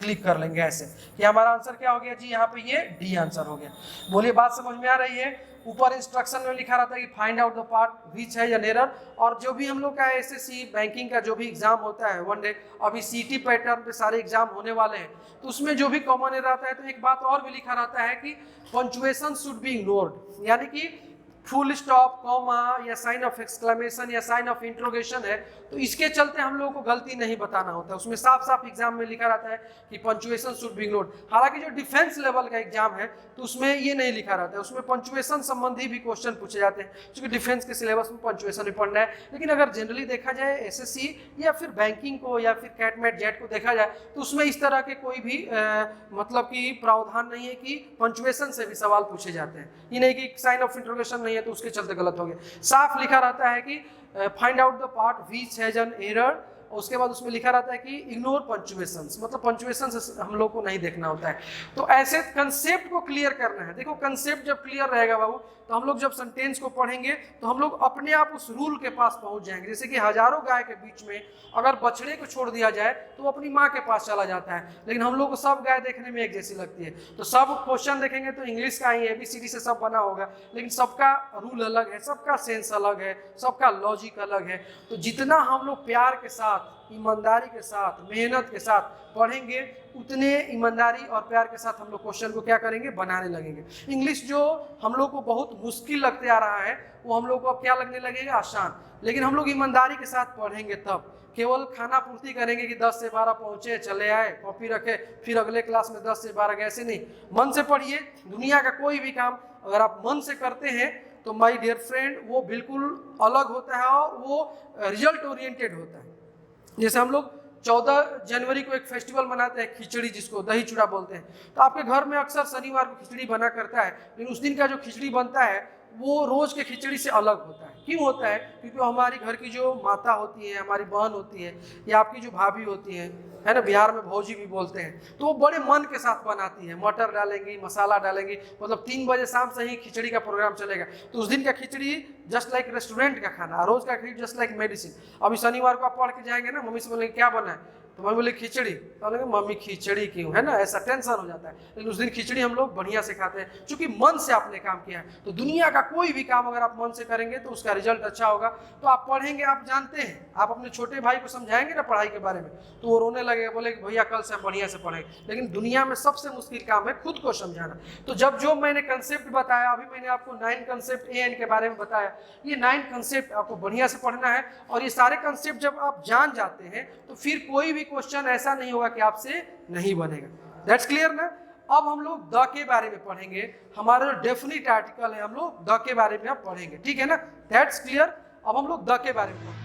क्लिक कर लेंगे ऐसे कि हमारा आंसर क्या हो गया जी, यहाँ पे ये डी आंसर हो गया। बोलिए बात समझ में आ रही है। ऊपर इंस्ट्रक्शन में लिखा रहता है कि find out the part which है एन एरर। और जो भी हम लोग का एसएससी बैंकिंग का जो भी एग्जाम होता है वन डे, अभी सीटी पैटर्न पे सारे एग्जाम होने वाले हैं, तो उसमें जो भी कॉमन एरर आता है तो एक बात और भी लिखा रहता है कि पंक्चुएशन शुड बी इग्नोर्ड, यानी कि फुल स्टॉप, कॉमा या साइन ऑफ एक्सक्लेमेशन या साइन ऑफ इंट्रोगेशन है, तो इसके चलते हम लोगों को गलती नहीं बताना होता है। उसमें साफ साफ एग्जाम में लिखा रहता है कि पंक्चुएशन शुड बी इग्नोर्ड। हालांकि जो डिफेंस लेवल का एग्जाम है तो उसमें ये नहीं लिखा रहता है, उसमें पंक्चुएशन संबंधी भी क्वेश्चन पूछे जाते हैं, क्योंकि डिफेंस के सिलेबस में पंक्चुएशन भी पढ़ना है। लेकिन अगर जनरली देखा जाए एसएससी या फिर बैंकिंग को या फिर कैट मैट जेट को देखा जाए तो उसमें इस तरह के कोई भी मतलब कि प्रावधान नहीं है कि पंक्चुएशन से भी सवाल पूछे जाते हैं। ये नहीं कि साइन ऑफ इंट्रोगेशन नहीं है तो उसके चलते गलत हो गया। साफ लिखा रहता है कि find out the part which has an error, उसके बाद उसमें लिखा रहता है कि इग्नोर पंक्चुएशंस, मतलब पंक्चुएशंस हम लोग को नहीं देखना होता है। तो ऐसे कंसेप्ट को क्लियर करना है। देखो कंसेप्ट जब क्लियर रहेगा बाबू तो हम लोग जब सेंटेंस को पढ़ेंगे तो हम लोग अपने आप उस रूल के पास पहुंच जाएंगे। जैसे कि हजारों गाय के बीच में अगर बछड़े को छोड़ दिया जाए तो वो अपनी माँ के पास चला जाता है, लेकिन हम लोग को सब गाय देखने में एक जैसी लगती है। तो सब क्वेश्चन देखेंगे तो इंग्लिश का ही ABCD से सब बना होगा, लेकिन सबका रूल अलग है, सबका सेंस अलग है, सबका लॉजिक अलग है। तो जितना हम लोग प्यार के साथ, ईमानदारी के साथ, मेहनत के साथ पढ़ेंगे, उतने ईमानदारी और प्यार के साथ हम लोग क्वेश्चन को क्या करेंगे, बनाने लगेंगे। इंग्लिश जो हम लोग को बहुत मुश्किल लगते आ रहा है वो हम लोग को अब क्या लगने लगेगा, आसान। लेकिन हम लोग ईमानदारी के साथ पढ़ेंगे तब, केवल खाना पूर्ति करेंगे कि 10 से 12 पहुंचे, चले आए, कॉपी रखे, फिर अगले क्लास में 10 से 12 गए, ऐसे नहीं। मन से पढ़िए। दुनिया का कोई भी काम अगर आप मन से करते हैं तो माय डियर फ्रेंड वो बिल्कुल अलग होता है और वो रिजल्ट ओरिएंटेड होता है। जैसे हम लोग 14 जनवरी को एक फेस्टिवल मनाते हैं, खिचड़ी, जिसको दही चूड़ा बोलते हैं। तो आपके घर में अक्सर शनिवार को खिचड़ी बना करता है, लेकिन उस दिन का जो खिचड़ी बनता है वो रोज के खिचड़ी से अलग होता है। क्यों होता है? क्योंकि हमारी घर की जो माता होती है, हमारी बहन होती है या आपकी जो भाभी होती है ना, बिहार में भौजी भी बोलते हैं, तो वो बड़े मन के साथ बनाती है। मटर डालेंगी, मसाला डालेंगी, मतलब 3 बजे शाम से ही खिचड़ी का प्रोग्राम चलेगा। तो उस दिन का खिचड़ी जस्ट लाइक रेस्टोरेंट का खाना, रोज का खिचड़ी जस्ट लाइक मेडिसिन। अभी शनिवार को आप पढ़ के जाएंगे ना, मम्मी से बोलेंगे क्या बना है, तो मम्मी बोले खिचड़ी, तो बोलेंगे मम्मी खिचड़ी क्यों, है ना, ऐसा टेंशन हो जाता है। लेकिन उस दिन खिचड़ी हम लोग बढ़िया से खाते हैं, क्योंकि मन से आपने काम किया है। तो दुनिया का कोई भी काम अगर आप मन से करेंगे तो उसका रिजल्ट अच्छा होगा। तो आप पढ़ेंगे, आप जानते हैं, आप अपने छोटे भाई को समझाएंगे ना पढ़ाई के बारे में तो वो रोने लगेगा, बोलेगा भैया कल से हम बढ़िया से पढ़ेंगे। लेकिन दुनिया में सबसे मुश्किल काम है खुद को समझाना। तो जब जो मैंने कंसेप्ट बताया, अभी मैंने आपको 9 कंसेप्ट AN के बारे में बताया, ये 9 कंसेप्ट आपको बढ़िया से पढ़ना है। और ये सारे कंसेप्ट जब आप जान जाते हैं तो फिर कोई भी क्वेश्चन ऐसा नहीं होगा कि आपसे नहीं बनेगा। दैट्स क्लियर ना। अब हम लोग द के बारे में पढ़ेंगे। हमारा जो डेफिनिट आर्टिकल है हम लोग द के बारे में अब पढ़ेंगे, ठीक है ना। That's clear. अब हम लोग द के बारे में